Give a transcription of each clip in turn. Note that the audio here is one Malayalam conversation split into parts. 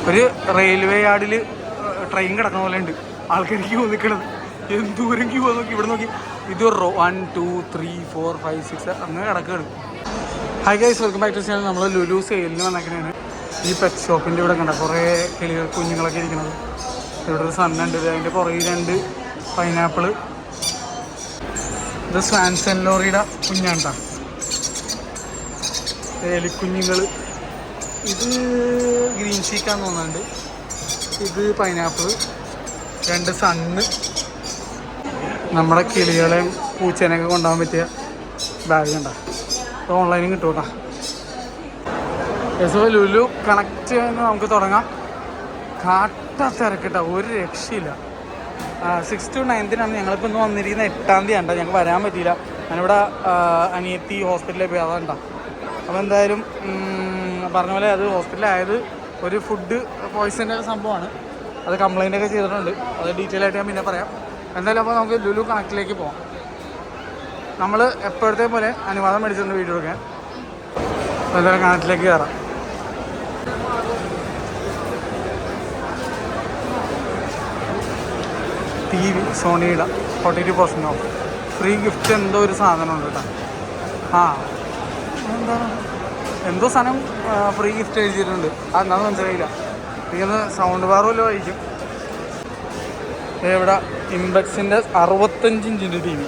ഒരു റെയിൽവേ യാർഡിൽ ട്രെയിൻ കിടക്കുന്ന പോലെ ഉണ്ട്. ആൾക്കാർ ക്യൂ നിൽക്കണത്. എന്തോരം ക്യൂ നോക്കി ഇവിടെ നോക്കി. ഇത് 1 2 3 4 5 6 അങ്ങനെ കിടക്കുകയാണ്. Hi guys, welcome back to channel. നമ്മൾ ലുലു സെയിലിന് വന്നേക്കണേണ്. ഈ പെറ്റ് ഷോപ്പിൻ്റെ ഇവിടെ കണ്ട കുറേ കിളികൾ കുഞ്ഞുങ്ങളൊക്കെ ഇരിക്കുന്നത്. ഇവിടെ ഒരു സണ്ണുണ്ട്. അതിൻ്റെ പുറകിൽ 2 പൈനാപ്പിള്. ഇത് സ്വാൻസൺ ലോറിയുടെ കുഞ്ഞാണ്ട, എലിക്കുഞ്ഞുങ്ങൾ. ഇത് ഗ്രീൻ ചീക്കാന്ന് തോന്നുന്നുണ്ട്. ഇത് പൈനാപ്പിള്. 2 സണ്ണ്. നമ്മുടെ കിളികളെയും പൂച്ചേനെയൊക്കെ കൊണ്ടുപോകാൻ പറ്റിയ ബാഗ് കണ്ട. അപ്പോൾ ഓൺലൈനും കിട്ടും കേട്ടോ. യെസ്, ലുലു കണക്ട് ചെയ്യാൻ നമുക്ക് തുടങ്ങാം. കാട്ട തിരക്കിട്ട ഒരു രക്ഷയില്ല. 6 to 9 ഞങ്ങളിപ്പോൾ ഇന്ന് വന്നിരിക്കുന്ന 8-ാം തീയതി ഞങ്ങൾക്ക് വരാൻ പറ്റിയില്ല. ഞാനിവിടെ അനിയത്തി ഹോസ്പിറ്റലിൽ പോയി അതാണ്ടാ. അപ്പോൾ എന്തായാലും പറഞ്ഞ പോലെ അത് ഹോസ്പിറ്റലായത് ഒരു ഫുഡ് പോയ്സൻ്റെ സംഭവമാണ്. അത് കംപ്ലൈൻ്റ് ഒക്കെ ചെയ്തിട്ടുണ്ട്. അത് ഡീറ്റെയിൽ ആയിട്ട് ഞാൻ പിന്നെ പറയാം. എന്തായാലും അപ്പോൾ നമുക്ക് ലുലു കണക്റ്റിലേക്ക് പോകാം. നമ്മൾ എപ്പോഴത്തെ പോലെ അനുവാദം മേടിച്ചിട്ടുണ്ട് വീഡിയോ എടുക്കാൻ. എന്തായാലും കണക്റ്റിലേക്ക് കയറാം. TV സോണിയുടെ 42% of. ഫ്രീ ഗിഫ്റ്റ് എന്തോ ഒരു സാധനമുണ്ട് കേട്ടോ. എന്താണ് എന്തോ സാധനം ഫ്രീ ഗിഫ്റ്റ് എഴുതിയിട്ടുണ്ട്. അതെന്താണെന്ന് മനസ്സിലായില്ല. എനിക്കൊന്ന് സൗണ്ട് ബാർ വല്ലതും ആയിരിക്കും. ഇവിടെ ഇംബെക്സിൻ്റെ 65 ഇഞ്ചിൻ്റെ TV.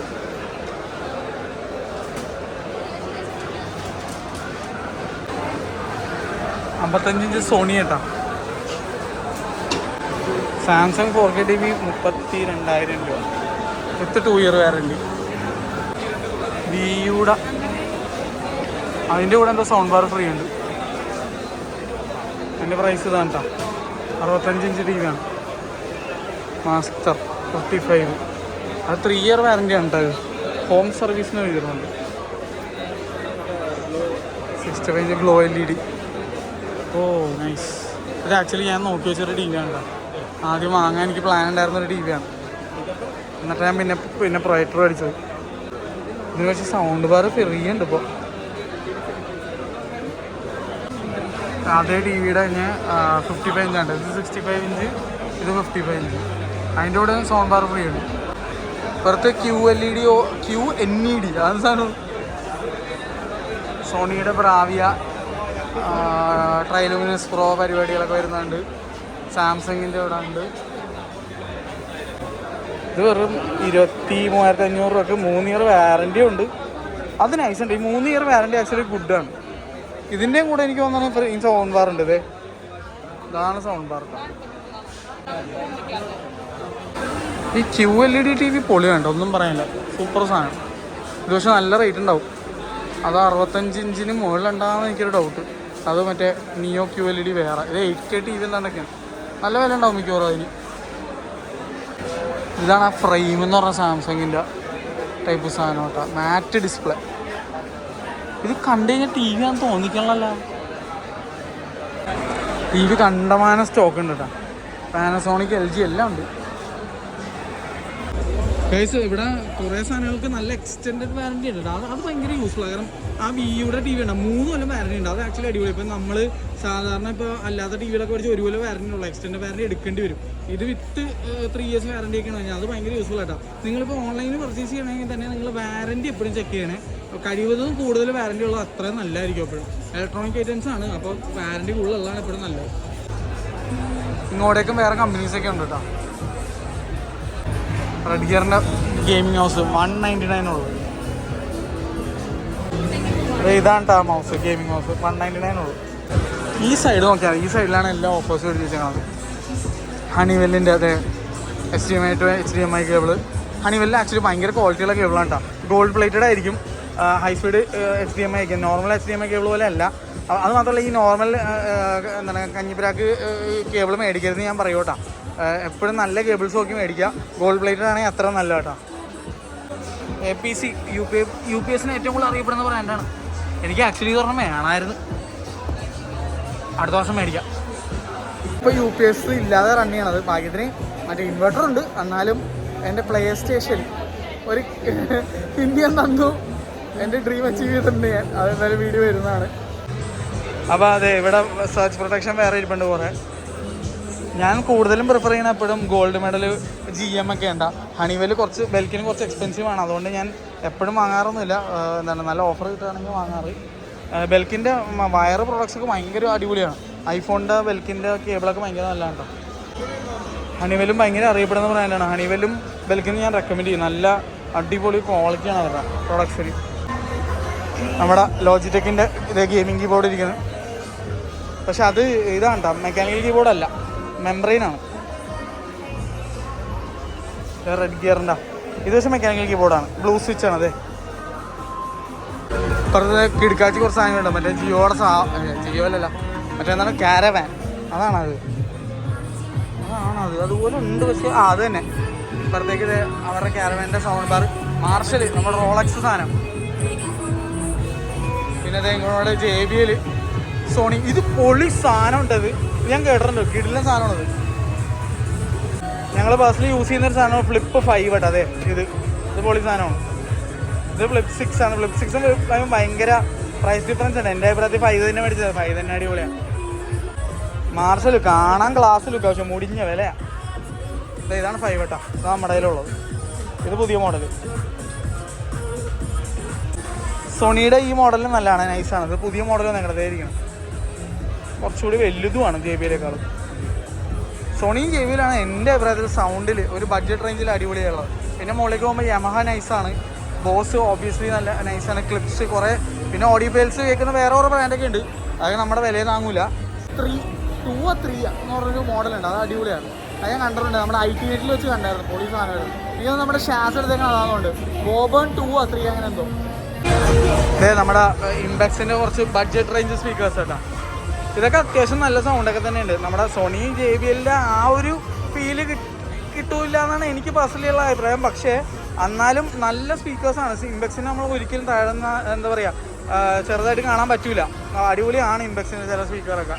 $55 സോണി കേട്ടോ. സാംസങ് 4K TV 32,000 രൂപ വിത്ത് 2 year വാറണ്ടി. വിയുടെ അതിൻ്റെ കൂടെ എന്തോ സൗണ്ട് ബാർ ഫ്രീ ഉണ്ട്. അതിൻ്റെ പ്രൈസ് ഇതാണ് കേട്ടോ. 65 ഇഞ്ച് TV ആണ്. മാസ്റ്റർ 55. അത് 3 year വാറണ്ടി ആണ് കേട്ടോ. ഹോം സർവീസിന് എഴുതുന്നുണ്ട്. 65 ഇഞ്ച് ഗ്ലോ LED. ഓ നൈസ്. ഇത് ആക്ച്വലി ഞാൻ നോക്കി വെച്ചൊരു TV ആണ് കേട്ടോ. ആദ്യം വാങ്ങാൻ എനിക്ക് പ്ലാൻ ഉണ്ടായിരുന്നൊരു TV ആണ്. എന്നിട്ട് ഞാൻ പിന്നെ പ്രൊജക്ടർ മേടിച്ചത്. ഇതിന് വെച്ച് സൗണ്ട് ബാർ ഫ്രീ ഉണ്ട് ഇപ്പോൾ. അതേ TVയുടെ തന്നെ 55 ഇഞ്ചാണ്. ഇത് 65 ഇഞ്ച്, ഇത് 55 ഇഞ്ച്. അതിൻ്റെ കൂടെ സൗണ്ട് ബാർ ഫ്രീ ഉണ്ട്. പുറത്ത് QLED QNED അത് സാധനം. സോണിയുടെ ബ്രാവിയ ട്രൈലൂമിനസ് പ്രോ പരിപാടികളൊക്കെ വരുന്നുണ്ട്. സാംസങ്ങിൻ്റെ ഇവിടെ ഉണ്ട്. ഇത് വെറും 23,500 രൂപയ്ക്ക് 3 year വാറണ്ടി ഉണ്ട്. അത് നൈസുണ്ട്. ഈ 3 year വാറണ്ടി ആക്ച്വലി ഗുഡാണ്. ഇതിൻ്റെയും കൂടെ എനിക്ക് തോന്നുന്നത് ഈ സൗണ്ട് ബാർ ഉണ്ട്. ഇതാണ് സൗണ്ട് ബാർ. ഈ QLED TV പൊളിയുണ്ട്, ഒന്നും പറയാനില്ല. സൂപ്പർ സാധനം. ഇത് പക്ഷേ നല്ല റേറ്റ് ഉണ്ടാവും. അത് 65 ഇഞ്ചിന് മുകളിലുണ്ടാകുന്ന എനിക്കൊരു ഡൗട്ട്. അത് മറ്റേ നിയോ QLED വേറെ. ഇത് 8K TV എന്താണ്ടൊക്കെയാണ്. നല്ല വില ഉണ്ടാവും മിക്കവാറും അതിന്. ഇതാണ് ആ ഫ്രെയിം എന്ന് പറഞ്ഞ സാംസങ്ങിൻ്റെ ടൈപ്പ് സാധനം കേട്ടോ. മാറ്റ് ഡിസ്പ്ലേ. ഇത് കണ്ടു കഴിഞ്ഞാൽ TV ആണെന്ന് തോന്നിക്കണല്ലോ. TV കണ്ടമാനം സ്റ്റോക്ക് ഉണ്ട് കേട്ടോ. പാനസോണിക് LG എല്ലാം ഉണ്ട്. ഗൈസ്, ഇവിടെ കുറേ സാധനങ്ങൾക്ക് നല്ല എക്സ്റ്റെൻഡഡ് വാറണ്ടി ഉണ്ട്. അത് ഭയങ്കര യൂസ്ഫുൾ. കാരണം ആ വിയുടെ TV ഉണ്ട്, 3 കൊല്ലം വാറണ്ടി ഉണ്ട്. അത് ആക്ച്വലി അടിപൊളി. ഇപ്പം നമ്മൾ സാധാരണ ഇപ്പോൾ അല്ലാത്ത TVയിലൊക്കെ പഠിച്ച് 1 കൊല്ലം വാറണ്ടി ഉള്ളൂ. എക്സ്റ്റെൻഡ് വാറണ്ടി എടുക്കേണ്ടി വരും. ഇത് വിത്ത് 3 years വാറണ്ടി ഒക്കെ കഴിഞ്ഞാൽ അത് ഭയങ്കര യൂസ്ഫുൾ ആയിട്ടാണ്. നിങ്ങളിപ്പോൾ ഓൺലൈനിൽ പർച്ചേസ് ചെയ്യണമെങ്കിൽ തന്നെ നിങ്ങൾ വാറണ്ടി എപ്പോഴും ചെക്ക് ചെയ്യണേ. കഴിവതും കൂടുതൽ വാറണ്ടി ഉള്ളത് അത്രയും നല്ലതായിരിക്കും. എപ്പോഴും ഇലക്ട്രോണിക് ഐറ്റംസ് ആണ്, അപ്പോൾ വാറണ്ടി കൂടുതലുള്ളതാണ് എപ്പോഴും നല്ലത്. ഇങ്ങോട്ടേക്കും വേറെ കമ്പനീസൊക്കെ ഉണ്ട് കേട്ടോ. റെഡ് ഗിയറിൻ്റെ ഗെയിമിംഗ് മൗസ് 199 ഉള്ളൂ. ഇതാണ് കേട്ടോ മൗസ്, ഗെയിമിംഗ് മൗസ് 199 ഉള്ളൂ. ഈ സൈഡ് നോക്കിയാൽ ഈ സൈഡിലാണ് എല്ലാ ഓഫേഴ്സും എഴുതി വെച്ചേക്കുന്നത്. ഹണിവെല്ലിൻ്റെ അതെ HDMI to HDMI കേബിള്. ഹണിവെല്ലിൽ ആക്ച്വലി ഭയങ്കര ക്വാളിറ്റിയുള്ള കേബിളാണ് കേട്ടോ. ഗോൾഡ് പ്ലേറ്റഡ് ആയിരിക്കും. ഹൈ സ്പീഡ് HDMI ആയിരിക്കും. നോർമൽ HDMI കേബിൾ പോലെ അല്ല. അത് മാത്രമല്ല, ഈ നോർമൽ എന്താണ് കഞ്ഞിപ്പരാക്ക് കേബിൾ മേടിക്കരുതെന്ന് ഞാൻ പറയൂ കേട്ടോ. എപ്പോഴും നല്ല കേബിൾസ് നോക്കി മേടിക്കുക. ഗോൾഡ് പ്ലേറ്റഡ് ആണെങ്കിൽ അത്ര നല്ല കേട്ടോ. APC UPS ഏറ്റവും കൂടുതൽ അറിയപ്പെടുന്ന ബ്രാൻഡാണ്. എനിക്ക് ആക്ച്വലി പറഞ്ഞാൽ വേണമായിരുന്നു. അടുത്ത വർഷം മേടിക്കാം. ഇപ്പോൾ UPS ഇല്ലാതെ റൺ ചെയ്യണത്. ഭാഗ്യത്തിന് മറ്റേ ഇൻവെർട്ടർ ഉണ്ട്. എന്നാലും എൻ്റെ പ്ലേ സ്റ്റേഷൻ ഒരു ഇന്ത്യൻ തന്നു. എൻ്റെ ഡ്രീം അച്ചീവ് ചെയ്തിട്ടുണ്ട് ഞാൻ. അതെന്തായാലും വീഡിയോ വരുന്നതാണ്. അപ്പോൾ അതെ, ഇവിടെ സെർച്ച് പ്രൊട്ടക്ഷൻ വേറെ ഇരിപ്പുണ്ട് കുറേ. ഞാൻ കൂടുതലും പ്രിഫർ ചെയ്യുന്ന എപ്പോഴും ഗോൾഡ് മെഡൽ GM ഒക്കെ ഉണ്ട്. ഹണിവെൽ കുറച്ച് ബെൽക്കിന് കുറച്ച് എക്സ്പെൻസീവ് ആണ്, അതുകൊണ്ട് ഞാൻ എപ്പോഴും വാങ്ങാറൊന്നുമില്ല. എന്താണ് നല്ല ഓഫർ കിട്ടുകയാണെങ്കിൽ വാങ്ങാറ്. ബെൽക്കിൻ്റെ വയർ പ്രൊഡക്ട്സ് ഒക്കെ ഭയങ്കര അടിപൊളിയാണ്. ഐഫോണിൻ്റെ ബെൽക്കിൻ്റെ കേബിളൊക്കെ ഭയങ്കര നല്ലതാണ് കേട്ടോ. ഹണിവെലും ഭയങ്കര അറിയപ്പെടുന്ന ബ്രാൻഡാണ്. ഹണിവെലും ബെൽക്കിനും ഞാൻ റെക്കമെൻഡ് ചെയ്യും. നല്ല അടിപൊളി ക്വാളിറ്റിയാണ് അവരുടെ പ്രൊഡക്ട്സിന്. നമ്മുടെ ലോജിടെക്കിൻ്റെ ഇതേ ഗെയിമിംഗ് കീബോർഡ് ഇരിക്കുന്നത്, പക്ഷെ അത് ഇതാണ് കേട്ടോ, മെക്കാനിക്കൽ കീബോർഡല്ല, മെംബ്രെയിനാണ്. റെഡ് ഗിയറിൻ്റെ ഇത് പക്ഷേ മെക്കാനിക്കൽ കീബോർഡാണ്, ബ്ലൂ സ്വിച്ചാണ്. അതെ ഇപ്പുറത്തെ കിടക്കാച്ചി കുറച്ച് സാധനങ്ങളുണ്ട്. മറ്റേ ജിയോയിലല്ല, മറ്റേ എന്താണ് കാരവാൻ, അതാണത്. അതുപോലെ ഉണ്ട്, പക്ഷേ അത് തന്നെ. ഇപ്പുറത്തേക്ക് ഇത് അവരുടെ കാരവാൻ്റെ സൗണ്ട് ബാർ, മാർഷൽ, നമ്മുടെ റോളക്സ് സാധനം. പിന്നെ അത് ഞങ്ങളുടെ JBL, സോണി. ഇത് പൊളി സാധനം ഉണ്ടത്, ഞാൻ കേട്ടിട്ടുണ്ട്, കിടിലൻ സാധനമാണത്. ഞങ്ങൾ ബസ്സിൽ യൂസ് ചെയ്യുന്നൊരു സാധനമാണ് ഫ്ലിപ്പ് 5 കേട്ടോ. അതെ ഇത് പൊളി സാധനമാണ്. ഇത് ഫ്ലിപ്പ് 6 ആണ്. ഫ്ലിപ്പ് 6 ഭയങ്കര പ്രൈസ് ഡിഫറൻസ് ഉണ്ട്. എൻ്റെ അഭിപ്രായത്തിൽ 5 തന്നെ മേടിച്ചത്. 5 തന്നെ അടിപൊളിയാണ്. മാർഷൽ കാണാൻ ക്ലാസ് ലുക്ക്, പക്ഷെ മുടിഞ്ഞ വിലയാണ്. ഇതാണ് 5 കേട്ടോ, ഇത് നമ്മുടെ കയ്യിലുള്ളത്. ഇത് പുതിയ മോഡൽ. സോണിയുടെ ഈ മോഡൽ നല്ലതാണ്, നൈസാണ്. ഇത് പുതിയ മോഡൽ നിങ്ങളുടെ ഇരിക്കണം, കുറച്ചുകൂടി വലുതുമാണ് JBLേക്കാളും. സോണിയും JBLാണ് എൻ്റെ അഭിപ്രായത്തിൽ സൗണ്ടിൽ ഒരു ബഡ്ജറ്റ് റേഞ്ചിൽ അടിപൊളിയുള്ളത്. പിന്നെ മുകളിലേക്ക് പോകുമ്പോൾ യമഹ നൈസാണ്, ബോസ് ഓബിയസ്ലി നല്ല നൈസാണ്, ക്ലിപ്സ് കുറേ. പിന്നെ ഓഡിയോ ഫെയിൽസ് കേൾക്കുന്ന വേറെ കുറേ ബ്രാൻഡൊക്കെ ഉണ്ട്, അത് നമ്മുടെ വിലയെ താങ്ങൂല. 3 എന്ന് പറഞ്ഞൊരു മോഡലുണ്ട്, അത് അടിപൊളിയാണ്. അത് ഞാൻ കണ്ടിട്ടുണ്ട്, നമ്മുടെ IT നെറ്റിൽ വെച്ച് കണ്ടായിരുന്നു, പൊളി സാധനമായിരുന്നു. എനിക്ക് നമ്മുടെ ഷാസ് എടുത്തേക്കാൻ അതാകുന്നുണ്ട്. ബോബേൺ 2 അങ്ങനെ എന്തോ. അതെ നമ്മുടെ ഇംപാക്സിൻ്റെ കുറച്ച് ബഡ്ജറ്റ് റേഞ്ച് സ്പീക്കേഴ്സ് കേട്ടോ. ഇതൊക്കെ അത്യാവശ്യം നല്ല സൗണ്ടൊക്കെ തന്നെയുണ്ട്. നമ്മുടെ സോണി JBLൻ്റെ ആ ഒരു ഫീല് കിട്ടൂല എന്നാണ് എനിക്ക് പേഴ്സണലിയുള്ള അഭിപ്രായം. പക്ഷേ എന്നാലും നല്ല സ്പീക്കേഴ്സാണ്. ഇംപെക്സിന് നമ്മൾ ഒരിക്കലും താഴ്ന്ന എന്താ പറയുക ചെറുതായിട്ട് കാണാൻ പറ്റൂല. അടിപൊളിയാണ് ഇംപെക്സിൻ്റെ ചില സ്പീക്കറൊക്കെ.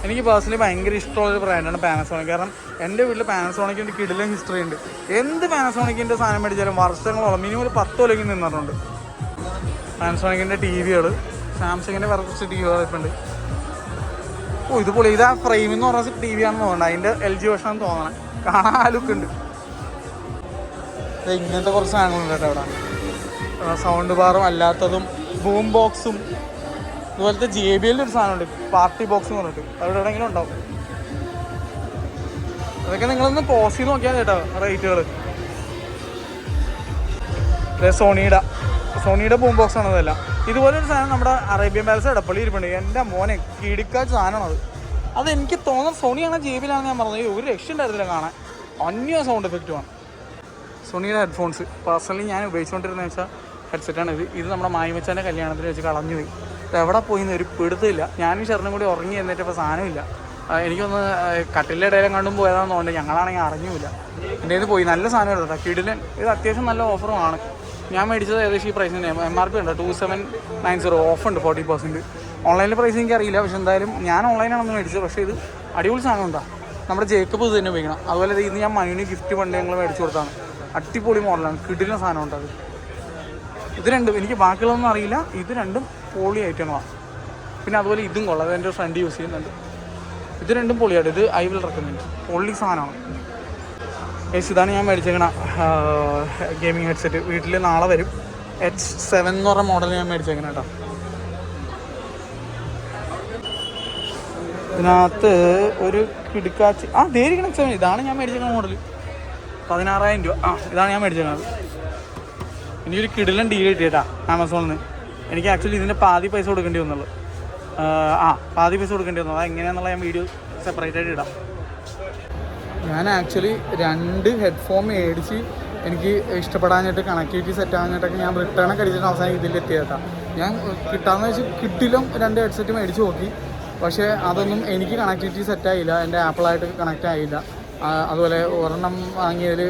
എനിക്ക് പേഴ്സണലി ഭയങ്കര ഇഷ്ടമുള്ളൊരു ബ്രാൻഡാണ് പാനസോണിക്. കാരണം എൻ്റെ വീട്ടിൽ പാനസോണിക്കിൻ്റെ കിടിലൻ ഹിസ്റ്ററി ഉണ്ട്. എന്ത് പാനസോണിക്കിൻ്റെ സാധനം മേടിച്ചാലും വർഷങ്ങളോളം മിനിമം ഒരു 10 കൊല്ലം നിന്നിട്ടുണ്ട്. പാനസോണിക്കിൻ്റെ TVകൾ, സാംസങ്ങിൻ്റെ കുറച്ച് TVകൾ ഉണ്ട്. ഇതുപോലെ ഇതാ ഫ്രെയിം എന്ന് പറഞ്ഞ TV ആണെന്ന് തോന്നുന്നുണ്ട്, അതിൻ്റെ LG വേർഷനാണെന്ന് തോന്നണം. കാണാൻ ആ ലുക്ക് ഉണ്ട്. ഇങ്ങനത്തെ കുറച്ച് സാധനങ്ങളുണ്ട് കേട്ടോ അവിടെ. സൗണ്ട് ബാറും അല്ലാത്തതും ബൂം ബോക്സും. ഇതുപോലത്തെ JBL ഒരു സാധനമുണ്ട്, പാർട്ടി ബോക്സ് എന്ന് പറഞ്ഞിട്ട്, അവിടെ എവിടെയെങ്കിലും ഉണ്ടാവും. അതൊക്കെ നിങ്ങളൊന്ന് പോസ് ചെയ്ത് നോക്കിയാൽ കേട്ടോ റേറ്റുകൾ. സോണിയുടെ ബൂം ബോക്സ് ആണ് അതല്ല. ഇതുപോലെ ഒരു സാധനം നമ്മുടെ അറേബ്യൻ പാലസ് എടപ്പള്ളി ഇരിപ്പുണ്ട്. എൻ്റെ മോനെ കിടിക്കാച്ച സാധനമാണ് അത്. എനിക്ക് തോന്നുന്നത് സോണിയാണോ JBLാണെന്ന് ഞാൻ പറഞ്ഞത്. ഒരു രക്ഷ ഉണ്ടായിരുന്നില്ല കാണാൻ, അന്യ സൗണ്ട് എഫക്റ്റുമാണ്. സോണിയുടെ ഹെഡ്ഫോൺസ് പേഴ്സണലി ഞാൻ ഉപയോഗിച്ചുകൊണ്ടിരുന്നത് വെച്ചാൽ ഹെഡ്സെറ്റാണ് ഇത് നമ്മുടെ മായിമച്ചാൻ്റെ കല്യാണത്തിന് വെച്ച് കളഞ്ഞു പോയി. ഇത് എവിടെ പോയിന്ന് ഒരു പിടുത്തില്ല. ഞാനും ചെറുനും കൂടി ഉറങ്ങി എന്നിട്ടപ്പോൾ സാധനമില്ല. എനിക്കൊന്ന് കട്ടിലിൻ്റെ ഇടയിലും കണ്ടും പോയതാണെന്ന് തോന്നുന്നുണ്ട്. ഞങ്ങളാണെങ്കിൽ അറിഞ്ഞുമില്ല. എൻ്റെ ഇത് പോയി. നല്ല സാധനം എടുത്താൽ കിടിലൻ. ഇത് അത്യാവശ്യം നല്ല ഓഫറുമാണ്. ഞാൻ മേടിച്ചത് ഏകദേശം ഈ പ്രൈസിന് MRP ഉണ്ട് 2790, ഓഫുണ്ട് 40%. ഓൺലൈനിലെ പ്രൈസ് എനിക്ക് അറിയില്ല, പക്ഷേ എന്തായാലും ഞാൻ ഓൺലൈനാണെന്ന് മേടിച്ചത്. പക്ഷേ ഇത് അടിപൊളി സാധനം ഉണ്ടാകും. നമ്മുടെ ജേക്കബ് ഇത് തന്നെ ഉപയോഗിക്കണം. അതുപോലെ ഇത് ഞാൻ മനുവിന് ഗിഫ്റ്റ് പണ്ട് ഞങ്ങൾ മേടിച്ചു കൊടുത്താണ്. അടിപൊളി മോഡലാണ്, കിടിലൻ സാധനം ഉണ്ട് അത്. ഇത് രണ്ടും എനിക്ക് ബാക്കിയുള്ളതൊന്നും അറിയില്ല. ഇത് രണ്ടും പൊളി ഐറ്റങ്ങളാണ്. പിന്നെ അതുപോലെ ഇതും കൊള്ളാം, അതെൻ്റെ ഫ്രണ്ട് യൂസ് ചെയ്യുന്നുണ്ട്. ഇത് രണ്ടും പൊളിയാണ്. ഇത് ഐ വിൽ റെക്കമെൻഡ്, പൊളി സാധനമാണ്. ഇതാണ് ഞാൻ മേടിച്ചേക്കണ ഗെയിമിംഗ് ഹെഡ്സെറ്റ്. വീട്ടിൽ നാളെ വരും. H7 എന്ന് പറഞ്ഞ മോഡൽ ഞാൻ മേടിച്ചേക്കണം കേട്ടോ. ഇതിനകത്ത് ഒരു കിടുക്കാച്ച് ദേരിക്കണം H7. ഇതാണ് ഞാൻ മേടിച്ചേക്കുന്ന മോഡൽ, 16,000 രൂപ. ഇതാണ് ഞാൻ മേടിച്ചേക്കുന്നത്. എനിക്കൊരു കിടിലൻ ഡീൽ കിട്ടിയേട്ടാ ആമസോണിൽ നിന്ന്. എനിക്ക് ആക്ച്വലി ഇതിൻ്റെ പാതി പൈസ കൊടുക്കേണ്ടി വന്നുള്ളൂ. പാതി പൈസ കൊടുക്കേണ്ടി വന്നു. അതെങ്ങനെയാണെന്നുള്ള ഞാൻ വീഡിയോ സെപ്പറേറ്റ് ആയിട്ട് ഇടാം. ഞാൻ ആക്ച്വലി 2 ഹെഡ്ഫോൺ മേടിച്ച് എനിക്ക് ഇഷ്ടപ്പെടാനായിട്ട് കണക്ടിവിറ്റി സെറ്റ് ആകാനായിട്ടൊക്കെ ഞാൻ റിട്ടേണൊക്കെ അടിച്ചിട്ട് അവസാനം ഇതിലെത്തിയേട്ടാ. ഞാൻ കിട്ടാമെന്ന് വെച്ച് കിട്ടിലും 2 ഹെഡ്സെറ്റ് മേടിച്ച് നോക്കി, പക്ഷേ അതൊന്നും എനിക്ക് കണക്ടിവിറ്റി സെറ്റായില്ല. എൻ്റെ ആപ്പിളായിട്ട് കണക്റ്റ് ആയില്ല. അതുപോലെ ഒരെണ്ണം വാങ്ങിയതിൽ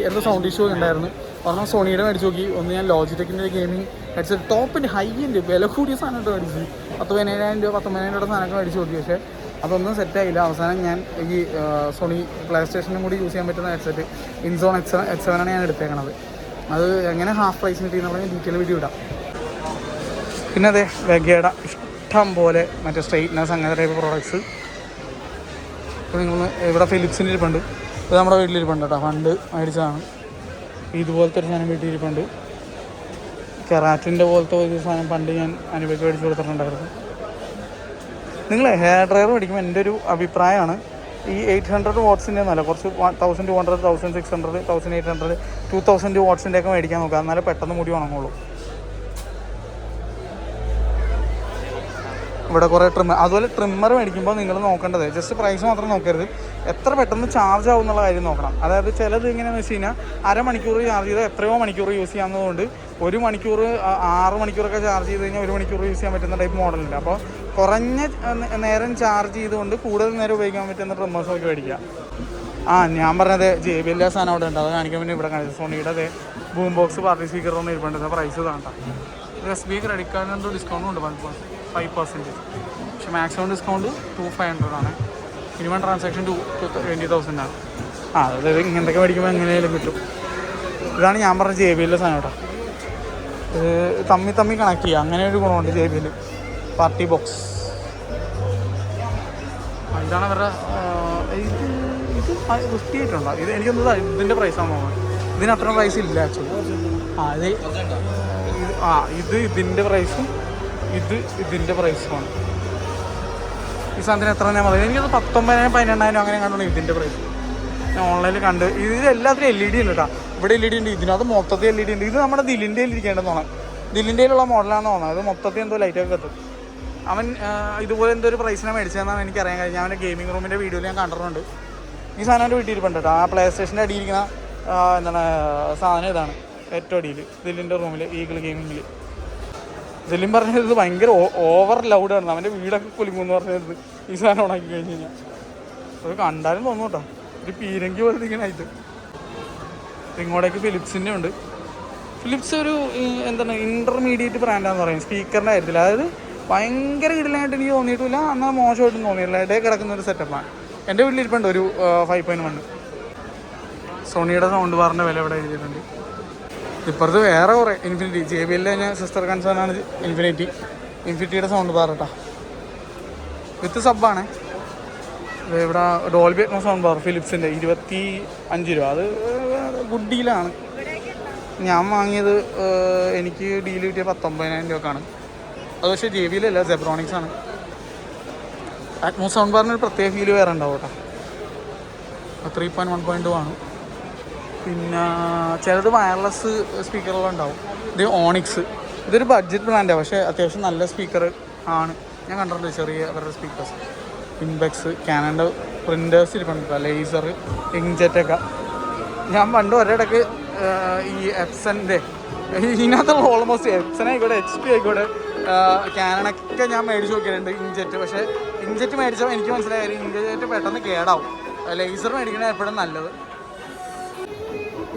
എന്തോ സൗണ്ട് ഇഷ്യൂ ഉണ്ടായിരുന്നു. ഒരെണ്ണം സോണിയുടെ മേടിച്ച് നോക്കി. ഒന്ന് ഞാൻ ലോജിടെക്കിൻ്റെ ഗെയിമിംഗ് ഹെഡ്സെറ്റ് ടോപ്പിൻ്റെ ഹൈ എൻഡ് വില കൂടിയ സാധനമായിട്ട് മേടിച്ചു. 17,000 രൂപ 19,000 രൂപയുടെ സാധനമൊക്കെ മേടിച്ച് നോക്കി. പക്ഷേ അതൊന്നും സെറ്റായില്ല. അവസാനം ഞാൻ ഈ സോണി പ്ലേ സ്റ്റേഷനും കൂടി യൂസ് ചെയ്യാൻ പറ്റുന്ന ഹെഡ്സെറ്റ് ഇൻസോൺ H7 ഞാൻ എടുത്തേക്കണത്. അത് എങ്ങനെ ഹാഫ് പ്രൈസിന് കിട്ടിയെന്ന് പറഞ്ഞാൽ ഡീറ്റെയിൽ വീഡിയോ ഇടാം. പിന്നെ അതെ വെഗയുടെ ഇഷ്ടം പോലെ മറ്റേ സ്ട്രെയിറ്റ്നസ് അങ്ങനത്തെ ടൈപ്പ് പ്രോഡക്ട്സ്. അപ്പോൾ നിങ്ങൾ ഇവിടെ ഫിലിപ്സിൻ്റെ ഇരിപ്പുണ്ട്. ഇത് നമ്മുടെ വീട്ടിലിരിപ്പുണ്ട് കേട്ടോ, ഫണ്ട് മേടിച്ചതാണ്. ഇതുപോലത്തെ ഒരു സാധനം വീട്ടിലിരിപ്പുണ്ട്. കെറാറ്റിൻ്റെ പോലത്തെ ഒരു സാധനം പണ്ട് ഞാൻ അനുഭവിച്ച് മേടിച്ച് കൊടുത്തിട്ടുണ്ടായിരുന്നു. നിങ്ങൾ ഹെയർ ഡ്രയർ മേടിക്കുമ്പോൾ എൻ്റെ ഒരു അഭിപ്രായമാണ്, ഈ 800 വാട്ട്സിൻ്റെ ഒന്നുമല്ല, കുറച്ച് 1200, 1600, 1800, 2000 വാട്ട്സിൻ്റെ ഒക്കെ മേടിക്കാൻ നോക്കുക. എന്നാലേ പെട്ടെന്ന് മുടി ഉണങ്ങുള്ളൂ. ഇവിടെ കുറേ അതുപോലെ ട്രിമ്മർ മേടിക്കുമ്പോൾ നിങ്ങൾ നോക്കേണ്ടത് ജസ്റ്റ് പ്രൈസ് മാത്രം നോക്കരുത്, എത്ര പെട്ടെന്ന് ചാർജ് ആവും എന്നുള്ള കാര്യം നോക്കണം. അതായത് ചിലത് എങ്ങനെയാണെന്ന് വെച്ച് കഴിഞ്ഞാൽ അരമണിക്കൂർ ചാർജ് ചെയ്താൽ എത്രയോ മണിക്കൂർ യൂസ് ചെയ്യാവുന്നതുകൊണ്ട് 1 മണിക്കൂർ 6 മണിക്കൂറൊക്കെ ചാർജ് ചെയ്ത് കഴിഞ്ഞാൽ 1 മണിക്കൂർ യൂസ് ചെയ്യാൻ പറ്റുന്ന ടൈപ്പ് മോഡലുണ്ട്. അപ്പോൾ കുറഞ്ഞ നേരം ചാർജ് ചെയ്തുകൊണ്ട് കൂടുതൽ നേരം ഉപയോഗിക്കാൻ പറ്റുന്ന ട്രിമ്മേഴ്സ് ഒക്കെ മേടിക്കുക. ഞാൻ പറഞ്ഞത് JBL സാധനം അവിടെ ഉണ്ട്, അത് കാണിക്കാൻ വേണ്ടി ഇവിടെ കാണിച്ചു. സോണിയുടെ അതെ ബൂം ബോക്സ് പാർട്ടി സ്പീക്കറൊന്നും ഇരിപ്പുണ്ട്. പ്രൈസ് താണ്ട. SB ക്രെഡിറ്റ് കാർഡിന് എന്തോ ഡിസ്കൗണ്ടും ഉണ്ട് 5%. പക്ഷേ മാക്സിമം ഡിസ്കൗണ്ട് 2500 ആണ്. മിനിമം ട്രാൻസാക്ഷൻ 20,000 ആണ്. അതായത് ഇങ്ങനത്തൊക്കെ മേടിക്കുമ്പോൾ എങ്ങനെയായാലും കിട്ടും. ഇതാണ് ഞാൻ പറഞ്ഞ JBL സാധനം കേട്ടോ. തമ്മി കണക്ട് ചെയ്യുക, അങ്ങനെ ഒരു ഗുണമുണ്ട് JBL പാർട്ടി ബോക്സ്. ഇതാണ് അവരുടെ ഇത് 58 ഉണ്ടോ? ഇത് എനിക്കൊന്നും ഇതിൻ്റെ പ്രൈസാണ് തോന്നുന്നത്. ഇതിന് അത്ര പ്രൈസ് ഇല്ല ആക്ച്വലി. ഇത് ഇതിൻ്റെ പ്രൈസും ഇതിൻ്റെ പ്രൈസുമാണ്. ഈ സാധനത്തിന് എത്ര ഞാൻ പറയുന്നത്, എനിക്കത് 19,000 18,000 അങ്ങനെ കണ്ടുകൊണ്ട് ഇതിൻ്റെ പ്രൈസ് ഞാൻ ഓൺലൈനിൽ കണ്ട്. ഇതിലെല്ലാത്തിനും LED ഉണ്ട് കേട്ടോ. ഇവിടെ LED ഉണ്ട്, ഇതിനകത്ത് മൊത്തത്തിൽ LED ഉണ്ട്. ഇത് നമ്മുടെ ദില്ലിൻ്റെ ഇരിക്കേണ്ടതെന്ന് തോന്നാം, ദില്ലിൻ്റെയിലുള്ള മോഡലാണെന്ന് തോന്നുന്നത്. അത് മൊത്തത്തിൽ എന്തോ ലൈറ്റൊക്കെ എത്തും. അവൻ ഇതുപോലെ എന്തോ ഒരു പ്രൈസിനെ മേടിച്ചതെന്നാണ് എനിക്കറിയാൻ കഴിഞ്ഞത്. അവൻ്റെ ഗെയിമിംഗ് റൂമിൻ്റെ വീഡിയോയിൽ ഞാൻ കണ്ടിട്ടുണ്ട്. ഈ സാധനം എൻ്റെ വീട്ടിലിരിപ്പുണ്ട് കേട്ടോ. ആ പ്ലേ സ്റ്റേഷൻ്റെ അടിയിരിക്കുന്ന എന്താണ് സാധനം ഇതാണ് ഏറ്റവും അടിയിൽ ദില്ലിൻ്റെ റൂമിൽ, ഈഗിൾ ഗെയിമിങ്ങിൽ. ദില്ലിൻ പറഞ്ഞത് ഇത് ഭയങ്കര ഓവർ ലൗഡാണ്, അവൻ്റെ വീടൊക്കെ കുലുങ്ങുമെന്ന് പറഞ്ഞത് ഈ സാധനം ഉണക്കി കഴിഞ്ഞ് കഴിഞ്ഞാൽ. അത് കണ്ടാലും തോന്നും കേട്ടോ, ഒരു പീരങ്കി പോലെ ഇങ്ങനായിട്ട്. ഇങ്ങോട്ടേക്ക് ഫിലിപ്സിൻ്റെ ഉണ്ട്. ഫിലിപ്സ് ഒരു എന്താണ് ഇന്റർമീഡിയറ്റ് ബ്രാൻഡാന്ന് പറയും സ്പീക്കറിൻ്റെ കാര്യത്തിൽ. അതായത് ഭയങ്കര ഇടലായിട്ട് എനിക്ക് തോന്നിയിട്ടില്ല, എന്നാൽ മോശമായിട്ടും തോന്നിയില്ല. ഇടയിൽ കിടക്കുന്ന ഒരു സെറ്റപ്പാണ്. എൻ്റെ വീട്ടിലിരിപ്പുണ്ട് ഒരു 5.1. സോണിയുടെ സൗണ്ട് ബാറിൻ്റെ വില ഇവിടെ എഴുതിയിട്ടുണ്ട്. ഇപ്പുറത്ത് വേറെ കുറേ ഇൻഫിനിറ്റി, JBL തന്നെ സിസ്റ്റർ കൺസേണാണ് ഇൻഫിനിറ്റിയുടെ സൗണ്ട് ബാർ കേട്ടോ, വിത്ത് സബ്ബാണ്. ഇവിടെ ഡോൾബി അറ്റ്മോസ് സൗണ്ട് ബാർ ഫിലിപ്സിൻ്റെ 25 രൂപ. അത് ഗുഡ് ഡീലാണ്. ഞാൻ വാങ്ങിയത് എനിക്ക് ഡീൽ കിട്ടിയ 19,000 രൂപക്കാണ്. അത് പക്ഷേ JBL അല്ല, സെബ്രോണിക്സ് ആണ്. അറ്റ്മോസ് സൗണ്ട് ബാറിന് പ്രത്യേക ഫീല് വേറെ ഉണ്ടാവും കേട്ടോ. 3.1.2 ആണ്. പിന്നെ ചിലത് വയർലെസ് സ്പീക്കറുകളുണ്ടാവും. ഇത് ഓണിക്സ്, ഇതൊരു ബഡ്ജറ്റ് ബ്രാൻഡാണ്, പക്ഷേ അത്യാവശ്യം നല്ല സ്പീക്കർ ആണ്. ഞാൻ കണ്ടിട്ടുണ്ട് ചെറിയ അവരുടെ സ്പീക്കേഴ്സ്. ഇൻബെക്സ്, കാനൻ്റെ പ്രിൻറ്റേഴ്സ് ഇരിപ്പുണ്ട്, ലേസർ, ഇങ്ക്ജെറ്റൊക്കെ. ഞാൻ പണ്ട് ഒരിടയ്ക്ക് ഈ എപ്സൻ്റെ ഇതിനകത്തുള്ള ഓൾമോസ്റ്റ് എപ്സൺ ആയിക്കോട്ടെ, HP ആയിക്കോട്ടെ, കാനണൊക്കെ ഞാൻ മേടിച്ച് നോക്കിയിട്ടുണ്ട് ഇങ്ക്ജെറ്റ്. പക്ഷേ ഇങ്ക്ജെറ്റ് മേടിച്ചപ്പോൾ എനിക്ക് മനസ്സിലായ കാര്യം, ഇങ്ക്ജെറ്റ് പെട്ടെന്ന് കേടാവും. ലേസർ മേടിക്കണത് എപ്പോഴും നല്ലത്.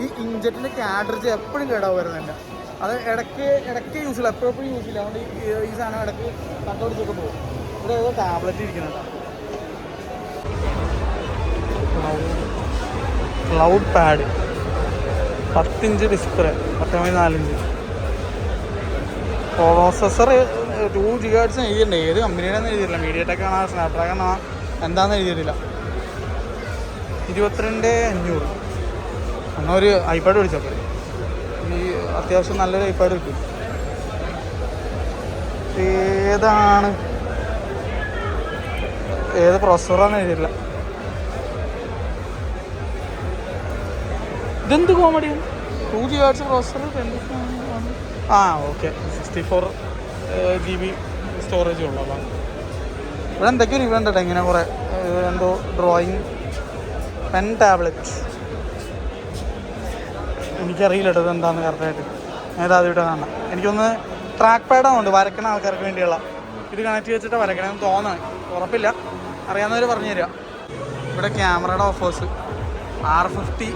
ഈ ഇങ്ക്ജെറ്റിൻ്റെ കാഡ്രിഡ്ജ് എപ്പോഴും കേടാവും വരുന്നുണ്ട്. അത് ഇടയ്ക്ക് യൂസ് ചെയ്യില്ല, എപ്പോഴും യൂസ് ചെയ്യില്ല. അതുകൊണ്ട് ഈ സാധനം ഇടയ്ക്ക് കണ്ടുപിടിച്ചൊക്കെ പോകും. ഇവിടെ ഏതോ ടാബ്ലറ്റ് ഇരിക്കുന്നുണ്ട്, cloud pad 10 inch display, 10.4 inch. Processor 2 GHz എഴുതിയിട്ടുണ്ട്. ഏത് കമ്പനിയുടെ എഴുതിയിട്ടില്ല, മീഡിയടെക് ആണോ സ്നാപ്ഡ്രാഗൺ ആണോ എന്താണെന്ന് എഴുതിയിട്ടില്ല. 22,500. അങ്ങനെ ഒരു ഐപാഡ് മേടിച്ചപ്പോൾ ഈ അത്യാവശ്യം നല്ലൊരു ഐപാഡ് കിട്ടും. ഏത് പ്രോസസ്സറാന്ന് എഴുതിയില്ല. ഇതെന്ത് കോമഡിയാണ്, 2 GHz processor. Okay, 64 GB storage ഉള്ളൂ. ഇവിടെ എന്തൊക്കെയോ റിവ്യൂ ഉണ്ട് കേട്ടോ, ഇങ്ങനെ കുറേ എന്തോ ഡ്രോയിങ് പെൻ ടാബ്ലറ്റ്. എനിക്കറിയില്ല കേട്ടോ ഇതെന്താണെന്ന് കറക്റ്റായിട്ട്. ഏതാദ്യമായിട്ട് കാണണം. എനിക്കൊന്ന് ട്രാക്ക് പാഡാവുന്നുണ്ട് വരയ്ക്കണ ആൾക്കാർക്ക് വേണ്ടിയുള്ള. ഇത് കണക്ട് വെച്ചിട്ട് വരയ്ക്കണമെന്ന് തോന്നണം, ഉറപ്പില്ല. അറിയാവുന്നവർ പറഞ്ഞു തരിക. ഇവിടെ ക്യാമറയുടെ ഓഫേഴ്സ് R50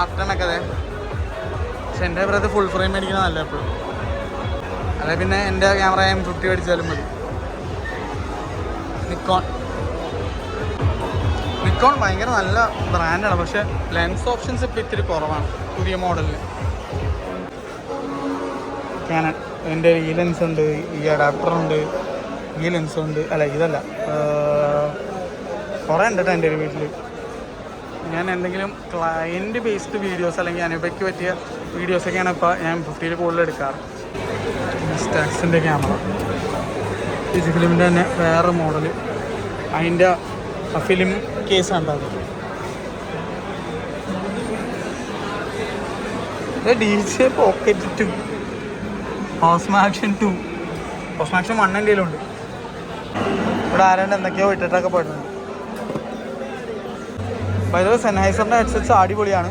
R10 ഒക്കെ അതെ. പക്ഷെ എൻ്റെ അഭിപ്രായത്തിൽ ഫുൾ ഫ്രെയിം മേടിക്കുന്നത് നല്ല എപ്പോഴും. അല്ലെ പിന്നെ എൻ്റെ ക്യാമറ M50 മേടിച്ചാലും മതി. നിക്കോൺ ഭയങ്കര നല്ല ബ്രാൻഡാണ്, പക്ഷെ ലെൻസ് ഓപ്ഷൻസ് ഇപ്പോൾ ഇത്തിരി കുറവാണ് പുതിയ മോഡലിൽ. ക്യാനൺ എൻ്റെ ഈ ലെൻസ് ഉണ്ട്, ഈ അഡാപ്റ്ററുണ്ട്, ഈ ലെൻസുണ്ട്. അല്ല ഇതല്ല, കുറേ ഉണ്ട് എൻ്റെ ഒരു വീട്ടിൽ. ഞാൻ എന്തെങ്കിലും ക്ലയൻറ്റ് ബേസ്ഡ് വീഡിയോസ് അല്ലെങ്കിൽ അനുഭവയ്ക്ക് പറ്റിയ വീഡിയോസൊക്കെയാണ് ഇപ്പോൾ ഞാൻ 50ൽ കൂടുതൽ എടുക്കാറ്. സ്റ്റാക്സിൻ്റെ ക്യാമറ ഫിജി ഫിലിമിൻ്റെ തന്നെ വേറെ മോഡൽ, അതിൻ്റെ ഫിലിം കേസാണ് അത്. DJ പോക്കറ്റ് 2, ഓസ്മാക്ഷൻ 2, ഓസ്മാക്ഷൻ 1 എൻ്റെ കയ്യിലുണ്ട്. ഇവിടെ ആരാണ്ട് എന്തൊക്കെയോ ഇട്ടിട്ടൊക്കെ പോയിട്ടുണ്ട്. അതായത് സെൻഹൈസറിൻ്റെ ഹെഡ്സെറ്റ്സ് അടിപൊളിയാണ്.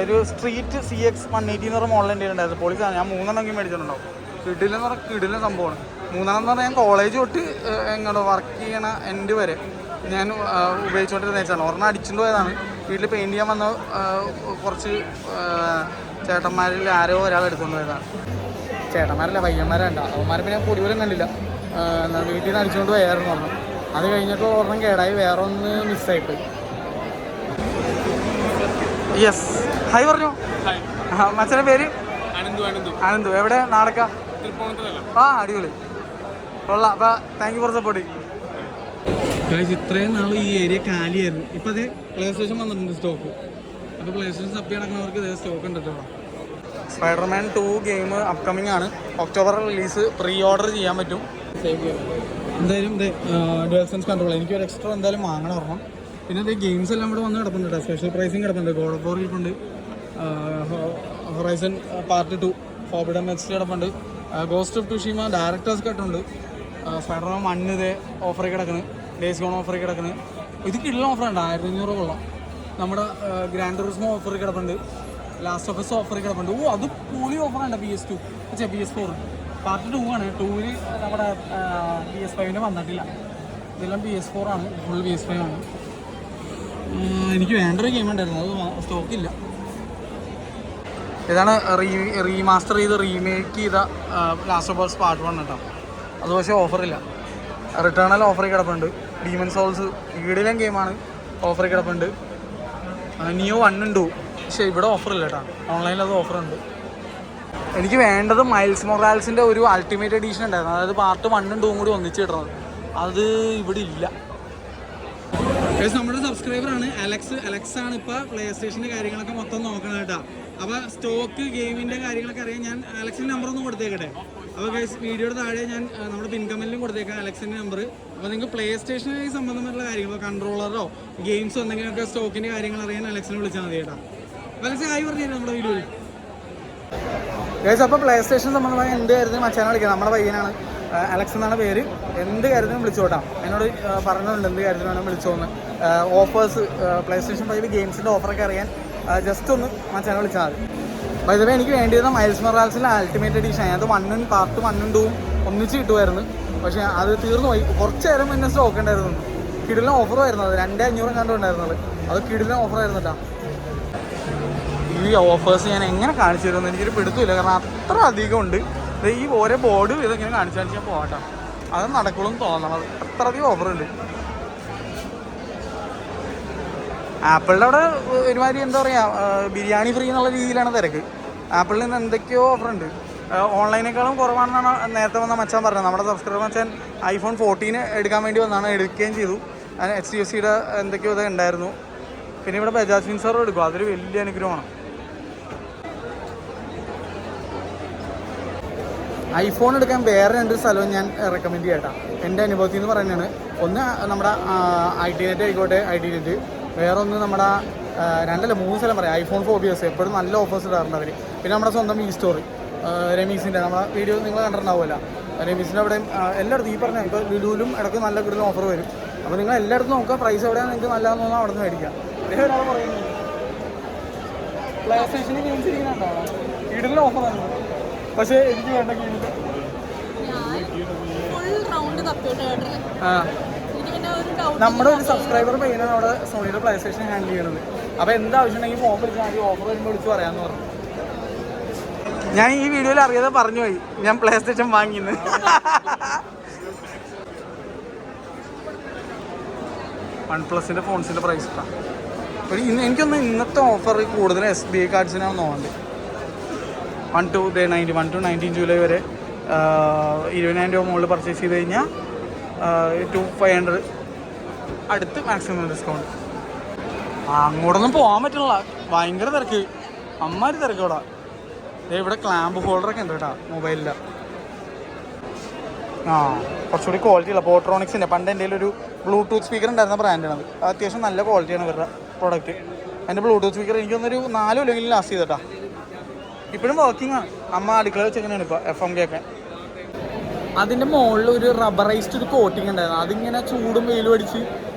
ഒരു സ്ട്രീറ്റ് CX 180 എന്ന് പറഞ്ഞ മോഡൽ എൻ്റെ ഉണ്ടായിരുന്നു. പൊളിച്ചാണ്. ഞാൻ 3 എണ്ണം മേടിച്ചിട്ടുണ്ടാവും. കിടിലെന്ന് പറഞ്ഞാൽ കിടിലൻ സംഭവമാണ്. 3 എന്ന് പറഞ്ഞാൽ ഞാൻ കോളേജ് തൊട്ട് എങ്ങോട്ടോ വർക്ക് ചെയ്യണ എൻ്റെ വരെ ഞാൻ ഉപയോഗിച്ചുകൊണ്ടിരുന്ന വെച്ചാണ്. ഒരെണ്ണം അടിച്ചുകൊണ്ട് പോയതാണ്. വീട്ടിൽ പെയിൻറ്റ് ചെയ്യാൻ വന്ന കുറച്ച് ചേട്ടന്മാരിൽ ആരോ ഒരാൾ എടുത്തുകൊണ്ട് പോയതാണ്. ചേട്ടന്മാരല്ല, പയ്യന്മാരുണ്ട്. അവന്മാരെ പിന്നെ പൊടി പോലും കണ്ടില്ല. വീട്ടിൽ നിന്ന് അടിച്ചുകൊണ്ട് പോയായിരുന്നു പറഞ്ഞു. അത് കഴിഞ്ഞിട്ട് ഒരെണ്ണം കേടായി, വേറെ ഒന്ന് മിസ്സായിപ്പോയി. യെസ്, ഹായ് പറഞ്ഞു. മച്ചൻ്റെ പേര് അനന്തു. എവിടെ? നാടക്ക. അടിപൊളി, കൊള്ളാം. അപ്പോൾ താങ്ക് യു ഫോർ സപ്പോർട്ടിങ്. ഇത്രയും നാൾ ഈ ഏരിയ കാലിയായിരുന്നു. ഇപ്പം അത് പ്ലേ സ്റ്റേഷൻ വന്നിട്ടുണ്ട് സ്റ്റോക്ക്. അപ്പോൾ പ്ലേ സ്റ്റേഷൻ സപ്പി നടക്കുന്നവർക്ക് ഇതേ സ്റ്റോക്ക് ഉണ്ട് കേട്ടോ. സ്പൈഡർമാൻ 2 ഗെയിം അപ്കമിങ് ആണ്. October release. പ്രീ ഓർഡർ ചെയ്യാൻ പറ്റും. എന്തായാലും ഇത് ഡ്യുവൽ സെൻസ് കൺട്രോൾ എനിക്കൊരു എക്സ്ട്രാ എന്തായാലും വാങ്ങണം ഒരെണ്ണം. പിന്നെ ഇത് ഗെയിംസ് എല്ലാം ഇവിടെ വന്ന് കിടപ്പുണ്ട് കേട്ടോ. സ്പെഷ്യൽ പ്രൈസിങ് കിടപ്പുണ്ട്. ഗോഡ് ഓഫ് വാർ കിടപ്പുണ്ട്, ഹൊറൈസൺ പാർട്ട് 2, ഫോർബിഡൻ വെസ്റ്റ് കിടപ്പുണ്ട്, ഗോസ്റ്റ് ഓഫ് ടുഷീമ ഡയറക്ടേഴ്സ് കട്ടുണ്ട്, സ്പൈഡർമാൻ 1 ഇതേ ഓഫറിൽ കിടക്കുന്നത്, ഡേയ്സ് ഗോൺ ഓഫറിൽ കിടക്കുന്നത്. ഇത് കിടിലൻ ഓഫറുണ്ട്. 1500 കൊള്ളാം. നമ്മുടെ ഗ്രാൻഡ് ടൂറിസ്മോ ഓഫറിൽ കിടപ്പുണ്ട്, ലാസ്റ്റ് ഓഫ് എസ് ഓഫറിൽ കിടപ്പുണ്ട്. അത് പൊളി ഓഫറുണ്ട്. PS4 പാർട്ട് 2 ആണ്. 2-ൽ നമ്മുടെ PS5 വന്നിട്ടില്ല. ഇതെല്ലാം PS4 ആണ്. ഫുൾ PS5 ആണ്. എനിക്ക് വേണ്ടൊരു ഗെയിം ഉണ്ടായിരുന്നു, അത് സ്റ്റോക്കില്ല. ഇതാണ് റീമാസ്റ്റർ ചെയ്ത് റീമേക്ക് ചെയ്ത ലാസ്റ്റ് ഓഫ് അസ് പാർട്ട് 1 കേട്ടോ. അത് പക്ഷേ ഓഫറില്ല. റിട്ടേണൽ ഓഫറിൽ കിടപ്പുണ്ട്. ഡീമൺ സോൾസ് ഈടിലും ഗെയിമാണ്, ഓഫറിൽ കിടപ്പുണ്ട്. നിയോ 1 ഉണ്ട്, പക്ഷേ ഇവിടെ ഓഫറില്ല കേട്ടോ. ഓൺലൈനിൽ അത് ഓഫറുണ്ട്. എനിക്ക് വേണ്ടത് മൈൽസ് മൊറാൽസിൻ്റെ ഒരു അൾട്ടിമേറ്റ് എഡീഷൻ ഉണ്ടായിരുന്നു. അതായത് പാർട്ട് 1ഉം 2ഉം കൂടി ഒന്നിച്ച് കിട്ടുന്നത്. അത് ഇവിടെ ഇല്ല. നമ്മുടെ സബ്സ്ക്രൈബറാണ് അലക്സ് ആണ് ഇപ്പോൾ പ്ലേ സ്റ്റേഷൻ്റെ കാര്യങ്ങളൊക്കെ മൊത്തം നോക്കണം കേട്ടോ. അപ്പോൾ സ്റ്റോക്ക് ഗെയിമിൻ്റെ കാര്യങ്ങളൊക്കെ അറിയാൻ ഞാൻ അലക്സിൻ്റെ നമ്പറൊന്നും കൊടുത്തേക്കട്ടെ. അപ്പോൾ ഗൈസ് വീഡിയോയുടെ താഴെ ഞാൻ നമ്മുടെ പിൻ കമൻറ്റിലും കൊടുത്തേക്കാം അലക്സിൻ്റെ നമ്പർ. അപ്പോൾ നിങ്ങൾക്ക് പ്ലേ സ്റ്റേഷനുമായി സംബന്ധമായിട്ടുള്ള കാര്യങ്ങളോ കൺട്രോളറോ ഗെയിംസോ എന്തെങ്കിലുമൊക്കെ സ്റ്റോക്കിൻ്റെ കാര്യങ്ങൾ അറിയാൻ അലക്സിനെ വിളിച്ചാൽ മതി കേട്ടോ. അലക്സ് ഹായ് പറഞ്ഞു തരാം നമ്മുടെ വീഡിയോയിൽ. ഗൈസ് അപ്പോൾ പ്ലേ സ്റ്റേഷൻ സംബന്ധമായി എന്ത് കാര്യത്തിനും മച്ചാനെ വിളിക്കാം. നമ്മുടെ പയ്യനാണ്, അലക്സ് എന്നാണ് പേര്. എന്ത് കാര്യത്തിനും വിളിച്ചോട്ടാം. എന്നോട് പറഞ്ഞിട്ടുണ്ട് എന്ത് കാര്യത്തിനും വേണം വിളിച്ചോന്ന്. ഓഫേഴ്സ് പ്ലേ സ്റ്റേഷൻ 5 ഗെയിംസിൻ്റെ ഓഫറൊക്കെ അറിയാൻ ജസ്റ്റ് ഒന്ന് മച്ചാനെ വിളിച്ചാൽ മതി. അപ്പോൾ ഇതുവരെ എനിക്ക് വേണ്ടിയിരുന്ന മൈൽസ് മൊറാൽസിലെ അൾട്ടിമേറ്റ് എഡീഷൻ. അത് പാർട്ട് 1ഉം 2ഉം ഒന്നിച്ച് കിട്ടുമായിരുന്നു, പക്ഷേ അത് തീർന്നു പോയി. കുറച്ച് നേരം പിന്നെ സ്റ്റോക്ക് ഉണ്ടായിരുന്നു. കിടിലൻ ഓഫറായിരുന്നു. അത് 2500 കണ്ടുണ്ടായിരുന്നത്. അത് കിടിലൻ ഓഫറായിരുന്നു കേട്ടോ. ഈ ഓഫേഴ്സ് ഞാൻ എങ്ങനെ കാണിച്ചു തരുമെന്ന് എനിക്കൊരു പിടുത്തമില്ല, കാരണം അത്ര അധികം ഉണ്ട്. ഈ ഓരോ ബോർഡ് ഇതെങ്ങനെ കാണിച്ചു ഞാൻ പോകട്ടോ. അത് നടക്കുള്ളൂ തോന്നണം. അത്രയധികം ഓഫറുണ്ട്. ആപ്പിളിൻ്റെ അവിടെ ഒരുമാതിരി എന്താ പറയുക, ബിരിയാണി ഫ്രീ എന്നുള്ള രീതിയിലാണ് തിരക്ക്. ആപ്പിളിൽ നിന്ന് എന്തൊക്കെയോ ഓഫറുണ്ട്. ഓൺലൈനേക്കാളും കുറവാണെന്നാണ് നേരത്തെ വന്ന മച്ചാൻ പറഞ്ഞത്. നമ്മുടെ സബ്സ്ക്രൈബർ മച്ചാൻ iPhone 14 എടുക്കാൻ വേണ്ടി വന്നാണ്, എടുക്കുകയും ചെയ്തു. അതിന് HDFCയുടെ എന്തൊക്കെയോ ഇത് ഉണ്ടായിരുന്നു. പിന്നെ ഇവിടെ ബജാജ് ഫിൻസറും എടുക്കും. അതൊരു വലിയ അനുഗ്രഹമാണ്. ഐഫോൺ എടുക്കാൻ വേറെ 2 സ്ഥലവും ഞാൻ റെക്കമെൻഡ് ചെയ്യട്ടോ. എൻ്റെ അനുഭവത്തിൽ നിന്ന് പറയുന്നതാണ്. ഒന്ന് നമ്മുടെ IT നെറ്റ് ആയിക്കോട്ടെ, IT നെറ്റ്. വേറെ ഒന്ന് നമ്മുടെ 2-3 സ്ഥലം പറയാം. iPhone ഫോബിയസ് എപ്പോഴും നല്ല ഓഫേഴ്സ് ഇടാറുണ്ട് അവർ. പിന്നെ നമ്മുടെ സ്വന്തം ഈ സ്റ്റോറി രമീസിൻ്റെ നമ്മുടെ വീഡിയോ നിങ്ങൾ കണ്ടിട്ടുണ്ടാവുമല്ലോ. രമീസിൻ്റെ അവിടെയും എല്ലായിടത്തും ഈ പറഞ്ഞ ഇപ്പോൾ ലുലുവിലും ഇടയ്ക്ക് നല്ല കൂടുതൽ ഓഫർ വരും. അപ്പോൾ നിങ്ങൾ എല്ലായിടത്തും നോക്കുക. പ്രൈസ് എവിടെയാണ് നിങ്ങൾക്ക് നല്ലതെന്ന് തോന്നുന്നത് അവിടെ നിന്ന് മേടിക്കാം. ഇതേ ഒരാൾ പറയുന്നത് പ്ലേ സ്റ്റേഷനിൽ ഗെയിംസ് ഇരിക്കുന്നുണ്ടാവോ വീടിൻ്റെ ഓഫറാണ്, പക്ഷേ എനിക്ക് വേണ്ട ഗെയിമില്ല. നമ്മുടെ ഒരു സബ്സ്ക്രൈബർ പയ്യനാണ് അവിടെ സോണിയുടെ പ്ലേ സ്റ്റേഷൻ ഹാൻഡിൽ ചെയ്യണത്. അപ്പോൾ എന്താവശ്യം ഉണ്ടെങ്കിൽ ഫോൺ വിളിച്ചാൽ മതി, ഓഫർ വരുമ്പോൾ വിളിച്ച് പറയാമെന്ന് പറഞ്ഞു. ഞാൻ ഈ വീഡിയോയിൽ അറിയാതെ പറഞ്ഞു പോയി ഞാൻ പ്ലേ സ്റ്റേഷൻ വാങ്ങിയെന്ന്. OnePlusൻ്റെ ഫോൺസിൻ്റെ പ്രൈസ് ഇട്ടാണ്. എനിക്കൊന്ന് ഇന്നത്തെ ഓഫർ കൂടുതൽ SBI കാർഡ്സിനാണ് തോന്നുന്നത്. 1 to 19 ജൂലൈ വരെ 20,000 രൂപ മുകളിൽ പർച്ചേസ് ചെയ്ത് കഴിഞ്ഞാൽ 2500 അടുത്ത് മാക്സിമം ഡിസ്കൗണ്ട്. അങ്ങോട്ടൊന്നും പോകാൻ പറ്റില്ല, ഭയങ്കര തിരക്ക്, അമ്മാതിരി തിരക്ക് ഇവിടെ. ഇവിടെ ക്ലാമ്പ് ഹോൾഡറൊക്കെ ഉണ്ട് കേട്ടോ മൊബൈലിൽ. കുറച്ചുകൂടി ക്വാളിറ്റി ഉള്ള പോട്രോണിക്സിൻ്റെ പണ്ട് എൻ്റെ ഒരു ബ്ലൂടൂത്ത് സ്പീക്കർ ഉണ്ടായിരുന്ന ബ്രാൻഡാണത്. അത്യാവശ്യം നല്ല ക്വാളിറ്റിയാണ് ഇവരുടെ പ്രോഡക്റ്റ്. എൻ്റെ ബ്ലൂടൂത്ത് സ്പീക്കർ എനിക്കൊന്നൊരു 4 കൊല്ലെങ്കിലും ലാസ്റ്റ് ചെയ്തിട്ടാ. ഇപ്പോഴും വർക്കിംഗ് ആണ്. അമ്മ അടുക്കള വെച്ച് എങ്ങനെയാണ് ഇപ്പോൾ FM കേൾക്കാൻ. അതിൻ്റെ മുകളിൽ ഒരു റബ്ബറൈസ്ഡ് ഒരു കോട്ടിങ് ഉണ്ടായിരുന്നു. അതിങ്ങനെ ചൂടും വെയിലും അടിച്ച്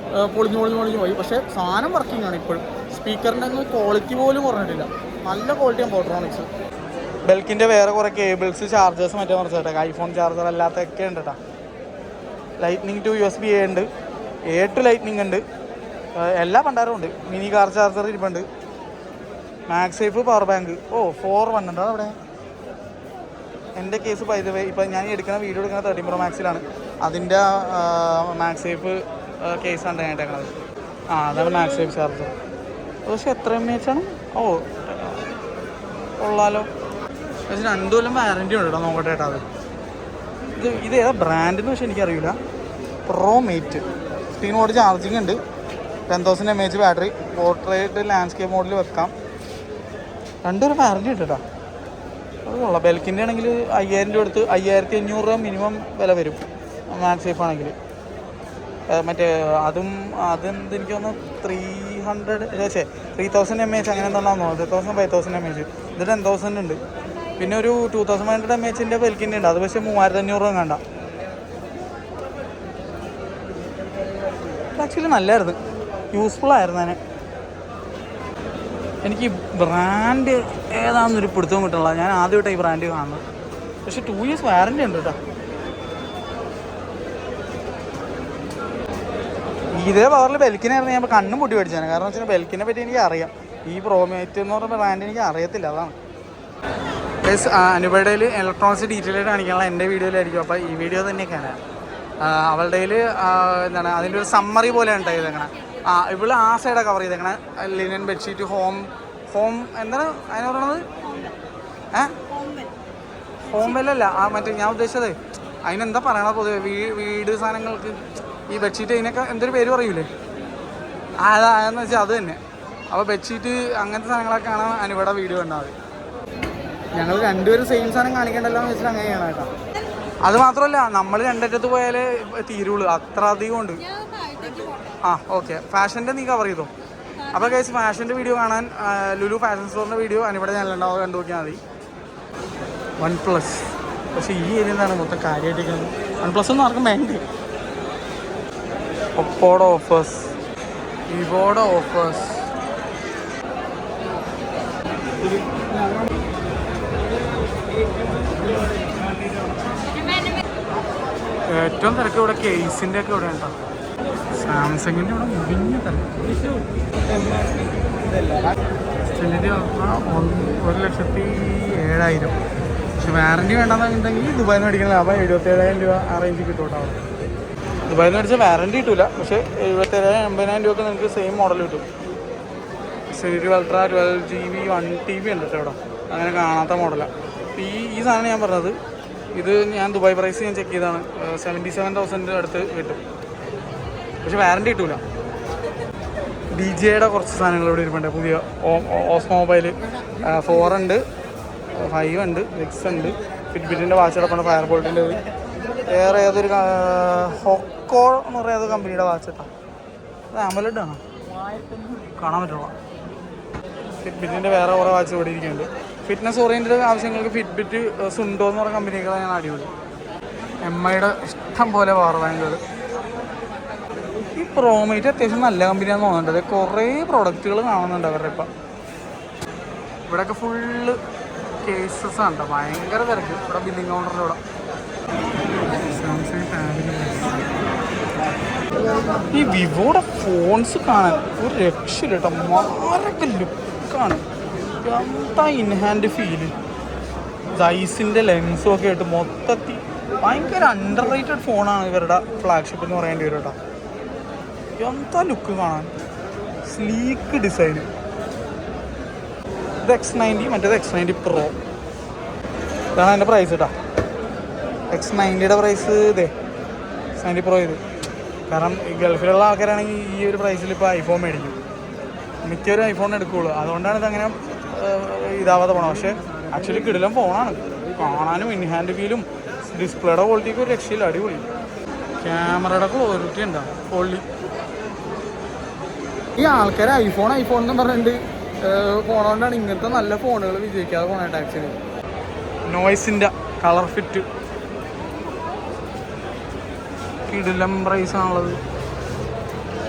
പൊളിഞ്ഞു പോയി. പക്ഷേ സാധനം വർക്കിംഗ് ആണ് ഇപ്പോഴും. സ്പീക്കറിൻ്റെ അങ്ങ് ക്വാളിറ്റി പോലും കുറഞ്ഞിട്ടില്ല, നല്ല ക്വാളിറ്റിയാണ് പോട്രോണിക്സ്. ബെൽക്കിൻ്റെ വേറെ കുറേ കേബിൾസ്, ചാർജേഴ്സ് മറ്റേ കുറച്ച് ഐഫോൺ ചാർജർ അല്ലാത്തൊക്കെ ഉണ്ട് കേട്ടോ. ലൈറ്റ്നിങ് ടു USB A ഉണ്ട്, A to ലൈറ്റ്നിങ് ഉണ്ട്, എല്ലാ പണ്ടാരും ഉണ്ട്. മിനി കാർ ചാർജർ ഇരിപ്പുണ്ട്, മാക്സേഫ് പവർ ബാങ്ക്. 4 ഉണ്ടോ അവിടെ? എൻ്റെ കേസ് പൈതവേ ഇപ്പം ഞാൻ വീഡിയോ എടുക്കുന്ന 13 Pro Maxലാണ്. അതിൻ്റെ മാക്സേഫ് കേസാണ് ഞാൻ ഇട്ടേക്കണത്. അതാണ് മാക്സേഫ് ചാർജർ. പക്ഷേ എത്ര MAH ആണ്? കൊള്ളാലോ. പക്ഷേ 2 കൊല്ലം വാറൻറ്റി ഉണ്ട് കേട്ടോ. നോക്കട്ടെ കേട്ടോ. ഇത് ഏതാ ബ്രാൻഡെന്ന് പക്ഷേ എനിക്കറിയില്ല. ProMate സ്ക്രീൻ മോഡ് ചാർജിങ് ഉണ്ട്, 10,000 mAh ബാറ്ററി, പോർട്രേറ്റ് ലാൻഡ്സ്കേപ്പ് മോഡിൽ വെക്കാം. 2 കൊല്ലം വാറൻറ്റി ഉണ്ട് കേട്ടോ. അത് കൊള്ളാം. ബെൽക്കിൻ്റെ ആണെങ്കിൽ 5,000 രൂപ എടുത്ത് 5,500 രൂപ മിനിമം വില വരും മാക്സേഫ് ആണെങ്കിൽ. മറ്റേ അതെന്ത് എനിക്ക് തോന്നുന്നു 3,000 mAh അങ്ങനെ എന്താണെന്ന് തോന്നുന്നു. 5,000 mAh. ഇത് 10,000 ഉണ്ട്. പിന്നെ ഒരു 2,500 mAh ബെൽക്കിൻ്റെ ഉണ്ട്. അത് പക്ഷേ 3,500 രൂപ കണ്ട. ആക്ച്വലി നല്ലായിരുന്നു, യൂസ്ഫുൾ ആയിരുന്നു. എനിക്ക് ബ്രാൻഡ് ഏതാണെന്നൊരു പിടുത്തവും കിട്ടണില്ല. ഞാൻ ആദ്യമായിട്ടാണ് ഈ ബ്രാൻഡ് കാണുന്നത്. പക്ഷേ 2 years വാറൻറ്റി ഉണ്ട് കേട്ടോ. ഇതേ പവറിൽ ബെൽക്കിനായിരുന്നു ഞാൻ കണ്ണും പൊട്ടി പഠിച്ചാണ്. കാരണം വെച്ചാൽ ബെൽക്കിനെ പറ്റി എനിക്ക് അറിയാം. ഈ ProMate എന്ന് പറഞ്ഞ ബ്രാൻഡ് എനിക്ക് അറിയത്തില്ല, അതാണ്. അനുപടയിൽ ഇലക്ട്രോണിക്സ് ഡീറ്റെയിൽ ആയിട്ട് കാണിക്കാനുള്ള എൻ്റെ വീഡിയോയിലായിരിക്കും. അപ്പോൾ ഈ വീഡിയോ തന്നെയൊക്കെയാണ് അവളുടെ എന്താണ് അതിൻ്റെ ഒരു സമ്മറി പോലെയാണ് ചെയ്തേക്കണേ. ഇവിടെ ആ സൈഡാണ് കവർ ചെയ്തേക്കണേ. ലിനൻ ബെഡ്ഷീറ്റ്, ഹോം എന്താണ് അതിന് പറയണത്? ഹോം വെല്ലല്ല, മറ്റേ ഞാൻ ഉദ്ദേശിച്ചത് അതിനെന്താ പറയണത് പൊതുവെ വീട് സാധനങ്ങൾക്ക് ഈ ബെഡ്ഷീറ്റ് അതിനൊക്കെ എന്തൊരു പേര് പറയൂലേ, അതെന്ന് വെച്ചാൽ അത് തന്നെ. അപ്പോൾ ബെഡ്ഷീറ്റ് അങ്ങനത്തെ സാധനങ്ങളൊക്കെയാണ് അനുപയുടെ വീഡിയോ ഉണ്ടാവുക. ഞങ്ങൾ രണ്ടുപേരും സെയിം സാധനം കാണിക്കേണ്ടല്ലോ എന്ന് വെച്ചിട്ട് അങ്ങനെയാണ് കേട്ടോ. അത് മാത്രമല്ല, നമ്മൾ രണ്ടറ്റത്ത് പോയാലേ തീരുള്ളൂ, അത്ര അധികം ഉണ്ട്. ഓക്കെ. ഫാഷൻ്റെ നീ കവർ ചെയ്തോ. അപ്പോൾ ഗൈസ്, ഫാഷൻ്റെ വീഡിയോ കാണാൻ ലുലു ഫാഷൻ സ്റ്റോറിൻ്റെ വീഡിയോ അനുപയുടെ ചാനലുണ്ടാവും, കണ്ടു നോക്കിയാൽ മതി. OnePlus. പക്ഷേ ഈ ഏരിയ എന്താണ് മൊത്തം കാര്യമായിട്ടിരിക്കുന്നത്. OnePlus ഒന്നും ആർക്കും വേണ്ടി. ഒപ്പോയുടെ ഓഫേഴ്സ്, വിവോയുടെ ഓഫേഴ്സ്. ഏറ്റവും തിരക്ക് ഇവിടെ കേസിൻ്റെ ഒക്കെ ഇവിടെ ഉണ്ടോ. സാംസങ്ങിൻ്റെ ഇവിടെ മുടിഞ്ഞ തിരക്ക്. 1,07,000. പക്ഷെ വാറൻറ്റി വേണ്ടെന്നുണ്ടെങ്കിൽ ദുബായിൽ നിന്ന് മേടിക്കണ ലാഭം 77,000 രൂപ ആ റേഞ്ചിൽ കിട്ടും കേട്ടോ. ദുബായിൽ നിന്ന് മേടിച്ചാൽ വാറൻറ്റി കിട്ടില്ല, പക്ഷേ 77,000-80,000 രൂപയ്ക്ക് നിങ്ങൾക്ക് സെയിം മോഡൽ കിട്ടും. Series Ultra 12GB 1TB ഉണ്ട് കേട്ടോ ഇവിടെ. അങ്ങനെ കാണാത്ത മോഡലാണ്. ഈ സാധനം ഞാൻ പറഞ്ഞത്, ഇത് ഞാൻ ദുബായ് പ്രൈസ് ഞാൻ ചെക്ക് ചെയ്താണ്. 77,000 അടുത്ത് കിട്ടും, പക്ഷെ വാറൻറ്റി കിട്ടൂല. DJയുടെ കുറച്ച് സാധനങ്ങൾ ഇവിടെ ഇരിപ്പുണ്ട്. പുതിയ ഓസ്മോ മൊബൈൽ 4 ഉണ്ട്, 5 ഉണ്ട്, 6 ഉണ്ട്. ഫിറ്റ്ബിറ്റിൻ്റെ വാച്ച് കിടപ്പുണ്ട്, ഫയർ ബോൾട്ടിൻ്റെ. വേറെ ഏതൊരു ഹൊക്കോ എന്ന് പറയുന്ന കമ്പനിയുടെ വാച്ച് കേട്ടോ. അത് AMOLED ആണ്, കാണാൻ പറ്റുള്ള. ഫിറ്റ്ബിറ്റിൻ്റെ വേറെ കുറേ വാച്ച് ഇവിടെ ഇരിക്കുന്നുണ്ട്. ഫിറ്റ്നസ് ഓറിയൻറ്റഡ് ആവശ്യങ്ങൾക്ക് ഫിറ്റ്ബിറ്റ്, സുണ്ടോ എന്ന് പറയുന്ന കമ്പനികളാണ് ഞാൻ അടിപൊളി. MIയുടെ ഇഷ്ടം പോലെ പവർ ബാങ്കുകൾ. ഈ ProMate അത്യാവശ്യം നല്ല കമ്പനിയാണെന്ന് തോന്നുന്നുണ്ട്. കുറേ പ്രോഡക്റ്റുകൾ കാണുന്നുണ്ട് അവരുടെ. ഇപ്പം ഇവിടെയൊക്കെ ഫുള്ള് കേസസ് ആണ്, ഭയങ്കര തിരക്ക് ഇവിടെ. ബില്ലിംഗ് കൗണ്ടറിൻ്റെ ഇവിടെ സാംസങ് ടാബിന്. ഈ വിവോയുടെ ഫോൺസ് കാണാൻ ഒരു രക്ഷയില്ല കേട്ടോ. മാരൊക്കെ ലുക്കാണ്, എന്താ ഇൻഹാൻഡ് ഫീല്. ജൈസിൻ്റെ ലെൻസും ഒക്കെ ആയിട്ട് മൊത്തത്തിൽ ഭയങ്കര അണ്ടർ റേറ്റഡ് ഫോണാണ് ഇവരുടെ ഫ്ലാഗ്ഷിപ്പ് എന്ന് പറയേണ്ടി വരും കേട്ടോ. എന്താ ലുക്ക് കാണാൻ, സ്ലീക്ക് ഡിസൈന്. ഇത് X90, മറ്റേത് X90 Pro. ഇതാണ് എൻ്റെ പ്രൈസ് കേട്ടോ. X90യുടെ പ്രൈസ് ഇതേ, X90 Pro ഇത് കാരണം ഈ ഗൾഫിലുള്ള ആൾക്കാരാണെങ്കിൽ ഈ ഒരു പ്രൈസിൽ ഇപ്പോൾ ഐഫോൺ മേടിക്കും, മിക്കൊരു ഐഫോൺ എടുക്കുകയുള്ളൂ. അതുകൊണ്ടാണ് ഇതങ്ങനെ ഇതാവാതെ പോകണം. പക്ഷേ ആക്ച്വലി കിടിലം ഫോണാണ്, കാണാനും ഇൻ ഹാൻഡ് ഫീലും ഡിസ്പ്ലേയുടെ ക്വാളിറ്റിക്ക് ഒരു രക്ഷയില്ല, അടിപൊളി. ക്യാമറയുടെ ക്വാളിറ്റി ഉണ്ടാവും പൊള്ളി. ഈ ആൾക്കാർ ഐഫോൺ എന്ന് പറഞ്ഞിട്ട് ഫോണുകൊണ്ടാണ് ഇങ്ങനത്തെ നല്ല ഫോണുകൾ വിജയിക്കാതെ പോകണായിട്ട്. ആക്ച്വലി നോയ്സിൻ്റെ കളർ ഫിറ്റ് കിടിലം പ്രൈസാണുള്ളത്,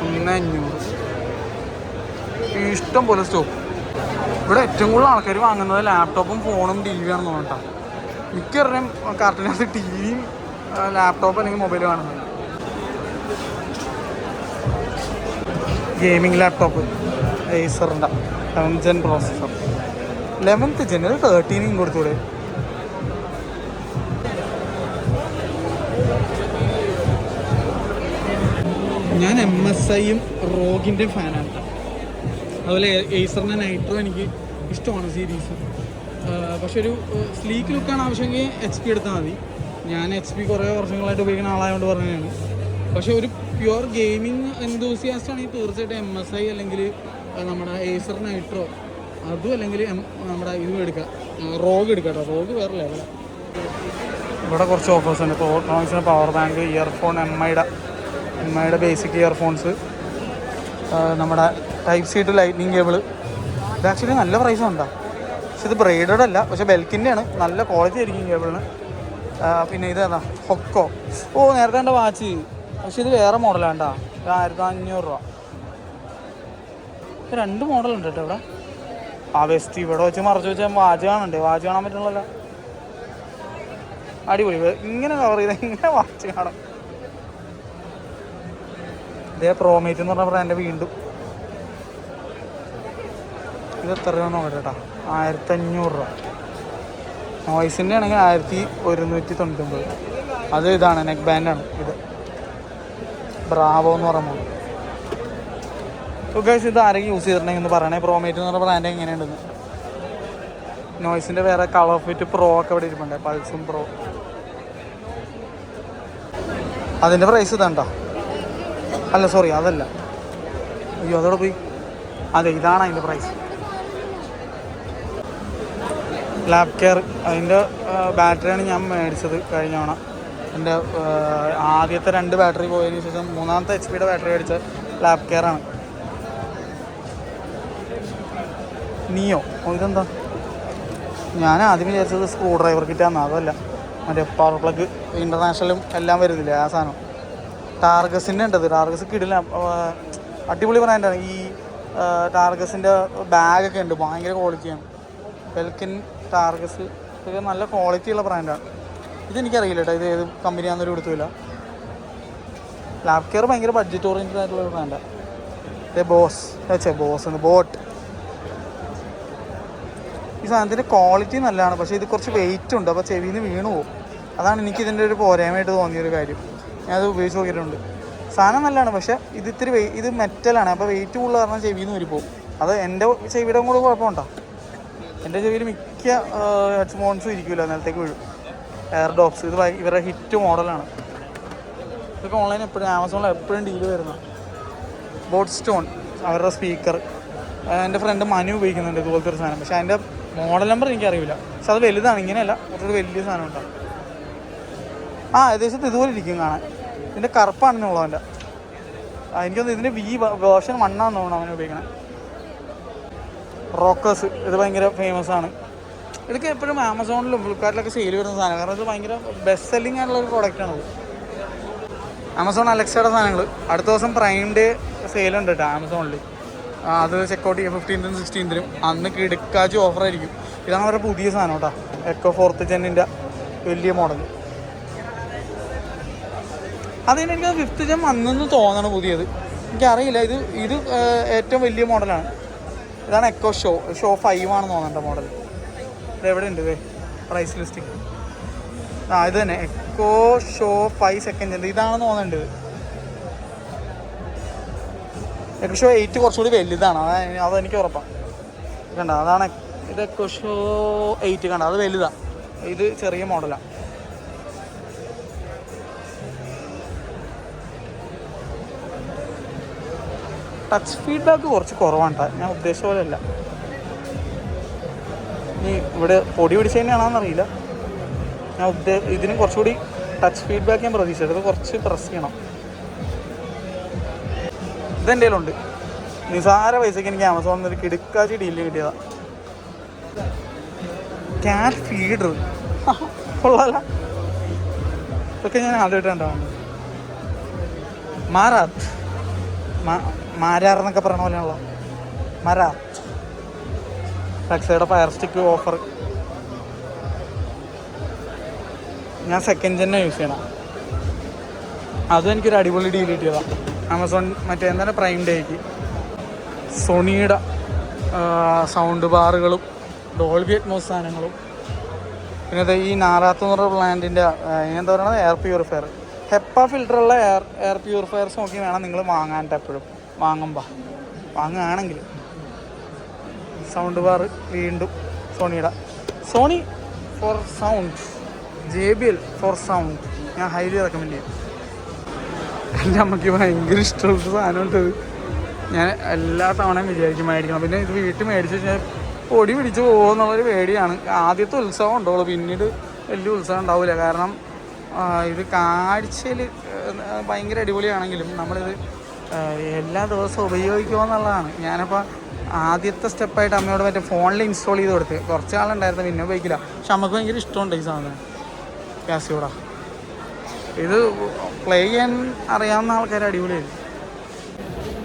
1500. ഇഷ്ടം പോലെ സ്റ്റോക്ക്. ഇവിടെ ഏറ്റവും കൂടുതൽ ആൾക്കാർ വാങ്ങുന്നത് ലാപ്ടോപ്പും ഫോണും ടി വി ആണെന്ന് തോന്നട്ടാ. മിക്കവരുടെയും കാർട്ടിനകത്ത് ടി വിയും ലാപ്ടോപ്പ് അല്ലെങ്കിൽ മൊബൈൽ കാണുന്നത്. ഗെയിമിംഗ് ലാപ്ടോപ്പ് ഏസറിൻ്റെ 11th Gen processor, 11th Gen 13 കൊടുത്തൂടെ. ഞാൻ MSIയും റോഗിൻ്റെ ഫാനാണ്. അതുപോലെ ഏസറിൻ്റെ നൈട്രോ എനിക്ക് ഇഷ്ടമാണ് സീരീസ്. പക്ഷെ ഒരു സ്ലീക്ക് ലുക്കാണ് ആവശ്യമെങ്കിൽ HP എടുത്താൽ മതി. ഞാൻ HP കുറേ വർഷങ്ങളായിട്ട് ഉപയോഗിക്കുന്ന ആളായതുകൊണ്ട് പറഞ്ഞതാണ്. പക്ഷെ ഒരു പ്യുവർ ഗെയിമിങ് എന്തൂസിയാസ്റ്റ് ആണെങ്കിൽ തീർച്ചയായിട്ടും MSI അല്ലെങ്കിൽ നമ്മുടെ ഏസർ നൈട്രോ, അതും അല്ലെങ്കിൽ നമ്മുടെ ഇതും എടുക്കുക, റോഗ് എടുക്കുക കേട്ടോ. റോഗ് വേറെ ലെവലാണ്. ഇവിടെ കുറച്ച് ഓഫേഴ്സ് ഉണ്ട്. ഇപ്പോൾ ഓട്ടോണിക്സിന് പവർ ബാങ്ക്, ഇയർഫോൺ, എംഐയുടെ ബേസിക് ഇയർഫോൺസ്, നമ്മുടെ Type-C ടു ലൈറ്റ്നിങ് കേബിൾ. ഇത് ആക്ച്വലി നല്ല പ്രൈസ് ഉണ്ടാകും. പക്ഷെ ഇത് ബ്രൈഡഡ് അല്ല, പക്ഷെ ബെൽക്കിൻ്റെയാണ്, നല്ല ക്വാളിറ്റി ആയിരിക്കും കേബിളിന്. പിന്നെ ഇതേതാ ഹൊക്കോ. നേരത്തെ കണ്ട വാച്ച്, പക്ഷെ ഇത് വേറെ മോഡലാണ്ടാ. 1500 രൂപ. 2 മോഡലുണ്ട് കേട്ടോ ഇവിടെ. വെസ്റ്റ് ഇവിടെ വെച്ച് മറച്ച് വെച്ചാൽ വാച്ച് കാണണ്ടേ? വാച്ച് കാണാൻ പറ്റുള്ളല്ലോ. അടിപൊളി. ഇങ്ങനെ കവർ ചെയ്താൽ ഇങ്ങനെ വാച്ച് കാണാം. ഇതേ പ്രോമേറ്റ് എന്ന് പറഞ്ഞ ബ്രാൻഡ് വീണ്ടും. ഇത് എത്ര രൂപ നോക്കട്ടെ കേട്ടോ. 1500 രൂപ. നോയ്സിൻ്റെ ആണെങ്കിൽ 1199. അത് ഇതാണ്, നെക്ക് ബാൻഡാണ് ഇത്. ബ്രാവോ എന്ന് പറയുമ്പോൾ ഗൈസ്, ഇത് ആരെങ്കിലും യൂസ് ചെയ്തിട്ടുണ്ടെങ്കിൽ ഒന്ന് പറയണേ. പ്രോമേറ്റ് എന്ന് പറഞ്ഞ ബ്രാൻഡ് എങ്ങനെയുണ്ടെന്ന്. നോയ്സിൻ്റെ വേറെ കളർ ഫിറ്റ് പ്രോ ഒക്കെ ഇവിടെ ഇരിപ്പുണ്ട്, പൾസും പ്രോ. അതിൻ്റെ പ്രൈസ് ഇതാണ്ടോ? അല്ല സോറി, അതല്ല. അയ്യോ, അതോടെ പോയി. അതെ, ഇതാണ് അതിൻ്റെ പ്രൈസ്. ലാബ് കെയർ, അതിൻ്റെ ബാറ്ററിയാണ് ഞാൻ മേടിച്ചത് കഴിഞ്ഞ തവണ. എൻ്റെ ആദ്യത്തെ 2 ബാറ്ററി പോയതിന് ശേഷം 3ാമത്തെ HP ബാറ്ററി മേടിച്ച ലാബ് കെയറാണ്. നിയോ. ഇതെന്താ? ഞാൻ ആദ്യം വിചാരിച്ചത് സ്ക്രൂ ഡ്രൈവർ കിറ്റാന്ന്. അതല്ല, മറ്റേ പവർ പ്ലഗ് ഇൻ്റർനാഷണലും എല്ലാം വരുന്നില്ലേ ആ സാധനം. ടാർഗസിൻ്റെ ഉണ്ടത്. ടാർഗസ് കിടില, അടിപൊളി ബ്രാൻഡാണ്. ഈ ടാർഗസിൻ്റെ ബാഗൊക്കെ ഉണ്ട്, ഭയങ്കര ക്വാളിറ്റിയാണ്. ബെൽക്കിൻ, ടാർഗസ് ഇതൊക്കെ നല്ല ക്വാളിറ്റിയുള്ള ബ്രാൻഡാണ്. ഇതെനിക്കറിയില്ല കേട്ടോ, ഇത് ഏത് കമ്പനിയാണെന്നൊരു കൊടുത്തില്ല. ലാബ് കെയർ ഭയങ്കര ബഡ്ജറ്റ് ഓറിയൻറ്റഡ് ആയിട്ടുള്ളൊരു ബ്രാൻഡാണ്. ഇത് ബോട്ട്. ഈ സാധനത്തിൻ്റെ ക്വാളിറ്റി നല്ലതാണ്, പക്ഷേ ഇത് കുറച്ച് വെയിറ്റ് ഉണ്ട്, അപ്പോൾ ചെവിയിൽ നിന്ന് വീണു പോകും. അതാണ് എനിക്കിതിൻ്റെ ഒരു പോരായ്മയായിട്ട് തോന്നിയൊരു കാര്യം. ഞാനത് ഉപയോഗിച്ച് നോക്കിയിട്ടുണ്ട്. സാധനം നല്ലതാണ്, പക്ഷേ ഇത് ഇത്തിരി ഇത് മെറ്റലാണ്, അപ്പോൾ വെയിറ്റ് കൂടുതൽ കാരണം ചെവിയിൽ നിന്ന് ഊരിപ്പോവും. അത് എൻ്റെ ചെവിയുടെ കൂടെ കുഴപ്പമുണ്ടോ? എൻ്റെ ചെവിയിൽ മിക്ക ഹെഡ്ഫോൺസും ഇരിക്കില്ല, നിലത്തേക്ക് വീഴും. എയർ ഡോപ്സ്, ഇത് ഇവരുടെ ഹിറ്റ് മോഡലാണ്. ഇതൊക്കെ ഓൺലൈൻ എപ്പോഴും ആമസോണിൽ എപ്പോഴും ഡീല് വരുന്ന. ബോട്ട് സ്റ്റോൺ അവരുടെ സ്പീക്കർ, എൻ്റെ ഫ്രണ്ട് മനു ഉപയോഗിക്കുന്നുണ്ട് ഇതുപോലത്തെ ഒരു സാധനം. പക്ഷേ അതിൻ്റെ മോഡൽ നമ്പർ എനിക്കറിയില്ല. പക്ഷെ അത് വലുതാണ്, ഇങ്ങനെയല്ല, കുറച്ചൊരു വലിയ സാധനം ഉണ്ടാവും. ഏകദേശം ഇതുപോലെ ഇരിക്കും കാണാൻ. ഇതിൻ്റെ കറുപ്പാണെന്നുള്ളൂ അവൻ്റെ. എനിക്കൊന്ന് ഇതിൻ്റെ വേർഷൻ 1 ആണെന്ന് തോന്നുന്നു അവനെ ഉപയോഗിക്കണേ. റോക്കേഴ്സ്, ഇത് ഭയങ്കര ഫേമസ് ആണ്. ഇതൊക്കെ എപ്പോഴും ആമസോണിലും ഫ്ലിപ്കാർട്ടിലൊക്കെ സെയിൽ വരുന്ന സാധനം, കാരണം ഇത് ഭയങ്കര ബെസ്റ്റ് സെല്ലിംഗ് ആയിട്ടുള്ള ഒരു പ്രോഡക്റ്റാണത്. ആമസോൺ അലക്സയുടെ സാധനങ്ങൾ അടുത്ത ദിവസം പ്രൈം ഡേ സെയിലുണ്ട് കേട്ടോ ആമസോണിൽ. അത് ചെക്കൗട്ട് ചെയ്യുക 15th 16th. അന്ന് കിടക്കാച്ച് ഓഫറായിരിക്കും. ഇതാണ് അവരുടെ പുതിയ സാധനം കേട്ടോ, എക്കോ 4th Gen വലിയ മോഡൽ. അതിന് എനിക്ക് 5th Gen വന്നെന്ന് തോന്നണം പുതിയത്, എനിക്കറിയില്ല. ഇത് ഏറ്റവും വലിയ മോഡലാണ്. ഇതാണ് എക്കോ ഷോ 5 ആണെന്ന് തോന്നണ്ട മോഡൽ. ഇതെവിടെ ഉണ്ട് പ്രൈസ് ലിസ്റ്റിംഗ്? ഇത് തന്നെ എക്കോ ഷോ 5 2nd Gen. ഇതാണെന്ന് തോന്നുന്നുണ്ട്. എക്കോ ഷോ 8 കുറച്ചുകൂടി വലുതാണ്, അതെനിക്ക് ഉറപ്പാണ്. കണ്ട, അതാണ് ഇത് എക്കോ ഷോ 8. കണ്ട, അത് വലുതാണ്, ഇത് ചെറിയ മോഡലാണ്. ടച്ച് ഫീഡ്ബാക്ക് കുറച്ച് കുറവാണ് കേട്ടോ, ഞാൻ ഉദ്ദേശിച്ച പോലെ അല്ല. ഇനി ഇവിടെ പൊടി പിടിച്ച് തന്നെയാണെന്നറിയില്ല. ഞാൻ ഇതിനും കുറച്ചുകൂടി ടച്ച് ഫീഡ്ബാക്ക് ഞാൻ പ്രതീക്ഷിച്ചത്. ഇത് കുറച്ച് പ്രസ് ചെയ്യണം. ഇതെൻ്റെ കയ്യിലുണ്ട്. നിസാര പൈസയ്ക്ക് എനിക്ക് ആമസോണിൽ ഒരു കിടുക്കാച്ചി ഡീലിൽ കിട്ടിയതാണ്. ക്യാറ്റ് ഫീഡർ കൊള്ളാല. ഇതൊക്കെ ഞാൻ ആദ്യമായിട്ടാണ്. മാരാത്ത് മാരാറെന്നൊക്കെ പറയണ പോലെയാണല്ലോ. മരാത്ത് ഫ്ലെക്സയുടെ ഫയർ സ്റ്റിക്ക് ഓഫർ. ഞാൻ സെക്കൻഡ് ജെന്നെ യൂസ് ചെയ്യണം. അതും എനിക്കൊരു അടിപൊളി ഡീൽ കിട്ടിയതാണ് ആമസോൺ മറ്റേ എന്താണ് പ്രൈം ഡേക്ക്. സോണിയുടെ സൗണ്ട് ബാറുകളും ഡോൾബി അറ്റ്മോസ് സാധനങ്ങളും പിന്നെ ഈ നാറാത്ത് എന്ന് പറഞ്ഞ ബ്രാൻഡിൻ്റെ എന്താ പറയുന്നത് എയർ പ്യൂരിഫയർ, ഹെപ്പ ഫിൽറ്ററുള്ള എയർ പ്യൂരിഫയർസ് നോക്കി വേണം നിങ്ങൾ വാങ്ങാനായിട്ട്. എപ്പോഴും വാങ്ങുകയാണെങ്കിൽ സൗണ്ട് ബാർ വീണ്ടും Sony for sound, JBL for sound ഞാൻ ഹൈലി റെക്കമെൻഡ് ചെയ്യും. എൻ്റെ അമ്മയ്ക്ക് ഭയങ്കര ഇഷ്ടമുള്ള സാധനമുണ്ട്. ഞാൻ എല്ലാ തവണയും വിചാരിക്കും മേടിക്കണം. പിന്നെ ഇത് വീട്ടിൽ മേടിച്ച് കഴിഞ്ഞാൽ പൊടി പിടിച്ച് പോകുമെന്നുള്ളൊരു പേടിയാണ്. ആദ്യത്തെ ഉത്സവം ഉണ്ടാവുള്ളൂ, പിന്നീട് വലിയ ഉത്സവം ഉണ്ടാവില്ല. കാരണം ഇത് കാഴ്ചയിൽ ഭയങ്കര അടിപൊളിയാണെങ്കിലും നമ്മളിത് എല്ലാ ദിവസവും ഉപയോഗിക്കുക എന്നുള്ളതാണ്. ഞാനപ്പോൾ ആദ്യത്തെ സ്റ്റെപ്പായിട്ട് അമ്മയോട് മറ്റേ ഫോണിൽ ഇൻസ്റ്റാൾ ചെയ്ത് കൊടുത്ത് കുറച്ച് നാളുണ്ടായിരുന്നു, പിന്നെ ഉപയോഗിക്കില്ല. പക്ഷെ നമുക്ക് ഭയങ്കര ഇഷ്ടമുണ്ട് ഈ സാധനം കാസിയോഡ. ഇത് പ്ലേ ചെയ്യാൻ അറിയാവുന്ന ആൾക്കാർ അടിപൊളിയായിരുന്നു.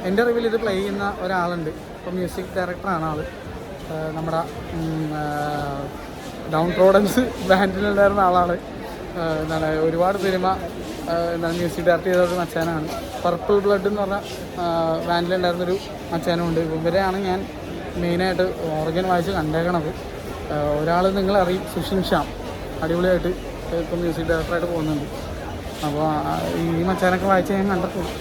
എൻ്റെ അറിവിൽ ഇത് പ്ലേ ചെയ്യുന്ന ഒരാളുണ്ട്, ഇപ്പോൾ മ്യൂസിക് ഡയറക്ടറാണ് ആൾ. നമ്മുടെ ഡൗൺ പ്രോഡൻസ് ബാൻഡിലുണ്ടായിരുന്ന ആളാണ്. എന്താണ് ഒരുപാട് സിനിമ എന്താണ് മ്യൂസിക് ഡയറക്ടർ ചെയ്തൊരു മച്ചാനാണ്. പർപ്പിൾ ബ്ലഡ് എന്ന് പറഞ്ഞ ബാൻഡിലുണ്ടായിരുന്നൊരു മച്ചാനുണ്ട്. ഇവരെയാണ് ഞാൻ മെയിനായിട്ട് ഓർഗൻ വായിച്ച് കണ്ടേക്കണത്. ഒരാൾ നിങ്ങളറിയും, സുഷിൻ ശ്യാം, അടിപൊളിയായിട്ട് ഇപ്പോൾ മ്യൂസിക് ഡയറക്ടറായിട്ട് പോകുന്നുണ്ട്. അപ്പോൾ ഈ മച്ചാനൊക്കെ വായിച്ച് ഞാൻ കണ്ടിട്ടുണ്ട്.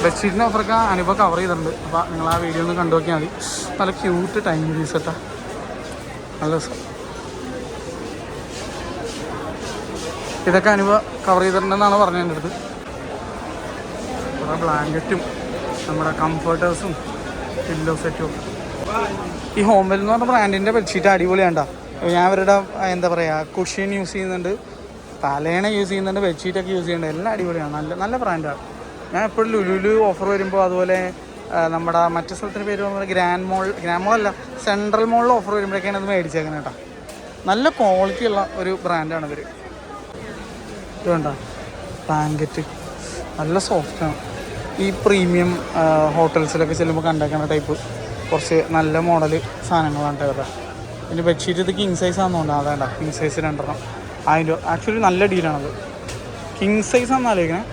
ബെഡ്ഷീറ്റിൻ്റെ ഓഫറൊക്കെ അനുഭവം കവർ ചെയ്തിട്ടുണ്ട്. അപ്പോൾ നിങ്ങൾ ആ വീഡിയോ ഒന്ന് കണ്ടു നോക്കിയാൽ മതി. നല്ല ക്യൂട്ട് ടൈം പീസട്ടാ, നല്ല രസം. ഇതൊക്കെ അനുഭവം കവർ ചെയ്തിട്ടുണ്ടെന്നാണ് പറഞ്ഞത് എൻ്റെ അടുത്ത്. കുറേ ബ്ലാങ്കറ്റും നമ്മുടെ കംഫർട്ടേഴ്സും പില്ലോ സെറ്റും ഒക്കെ. ഈ ഹോംവെൽ എന്ന് പറഞ്ഞ ബ്രാൻഡിൻ്റെ ബെഡ്ഷീറ്റ് അടിപൊളിയാണ്ടാ. ഞാൻ അവരുടെ എന്താ പറയുക കുഷ്യൻ യൂസ് ചെയ്യുന്നുണ്ട്, തലേണ യൂസ് ചെയ്യുന്നുണ്ട്, ബെഡ്ഷീറ്റൊക്കെ യൂസ് ചെയ്യുന്നുണ്ട്. എല്ലാം അടിപൊളിയാണ്, നല്ല ബ്രാൻഡാണ്. ഞാൻ എപ്പോഴും ലുലുലു ഓഫർ വരുമ്പോൾ, അതുപോലെ നമ്മുടെ മറ്റു സ്ഥലത്തിന് പേര് പറയുമ്പോൾ ഗ്രാൻഡ് മോളല്ല സെൻട്രൽ മോളിൽ ഓഫർ വരുമ്പോഴേക്കാണ് അത് മേടിച്ചേക്കുന്നത് കേട്ടോ. നല്ല ക്വാളിറ്റി ഉള്ള ഒരു ബ്രാൻഡാണ് ഇവർ. ഇത് വേണ്ട ബ്ലാങ്കറ്റ് നല്ല സോഫ്റ്റാണ്. ഈ പ്രീമിയം ഹോട്ടൽസിലൊക്കെ ചെല്ലുമ്പോൾ കണ്ടേക്കുന്ന ടൈപ്പ് കുറച്ച് നല്ല മോഡൽ സാധനങ്ങളാണ് കേട്ടോ. പിന്നെ ബെഡ്ഷീറ്റ് ഇത് കിങ് സൈസ് ആണെന്നുണ്ട്. അതേണ്ട കിങ് സൈസ് 2 അതിൻ്റെ ആക്ച്വലി നല്ല ഡീലാണത്. കിങ് സൈസ് ആണെന്ന് ആലോചിക്കണേ.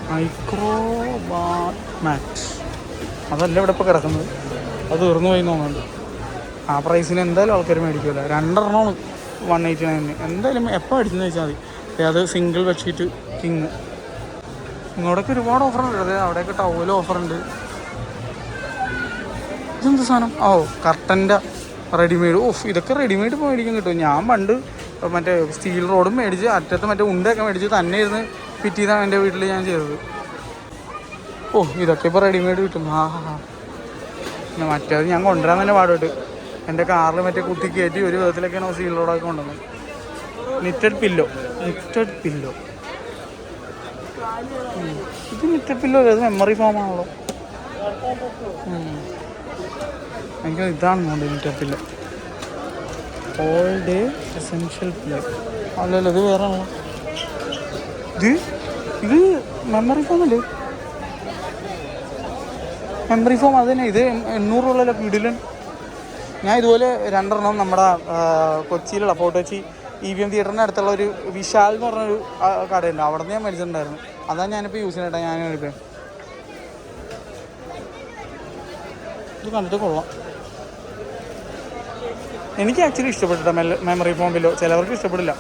മൈക്രോബാറ്റ് അതല്ല ഇവിടെ ഇപ്പോൾ കിടക്കുന്നത്, അത് തീർന്നു പോയി തോന്നുന്നുണ്ട്. ആ പ്രൈസിന് എന്തായാലും ആൾക്കാർ മേടിക്കില്ല. 2 189 എന്തായാലും എപ്പോൾ മേടിച്ചെന്ന് വെച്ചാൽ മതി. അത് സിംഗിൾ ബെഡ്ഷീറ്റ് കിങ്. ഇങ്ങോട്ടൊക്കെ ഒരുപാട് ഓഫറുണ്ട്. അതായത് അവിടെയൊക്കെ ടവൽ ഓഫറുണ്ട്. ഇതെന്ത് സാധനം? കർട്ടൻ്റെ റെഡിമെയ്ഡ്. ഇതൊക്കെ റെഡിമെയ്ഡ് ഇപ്പോൾ മേടിക്കാൻ കിട്ടും. ഞാൻ പണ്ട് മറ്റേ സ്റ്റീൽ റോഡും മേടിച്ച് അറ്റത്ത് മറ്റേ ഉണ്ടൊക്കെ മേടിച്ച് തന്നെ ഇരുന്ന് ഫിറ്റ് ചെയ്താണ് എൻ്റെ വീട്ടിൽ ഞാൻ ചെയ്തത്. ഇതൊക്കെ ഇപ്പോൾ റെഡിമെയ്ഡ് കിട്ടും. പിന്നെ മറ്റേത് ഞാൻ കൊണ്ടുവരാൻ തന്നെ പാടോട്ട്. എൻ്റെ കാറിൽ മറ്റേ കുത്തി കയറ്റി ഒരു വിധത്തിലൊക്കെയാണ് സ്റ്റീൽ റോഡൊക്കെ കൊണ്ടുവന്നത്. നിറ്റഡ് പില്ലോ ഇത് നിറ്റഡ് പില്ലോ ഏത് മെമ്മറി ഫോമാണല്ലോ. എനിക്ക് ഇതാണെന്നുണ്ട് knitted pillow. All day essential pillow. അല്ലല്ലോ ഇത് വേറെ ആണല്ലോ. ഇത് മെമ്മറി ഫോമല്ലേ? മെമ്മറി ഫോം അത് തന്നെ. ഇത് 800 കിടിലൻ. ഞാൻ ഇതുപോലെ 2 നമ്മുടെ കൊച്ചിയിലുള്ള ഫോർട്ട് കൊച്ചി EVM തിയേറ്ററിൻ്റെ അടുത്തുള്ള ഒരു വിശാൽ എന്ന് പറഞ്ഞൊരു കടയുണ്ട്, അവിടെ നിന്ന് ഞാൻ മേടിച്ചിട്ടുണ്ടായിരുന്നു. അതാണ് ഞാനിപ്പോൾ യൂസ് ചെയ്യണേട്ടാ. ഞാനിപ്പോൾ ഇത് കണ്ടിട്ട് കൊള്ളാം. എനിക്ക് ആക്ച്വലി ഇഷ്ടപ്പെട്ടിട്ട മെമ്മറി ഫോം പില്ലോ. ചിലവർക്ക് ഇഷ്ടപ്പെടില്ല.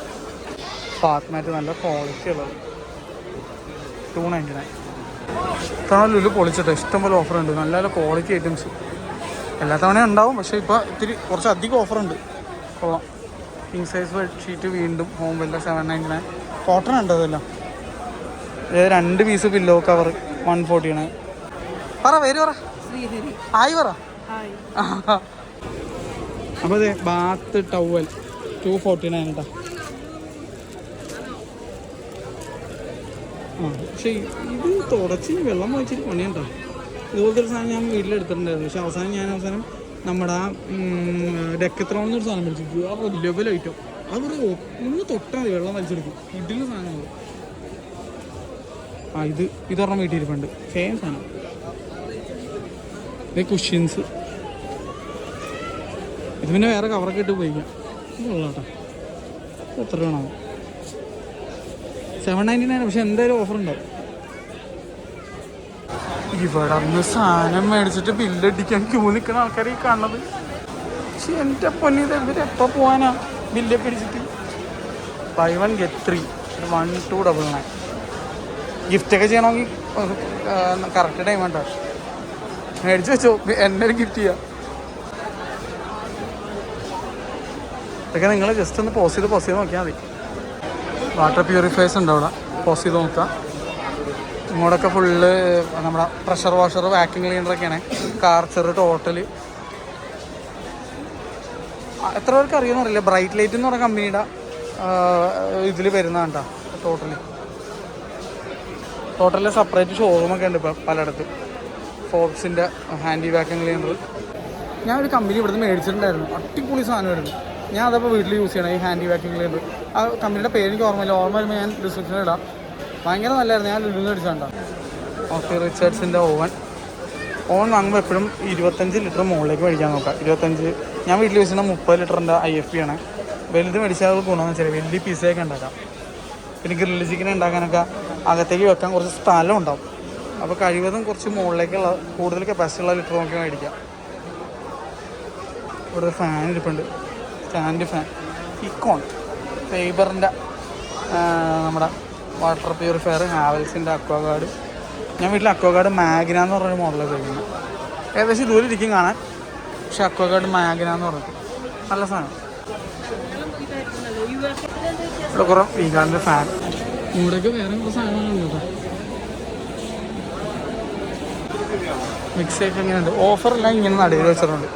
പാത്ത് മാറ്റ് നല്ല ക്വാളിറ്റി ഉള്ളത് 299. ഇത്തവണ ലുലു പൊളിച്ചിട്ട് ഇഷ്ടംപോലെ ഓഫറുണ്ട്. നല്ല നല്ല ക്വാളിറ്റി ഐറ്റംസ് എല്ലാ തവണയും ഉണ്ടാവും. പക്ഷേ ഇപ്പോൾ ഇത്തിരി കുറച്ച് അധികം ഓഫറുണ്ട്. കൊള്ളാം. കിങ് സൈസ് ബെഡ്ഷീറ്റ് വീണ്ടും ഹോം വെല്ല 799. കോട്ടൺ ഉണ്ട് അതെല്ലാം. 2 പീസ് പില്ലോ കവർ 140 ആണ്. പറ പേര് പറ. ആയി പറ. അപ്പോൾ അതെ ബാത്ത് ടവൽ 249 കേട്ടോ. പക്ഷേ ഇത് തുടച്ച് വെള്ളം വായിച്ചിട്ട് പണിയുണ്ടോ. ഇതുപോലത്തെ ഒരു സാധനം ഞാൻ വീട്ടിലെടുത്തിട്ടുണ്ടായിരുന്നു. പക്ഷെ അവസാനം നമ്മുടെ ആ ഡെക്കത്രോൺ എന്നൊരു സാധനം മേടിച്ചു. ആ ലെവൽ ഐറ്റം അത് ഒന്ന് തൊട്ടാൽ മതി വെള്ളം വലിച്ചെടുക്കും. ഇതിൻ്റെ സാധനങ്ങൾ ഇതൊരെണ്ണം വീട്ടിലിരിപ്പുണ്ട്. സെയിം സാധനം. ഇത് കുഷ്യൻസ്. ഇത് പിന്നെ വേറെ കവറൊക്കെ ഇട്ട് ഉപയോഗിക്കാം. ഇത് കൊള്ളാം കേട്ടോ. എത്ര വേണം? 799. പക്ഷെ എന്തായാലും ഓഫർ ഉണ്ടാവും. ഇവിടെ നിന്ന് സാധനം മേടിച്ചിട്ട് ബില്ലടിക്കാൻ ക്യൂ നിൽക്കുന്ന ആൾക്കാർ ഈ കാണുന്നത്. പക്ഷെ എൻ്റെ പൊന്നിത് ഇവരെപ്പോൾ പോകാനാ ബില്ലൊക്കെ അടിച്ചിട്ട്? Buy 1 get 3 1299. ഗിഫ്റ്റൊക്കെ ചെയ്യണമെങ്കിൽ കറക്റ്റ് ടൈം ഉണ്ടോ? മേടിച്ച് വെച്ചോ, എന്നെ ഗിഫ്റ്റ് ചെയ്യാം. ഇതൊക്കെ നിങ്ങൾ ജസ്റ്റ് ഒന്ന് പോസ് ചെയ്ത് നോക്കിയാൽ മതി. വാട്ടർ പ്യൂരിഫയേഴ്സ് ഉണ്ട് അവിടെ. പോസ് ചെയ്ത് നോക്കാം. ഇങ്ങോട്ടൊക്കെ ഫുള്ള് നമ്മുടെ പ്രഷർ വാഷർ, വാക്യൂം ക്ലീനറൊക്കെയാണ്. കാർച്ചർ ടോട്ടൽ എത്ര പേർക്ക് അറിയുമെന്നറിയില്ല. ബ്രൈറ്റ് ലൈറ്റ് എന്ന് പറഞ്ഞ കമ്പനിയുടെ ഇതിൽ വരുന്നതാണ് കേട്ടോ. ടോട്ടലിൽ സെപ്പറേറ്റ് ഷോറൂമൊക്കെ ഉണ്ട് ഇപ്പോൾ പലയിടത്തും. ഫോർബ്സിൻ്റെ ഹാൻഡി വാക്യൂം ക്ലീനർ ഞാനൊരു കമ്പനി ഇവിടുന്ന് മേടിച്ചിട്ടുണ്ടായിരുന്നു. അടിപൊളി സാധനമായിരുന്നു. ഞാൻ അതപ്പോൾ വീട്ടിൽ യൂസ് ചെയ്യണം ഈ ഹാൻഡി വാക്യൂം ക്ലീനർ. ആ കമ്പനിയുടെ പേര് എനിക്ക് ഓർമ്മ വരുമ്പോൾ ഞാൻ ഡിസ്ക്രിപ്ഷനിൽ ഇടാം. ഭയങ്കര നല്ലതായിരുന്നു. ഞാൻ ലുലുന്ന് അടിച്ചാണ്ടോ. ഓക്കെ, റിച്ചാർഡ്സിൻ്റെ ഓവൻ വാങ്ങുമ്പോൾ എപ്പോഴും 25 ലിറ്റർ മുകളിലേക്ക് മേടിക്കാൻ നോക്കാം. 25. ഞാൻ വീട്ടിൽ യൂസ് ചെയ്യുന്ന 30 ലിറ്ററിൻ്റെ IFP ആണ്. വലുത് മേടിച്ചാൽ ഗുണമെന്ന് വെച്ചാൽ വലിയ പിസയൊക്കെ ഉണ്ടാക്കാം. പിന്നെ ഗ്രില്ല് ചിക്കൻ ഉണ്ടാക്കാനൊക്കെ അകത്തേക്ക് വെക്കാൻ കുറച്ച് സ്ഥലം ഉണ്ടാവും. അപ്പോൾ കഴിവതും കുറച്ച് മുകളിലേക്കുള്ള കൂടുതൽ കപ്പാസിറ്റി ഉള്ള ലിറ്റർ നോക്കി മേടിക്കാം. ഇവിടെ ഒരു ഫാൻ ഇരിപ്പുണ്ട്. Stand fan. ഇക്കോൺ ഫൈബറിൻ്റെ നമ്മുടെ വാട്ടർ പ്യൂരിഫയർ. ഹാവൽസിൻ്റെ അക്വാഗാർഡ്. ഞാൻ വീട്ടിൽ അക്വാഗാർഡ് മാഗ്ന എന്ന് പറഞ്ഞൊരു മോഡലാണ് ഉപയോഗിക്കുന്നത്. ഏകദേശം ഇതുപോലെ ഇരിക്കും കാണാൻ. പക്ഷെ അക്വാഗാർഡ് മാഗ്ന എന്ന് പറഞ്ഞിട്ട് നല്ല സാധനം. ഇവിടെ കുറേ വീഗാർഡിൻ്റെ ഫാൻ. ഇവിടെയൊക്കെ വേറെ കുറേ സാധനങ്ങളുണ്ട് കേട്ടോ. മിക്സിയൊക്കെ എങ്ങനെയുണ്ട്? ഓഫറെല്ലാം ഇങ്ങനെ നടുവിൽ വെച്ചിട്ടുണ്ട്.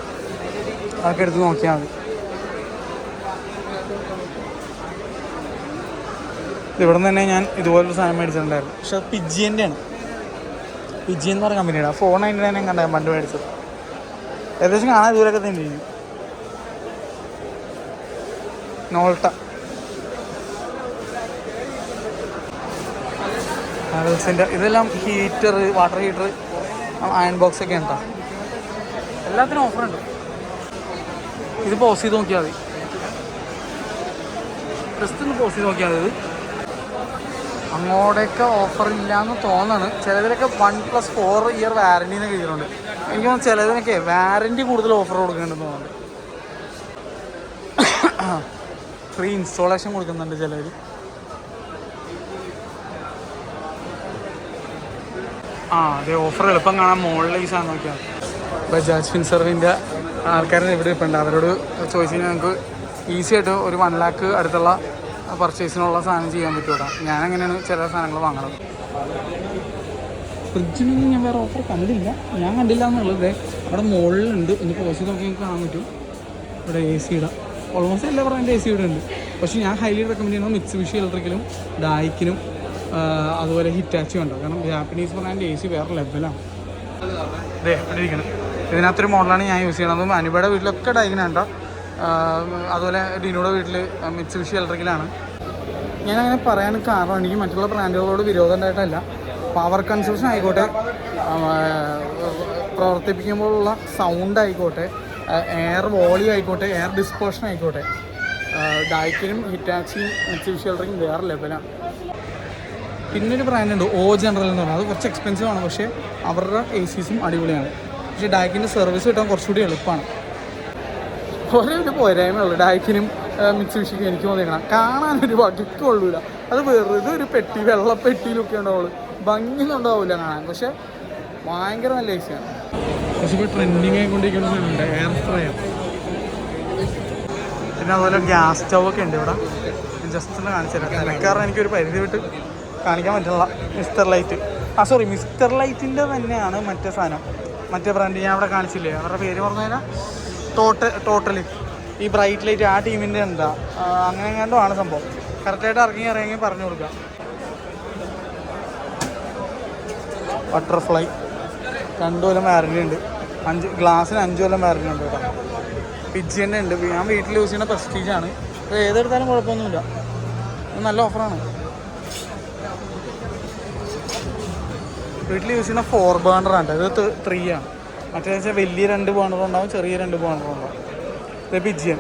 അതൊക്കെ എടുത്ത് നോക്കിയാൽ മതി. ഇവിടെ നിന്ന് തന്നെ ഞാൻ ഇതുപോലൊരു സാധനം മേടിച്ചിട്ടുണ്ടായിരുന്നു. പക്ഷെ അത് പിജിയൻ്റെ ആണ്. പിജി എന്ന് പറഞ്ഞ കമ്പനിയുടെ 499 കണ്ടാൽ പണ്ട് മേടിച്ചത്. ഏകദേശം കാണാൻ ദൂരമൊക്കെ തന്നെ ഇരിക്കും. നോൾട്ട ഹാവൽസിൻ്റെ ഇതെല്ലാം heater, water heater, iron box ഒക്കെ ഉണ്ടോ. എല്ലാത്തിനും ഓഫറുണ്ട്. ഇത് പോസ് ചെയ്ത് നോക്കിയാൽ മതി. ജസ്റ്റ് ഒന്ന് പോസ് ചെയ്ത് നോക്കിയാൽ മതി. അങ്ങോട്ടേക്ക് ഓഫറില്ലാന്ന് തോന്നാണ്. ചിലതിലൊക്കെ 1+4 ഇയർ വാറൻറ്റിന്ന് കഴിയുന്നുണ്ട്. എനിക്ക് തോന്നുന്നു ചിലതിനൊക്കെ വാറൻറ്റി കൂടുതൽ ഓഫർ കൊടുക്കുന്നുണ്ടെന്ന് തോന്നുന്നുണ്ട്. ഫ്രീ ഇൻസ്റ്റാളേഷൻ കൊടുക്കുന്നുണ്ട് ചിലർ. അതെ ഓഫർ എളുപ്പം കാണാൻ മുകളിൽ ഈ സാധനം നോക്കിയാൽ. ബജാജ് ഫിൻസർവിൻ്റെ ആൾക്കാരെ ഇവിടെ ഇപ്പം ഉണ്ട്. അവരോട് ചോദിച്ചു കഴിഞ്ഞാൽ നമുക്ക് ഈസി ആയിട്ട് ഒരു 1 lakh അടുത്തുള്ള പർച്ചേസിനുള്ള സാധനം ചെയ്യാൻ പറ്റൂടാ. ഞാനങ്ങനെയാണ് ചില സാധനങ്ങൾ വാങ്ങണത്. ഫ്രിഡ്ജിനൊന്നും ഞാൻ വേറെ ഓഫർ കണ്ടില്ല. ഞാൻ കണ്ടില്ല എന്നുള്ളത് അവിടെ മുകളിലുണ്ട്. ഒന്ന് പോസ്റ്റ് നോക്കി നമുക്ക് കാണാൻ പറ്റും. ഇവിടെ AC ഇടാം. ഓൾമോസ്റ്റ് എല്ലാ ബ്രാൻഡ് AC ഇവിടെ ഉണ്ട്. പക്ഷേ ഞാൻ ഹൈലി റെക്കമെൻഡ് ചെയ്യുന്നത് മിത്സുബിഷി ഇലക്ട്രിക്കലും ഡായിക്കിനും അതുപോലെ ഹിറ്റാച്ചിയും ഉണ്ട്. കാരണം ജാപ്പനീസ് ബ്രാൻഡ് AC വേറെ ലെവലാണ്. അതെ ഇവിടെ ഇരിക്കണം. ഇതിനകത്തൊരു മോഡലാണ് ഞാൻ യൂസ് ചെയ്യണത്. അനുപയുടെ വീട്ടിലൊക്കെ ഡൈക്കിനുണ്ടോ. അതുപോലെ ഡിനുയുടെ വീട്ടിൽ മിത്സുബിഷി ഇലക്ട്രിക്കലാണ്. ഞാനങ്ങനെ പറയാൻ കാരണം എനിക്ക് മറ്റുള്ള ബ്രാൻഡുകളോട് വിരോധം ഉണ്ടായിട്ടല്ല. പവർ കൺസപ്ഷൻ ആയിക്കോട്ടെ, പ്രവർത്തിപ്പിക്കുമ്പോഴുള്ള സൗണ്ട് ആയിക്കോട്ടെ, എയർ വോളിയം ആയിക്കോട്ടെ, എയർ ഡിസ്പേർഷൻ ആയിക്കോട്ടെ, ഡൈക്കിനും ഹിറ്റാച്ചിയും മിത്സുബിഷി ഇലക്ട്രിക്കും വേറെ ലെവലാണ്. പിന്നൊരു ബ്രാൻഡുണ്ട് ജനറൽ എന്ന് പറഞ്ഞാൽ. അത് കുറച്ച് എക്സ്പെൻസീവ് ആണ്. പക്ഷേ അവരുടെ ACസും അടിപൊളിയാണ്. പക്ഷേ ഡൈക്കിൻ്റെ സർവീസ് കിട്ടാൻ കുറച്ചുകൂടി എളുപ്പമാണ്. ഒരേ ഒരു പോരായ്മയുള്ളൂ ഡൈക്കിനും മിത്സുബിഷിക്കും എനിക്ക് തോന്നിക്കണം. കാണാനൊരു വടിക്ക് കൊള്ളൂല. അത് വെറുതെ ഒരു പെട്ടി, വെള്ളപ്പെട്ടിയിലൊക്കെ ഉണ്ടാവുള്ളൂ. ഭംഗിയൊന്നുണ്ടാവില്ല കാണാൻ. പക്ഷെ ഭയങ്കര നല്ല ഏസിയാണ്. പക്ഷെ ഇപ്പോൾ ട്രെൻഡിങ് ആയിക്കൊണ്ടിരിക്കുന്നുണ്ട് എയർ ഫ്രയർ. പിന്നെ അതുപോലെ ഗ്യാസ് സ്റ്റൗ ഒക്കെ ഉണ്ട് ഇവിടെ. ജസ്റ്റ് ഒന്ന് കാണിച്ചു തരാം. കാരണം എനിക്കൊരു പരിധി വിട്ട് കാണിക്കാൻ പറ്റുള്ള മിസ്റ്റർ ലൈറ്റ്. സോറി, മിസ്റ്റർ ലൈറ്റിൻ്റെ തന്നെയാണ് മറ്റേ സാധനം, മറ്റേ ബ്രാൻഡ് ഞാൻ അവിടെ കാണിച്ചില്ലേ, അവരുടെ പേര് പറഞ്ഞു കഴിഞ്ഞാൽ ടോട്ടൽ ഈ ബ്രൈറ്റ് ലൈറ്റ് ആ ടീമിൻ്റെ എന്താ അങ്ങനെ എങ്ങാണ്ടോ ആണ് സംഭവം. കറക്റ്റായിട്ട് ഇറങ്ങി പറഞ്ഞു കൊടുക്കുക. ബട്ടർഫ്ലൈ 2 കൊല്ലം വാറണ്ടി ഉണ്ട്, ഗ്ലാസ്സിന് 5 കൊല്ലം വാറണ്ടി ഉണ്ട് കേട്ടോ. പിജിയന്നെ ഉണ്ട്. ഞാൻ വീട്ടിൽ യൂസ് ചെയ്യുന്ന പ്രസ്റ്റീജാണ്. അപ്പോൾ ഏതെടുത്താലും കുഴപ്പമൊന്നുമില്ല, നല്ല ഓഫറാണ്. വീട്ടിൽ യൂസ് ചെയ്യുന്ന 4 ബേണറാണ്, ഇത് 3 ആണ്. മറ്റേ വെച്ചാൽ വലിയ 2 ബേണറും ഉണ്ടാവും, ചെറിയ 2 ബേണറും ഉണ്ടാവും. ഇത് പിജിയൻ,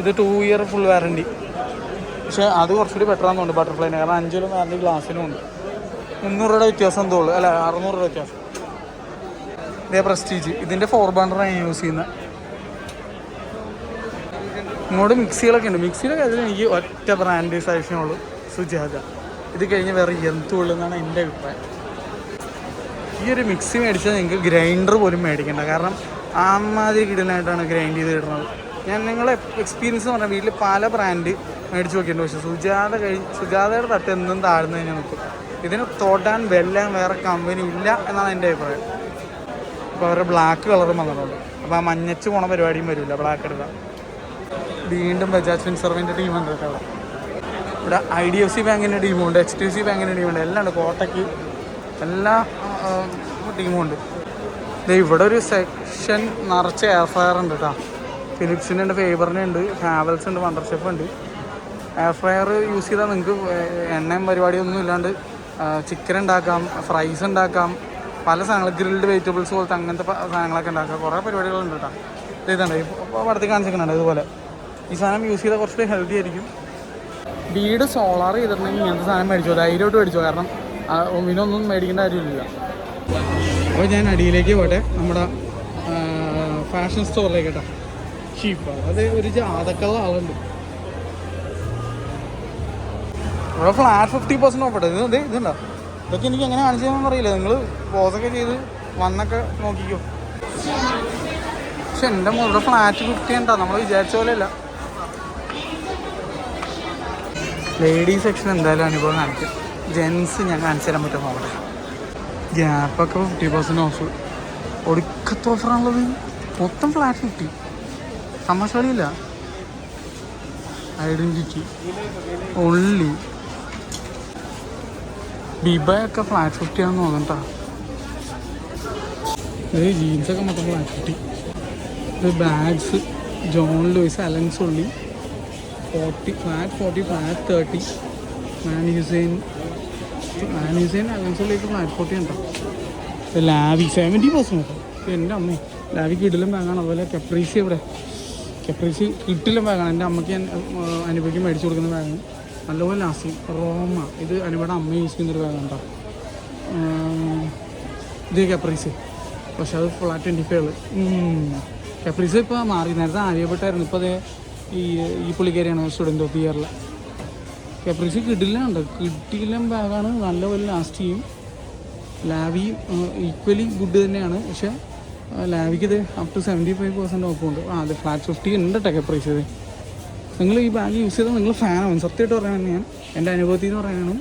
ഇത് 2 ഇയർ ഫുൾ വാറണ്ടി. പക്ഷേ അത് കുറച്ചുകൂടി ബെറ്റർ ആണെന്നുണ്ട് ബട്ടർഫ്ലൈന്, കാരണം 5 കൊല്ലം വാറണ്ടി ഗ്ലാസ്സിനും ഉണ്ട്. 300 രൂപയുടെ വ്യത്യാസം എന്തോ ഉള്ളൂ, അല്ല 600 രൂപ വ്യത്യാസം. ഇതേ പ്രസ്റ്റീജ്, ഇതിൻ്റെ 4 ബേണറാണ് ഞാൻ യൂസ് ചെയ്യുന്നത്. ഇങ്ങോട്ട് മിക്സികളൊക്കെ ഉണ്ട്. മിക്സിയുടെ കാര്യത്തിൽ എനിക്ക് ഒറ്റ ബ്രാൻഡ് സജഷനുള്ളൂ, സുജാത. ഇത് കഴിഞ്ഞ് വേറെ എന്തുള്ളൂ എന്നാണ് എൻ്റെ അഭിപ്രായം. ഈ ഒരു മിക്സി മേടിച്ചാൽ നിങ്ങൾക്ക് ഗ്രൈൻഡർ പോലും മേടിക്കേണ്ട, കാരണം ആമാതിരി കിടനായിട്ടാണ് ഗ്രൈൻഡ് ചെയ്ത് കിട്ടുന്നത്. ഞാൻ നിങ്ങളെ എക്സ്പീരിയൻസ് എന്ന് പറഞ്ഞാൽ വീട്ടിൽ പല ബ്രാൻഡ് മേടിച്ച് നോക്കിയിട്ടുണ്ട്, പക്ഷേ സുജാതയുടെ തട്ട് എന്നും താഴ്ന്നു കഴിഞ്ഞാൽ നിൽക്കും. ഇതിന് തൊടാൻ വെല്ലാൻ വേറെ കമ്പനി ഇല്ല എന്നാണ് എൻ്റെ അഭിപ്രായം. അപ്പോൾ അവരുടെ ബ്ലാക്ക് കളറും വന്നിട്ടുണ്ട്, അപ്പോൾ ആ മഞ്ഞച്ച് പോണ പരിപാടിയും വരില്ല ബ്ലാക്ക് എടുക്കാം. വീണ്ടും ബജാജ് ഫിൻസർവിൻ്റെ ടീമുണ്ട് കേട്ടോ. ഇവിടെ IDFC ബാങ്കിൻ്റെ ടീമുണ്ട്, HDFC ബാങ്കിൻ്റെ ടീമുണ്ട്, എല്ലാം ഉണ്ട്. കോട്ടയ്ക്ക് എല്ലാ ടീമും ഉണ്ട്. ഇവിടെ ഒരു സെക്ഷൻ നിറച്ച് എയർ ഫ്രയർ ഉണ്ട് കേട്ടോ. ഫിലിപ്സിൻ്റെ ഉണ്ട്, ഫേബറിൻ്റെ ഉണ്ട്, ഹാവൽസ് ഉണ്ട്, വണ്ടർ ഷെഫ് ഉണ്ട്. എയർ ഫ്രയർ യൂസ് ചെയ്താൽ നിങ്ങൾക്ക് എണ്ണയും പരിപാടിയൊന്നും ഇല്ലാണ്ട് ചിക്കൻ ഉണ്ടാക്കാം, ഫ്രൈസ് ഉണ്ടാക്കാം, പല സാധനങ്ങൾ, ഗ്രിൽഡ് വെജിറ്റബിൾസ് പോലത്തെ അങ്ങനത്തെ സാധനങ്ങളൊക്കെ ഉണ്ടാക്കാം. കുറേ പരിപാടികളുണ്ട് കേട്ടോ. ഇതുണ്ട് ഇപ്പോൾ പടത്തിൽ കാണിച്ചിട്ടുണ്ട്. ഇതുപോലെ ഈ സാധനം യൂസ് ചെയ്താൽ കുറച്ചുകൂടി ഹെൽത്തി ആയിരിക്കും. വീട് സോളാർ ചെയ്തിട്ടുണ്ടെങ്കിൽ ഇങ്ങനത്തെ സാധനം മേടിച്ചോ, ധൈര്യമായിട്ട് മേടിച്ചോ, കാരണം ഇതിനൊന്നും മേടിക്കേണ്ട കാര്യമില്ല. അപ്പോൾ ഞാൻ അടിയിലേക്ക് പോട്ടെ, നമ്മുടെ ഫാഷൻ സ്റ്റോറിലേക്ക് കേട്ടോ. ഷീപ്പാണ് അത്, ഒരു ജാതക്കുള്ള ആളുണ്ട് ഇവിടെ. ഫ്ലാറ്റ് 50% ഓഫട്ടെ. ഇതുണ്ടോ, ഇതൊക്കെ എനിക്ക് എങ്ങനെ കാണിച്ചു തരാമെന്ന് അറിയില്ല. നിങ്ങൾ പോസൊക്കെ ചെയ്ത് വന്നൊക്കെ നോക്കിക്കോ. പക്ഷെ എൻ്റെ ഇവിടെ ഫ്ലാറ്റ് 50 ഉണ്ടോ, നമ്മൾ വിചാരിച്ച പോലെ അല്ല. ലേഡീസ് സെക്ഷൻ എന്തായാലും അനുഭവം കാണിക്കും. ജെൻസ് ഞാൻ കാണിച്ചു തരാൻ പറ്റും. അവിടെ ഗ്യാപ്പൊക്കെ 50% ഓഫ്, ഒടുക്കത്തെ ഓഫറാണുള്ളത്. മൊത്തം ഫ്ലാറ്റ് 50, തമാശകളിയില്ല. Identity only. ബിബയൊക്കെ ഫ്ലാറ്റ് 50 ആണെന്ന് തോന്നട്ടാ. ഇത് ജീൻസൊക്കെ മൊത്തം ഫ്ലാറ്റ് 50. ഇത് bags John Lewis, Allen Solly 40, flat 40, flat 30. Van Heusen, Allen സോളിയൊക്കെ ഫ്ലാറ്റ് 40 ഉണ്ടോ. ലാവി 70% കേട്ടോ. എൻ്റെ അമ്മേ, ലാവിക്ക് ഇടലും ബാഗാണ്. അതുപോലെ കപ്രീസി, ഇവിടെ കപ്രീസി ഇട്ടിലും ബാഗാണ്. എൻ്റെ അമ്മയ്ക്ക് അനുഭവിക്കും മേടിച്ചു കൊടുക്കുന്ന ബാഗാണ്. നല്ലപോലെ ലാസ്റ്റ് റോമ, ഇത് അനുപയുടെ അമ്മ യൂസ് ചെയ്യുന്നൊരു ബാഗാണ് കേട്ടോ. ഇത് കപ്രീസി, പക്ഷെ അത് ഫ്ലാറ്റ് 25. കപ്രീസി ഇപ്പോൾ മാറി. നേരത്തെ ആര്യപ്പെട്ടായിരുന്നു, ഇപ്പോൾ അതേ ഈ പുള്ളിക്കാരിയാണ് സ്റ്റുഡൻറ്റ് ഓഫ് ഇയറിൽ. കപ്രീസി കിടിലുണ്ട്, കിടിലം ബാഗാണ്, നല്ലപോലെ ലാസ്റ്റ് ചെയ്യും. ലാവി ഈക്വലി ഗുഡ് തന്നെയാണ്, പക്ഷേ ലാവിക്ക് ഇത് അപ് ടു 75% ഓഫുണ്ട്. അത് ഫ്ലാറ്റ് 50 ഉണ്ട് കേട്ടോ കപ്രീസ്. ഇത് നിങ്ങൾ ഈ ബാഗ് യൂസ് ചെയ്താൽ നിങ്ങൾ ഫാനാവും. സത്യമായിട്ട് പറയുന്നത് ഞാൻ എൻ്റെ അനുഭവത്തിൽ നിന്ന് പറയാനാണ്.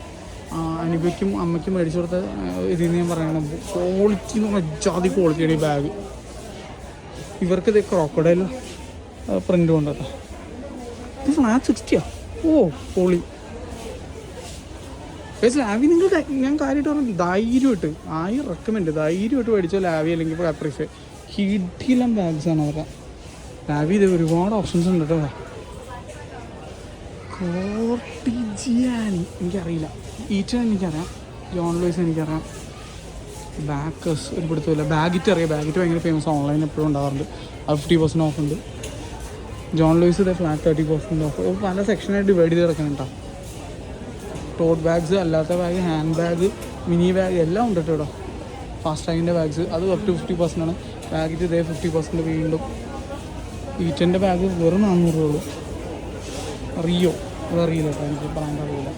അനുഭവിക്കും അമ്മയ്ക്കും മേടിച്ചു കൊടുത്ത ഇതിൽ നിന്ന് ഞാൻ പറയണം. ക്വാളിറ്റി എന്ന് പറഞ്ഞാൽ ജാതി ക്വാളിറ്റിയാണ് ഈ ബാഗ്. ഇവർക്കിത് ക്രോക്കഡൈൽ പ്രിൻ്റ് കൊണ്ട് കേട്ടോ. ഇത് ഫ്ലാറ്റ് 60 ഓ പൊളി. ലാവി നിങ്ങൾ ഞാൻ കാര്യമായിട്ട് പറഞ്ഞു, ധൈര്യമായിട്ട് റെക്കമെൻഡ്, ധൈര്യമായിട്ട് മേടിച്ചോ ലാവി അല്ലെങ്കിൽ കപ്രീസ്. കിടിലം ബാഗ്സാണ് അവരുടെ. ലാവി ഇത് ഒരുപാട് ഓപ്ഷൻസ് ഉണ്ട് കേട്ടോ. കോർട്ടിജിയാനി എനിക്കറിയില്ല, ഈറ്റൻ എനിക്കറിയാം, ജോൺ ലൂയിസ് എനിക്കറിയാം, ബാക്കേഴ്സ് ഒരു പിടുത്തമില്ല. ബാഗിറ്റ് അറിയാം, ബാഗിറ്റ് ഭയങ്കര ഫേമസ്, ഓൺലൈൻ എപ്പോഴും ഉണ്ടാകാറുണ്ട്. അത് 50% ഓഫ് ഉണ്ട്. ജോൺ ലൂയിസ് ഇത് ഫ്ലാറ്റ് 30% ഓഫ്. പല സെക്ഷനായിട്ട് ഡിവൈഡ് ചെയ്ത് കിടക്കുന്നുണ്ടോ. ടോട്ട് ബാഗ്സ്, അല്ലാത്ത bag, hand bag, mini bag എല്ലാം ഉണ്ട് കേട്ടോ. ഫാസ്റ്റ് ടാഗിൻ്റെ ബാഗ്സ് അത് അപ് ടു 50% ആണ്. ബാഗിറ്റ് ഇതേ 50% വീണ്ടും. ഈറ്റൻ്റെ ബാഗ് വെറും 400 രൂപ. റിയോ അതറിയില്ല കേട്ടോ, എനിക്ക് ബ്രാൻഡ് അറിയില്ല.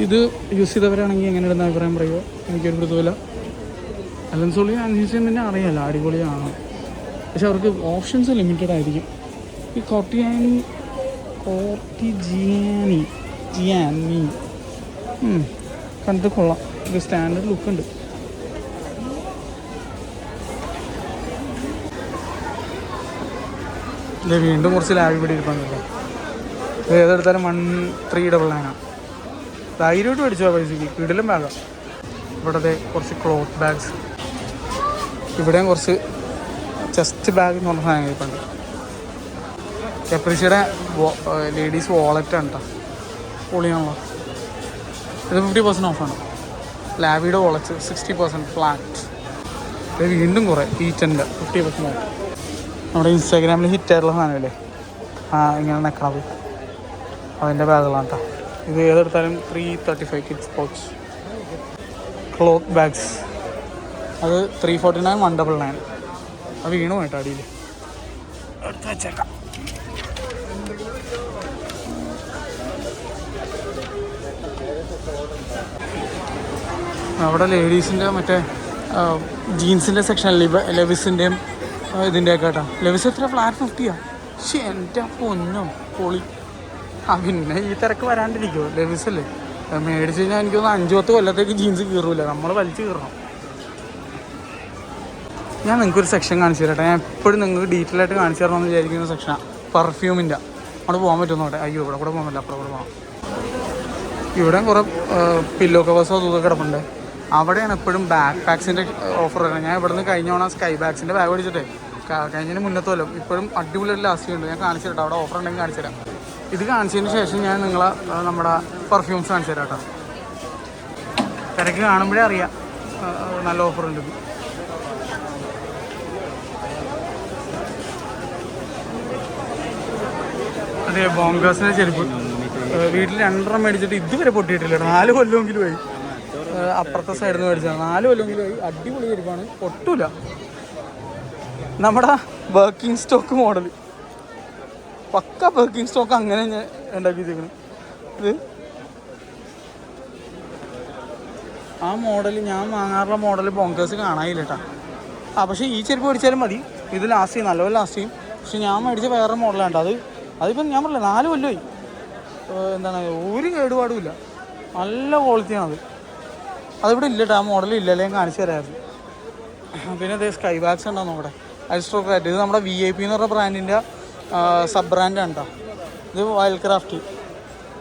ഇത് യൂസ് ചെയ്തവരാണെങ്കിൽ എങ്ങനെ ഇടുന്ന അഭിപ്രായം പറയുമോ, എനിക്കൊരു പിടുത്തമില്ല. അലൻ സോളി അന്വേഷിച്ചാൽ തന്നെ അറിയാമല്ലോ, അടിപൊളിയാണ്. പക്ഷെ അവർക്ക് ഓപ്ഷൻസ് ലിമിറ്റഡ് ആയിരിക്കും. ഈ കോർട്ടിജിയാനി കണ്ടിട്ട് കൊള്ളാം. ഇത് സ്റ്റാൻഡേർഡ് ലുക്ക് ഉണ്ട്. ഇത് വീണ്ടും കുറച്ച് ലാഗ് ഇവിടെ ഇരിപ്പുണ്ടല്ലോ. ഇത് ഏതെടുത്താലും 1399 ധൈര്യമായിട്ട് മേടിച്ചോ പൈസക്ക്. കിടിലും ബാഗാണ്. ഇവിടത്തെ കുറച്ച് ക്ലോത്ത് ബാഗ്സ്, ഇവിടെയും കുറച്ച് ചെസ്റ്റ് ബാഗ് എന്ന് പറഞ്ഞ സാധനം ഇരിപ്പുണ്ട്. കപ്രീസിയുടെ ലേഡീസ് വാളറ്റാണ് കേട്ടോ. പൊളിയാണല്ലോ. ഇത് 50% ഓഫാണ്. ലാവിയുടെ വാളറ്റ് 60% ഫ്ലാറ്റ്. ഇത് വീണ്ടും കുറേ ഈറ്റൻ്റെ 50% ഓഫ്. നമ്മുടെ ഇൻസ്റ്റാഗ്രാമിൽ ഹിറ്റായിട്ടുള്ള സാധനമല്ലേ ഇങ്ങനെ നിൽക്കണത്, അതിൻ്റെ ബാഗുകളാണ് കേട്ടോ. ഇത് ഏതെടുത്താലും 335 കിഡ്സ് പൗച്ച് ക്ലോത്ത് ബാഗ്സ്. അത് 349 199. അത് വീണു പോയിട്ടോ അടിയിൽ. എടുത്ത് വെച്ചേക്കാം. അവിടെ ലേഡീസിൻ്റെ മറ്റേ ജീൻസിൻ്റെ സെക്ഷൻ ലെവിസിൻ്റെയും ഇതിൻ്റെയൊക്കെ കേട്ടോ. ലെവിസ് എത്ര ഫ്ലാറ്റ് 50 പക്ഷേ എൻ്റെ പൊന്നോ പൊളി. പിന്നെ ഈ തിരക്ക് വരാണ്ടിരിക്കുമോ? ലെവിസല്ലേ മേടിച്ച് കഴിഞ്ഞാൽ എനിക്കൊന്ന് 5-10 കൊല്ലത്തേക്ക് ജീൻസ് കീറൂല, നമ്മൾ വലിച്ച് കീറണം. ഞാൻ നിങ്ങൾക്കൊരു സെക്ഷൻ കാണിച്ചു തരട്ടെ. ഞാൻ എപ്പോഴും നിങ്ങൾക്ക് ഡീറ്റെയിൽ ആയിട്ട് കാണിച്ചു തരണമെന്ന് വിചാരിക്കുന്ന സെക്ഷനാണ് പെർഫ്യൂമിൻ്റെ. അവിടെ പോകാൻ പറ്റുമെന്നോട്ടെ. അയ്യോ ഇവിടെ കൂടെ പോകാൻ പറ്റില്ല, അപ്പുറം കൂടെ പോകാം. ഇവിടെ കുറേ പില്ലോ കവേഴ്സോ അതൊക്കെ കിടപ്പുണ്ട്. അവിടെയാണ് എപ്പോഴും ബാക്ക് പാക്സിൻ്റെ ഓഫർ വരുന്നത്. ഞാൻ ഇവിടെ നിന്ന് കഴിഞ്ഞ തവണ സ്കൈ ബാഗ്സിൻ്റെ ബാഗ് മേടിച്ചിട്ടേ കഴിഞ്ഞതിന് മുന്നത്തെ കൊല്ലം ഇപ്പോഴും അടിപൊളിയായിട്ട് ലാസ്റ്റ് ഉണ്ട്. ഞാൻ കാണിച്ചു തരാം. അവിടെ ഓഫർ ഉണ്ടെങ്കിൽ കാണിച്ചു തരാം. ഇത് കാണിച്ചതിന് ശേഷം ഞാൻ നിങ്ങളെ നമ്മുടെ പെർഫ്യൂംസ് കാണിച്ചു തരാം കേട്ടോ. തിരക്ക് കാണുമ്പോഴേ അറിയാം നല്ല ഓഫർ ഉണ്ട്. അതെ, ബോംഗാസിൻ്റെ ചെരുപ്പ് വീട്ടിൽ 2 മേടിച്ചിട്ട് ഇതുവരെ പൊട്ടിയിട്ടില്ല. 4 കൊല്ലമെങ്കിലും പോയി. അപ്പുറത്തെ സൈഡിൽ നിന്ന് മേടിച്ചതാണ്. 4 കൊല്ലമെങ്കിലും പോയി. അടിപൊളി ചെരുപ്പാണ്, പൊട്ടൂല. നമ്മുടെ വർക്കിംഗ് സ്റ്റോക്ക് മോഡൽ, പക്ക വർക്കിംഗ് സ്റ്റോക്ക് അങ്ങനെ ഞാൻ ഉണ്ടാക്കി വെച്ചേക്കണം. ഇത് ആ മോഡൽ ഞാൻ വാങ്ങാറുള്ള മോഡൽ ബോങ്കേഴ്സ് കാണാനില്ല കേട്ടോ. പക്ഷേ ഈ ചെരുപ്പ് മേടിച്ചാലും മതി. ഇത് ലാസ്റ്റ് ചെയ്യും, നല്ലപോലെ ലാസ്റ്റ് ചെയ്യും. പക്ഷെ ഞാൻ മേടിച്ച വേറെ മോഡലാണ് കേട്ടോ. അതിപ്പം ഞാൻ പറഞ്ഞില്ല 4 കൊല്ലമായി. എന്താണ് ഒരു കേടുപാടുമില്ല, നല്ല ക്വാളിറ്റിയാണത്. അതിവിടെ ഇല്ല കേട്ടോ, ആ മോഡൽ ഇല്ലല്ലേ, ഞാൻ കാണിച്ചു തരാമായിരുന്നു. പിന്നെ ഇത് സ്കൈ ബാഗ്സ് ഉണ്ടോ നോക്കട്ടെ. അരിസ്റ്റോക്രാറ്റ്. ഇത് നമ്മുടെ VIP എന്ന് പറഞ്ഞ ബ്രാൻഡിൻ്റെ സബ് ബ്രാൻഡാണ് കേട്ടോ. ഇത് വൈൽഡ് ക്രാഫ്റ്റ്.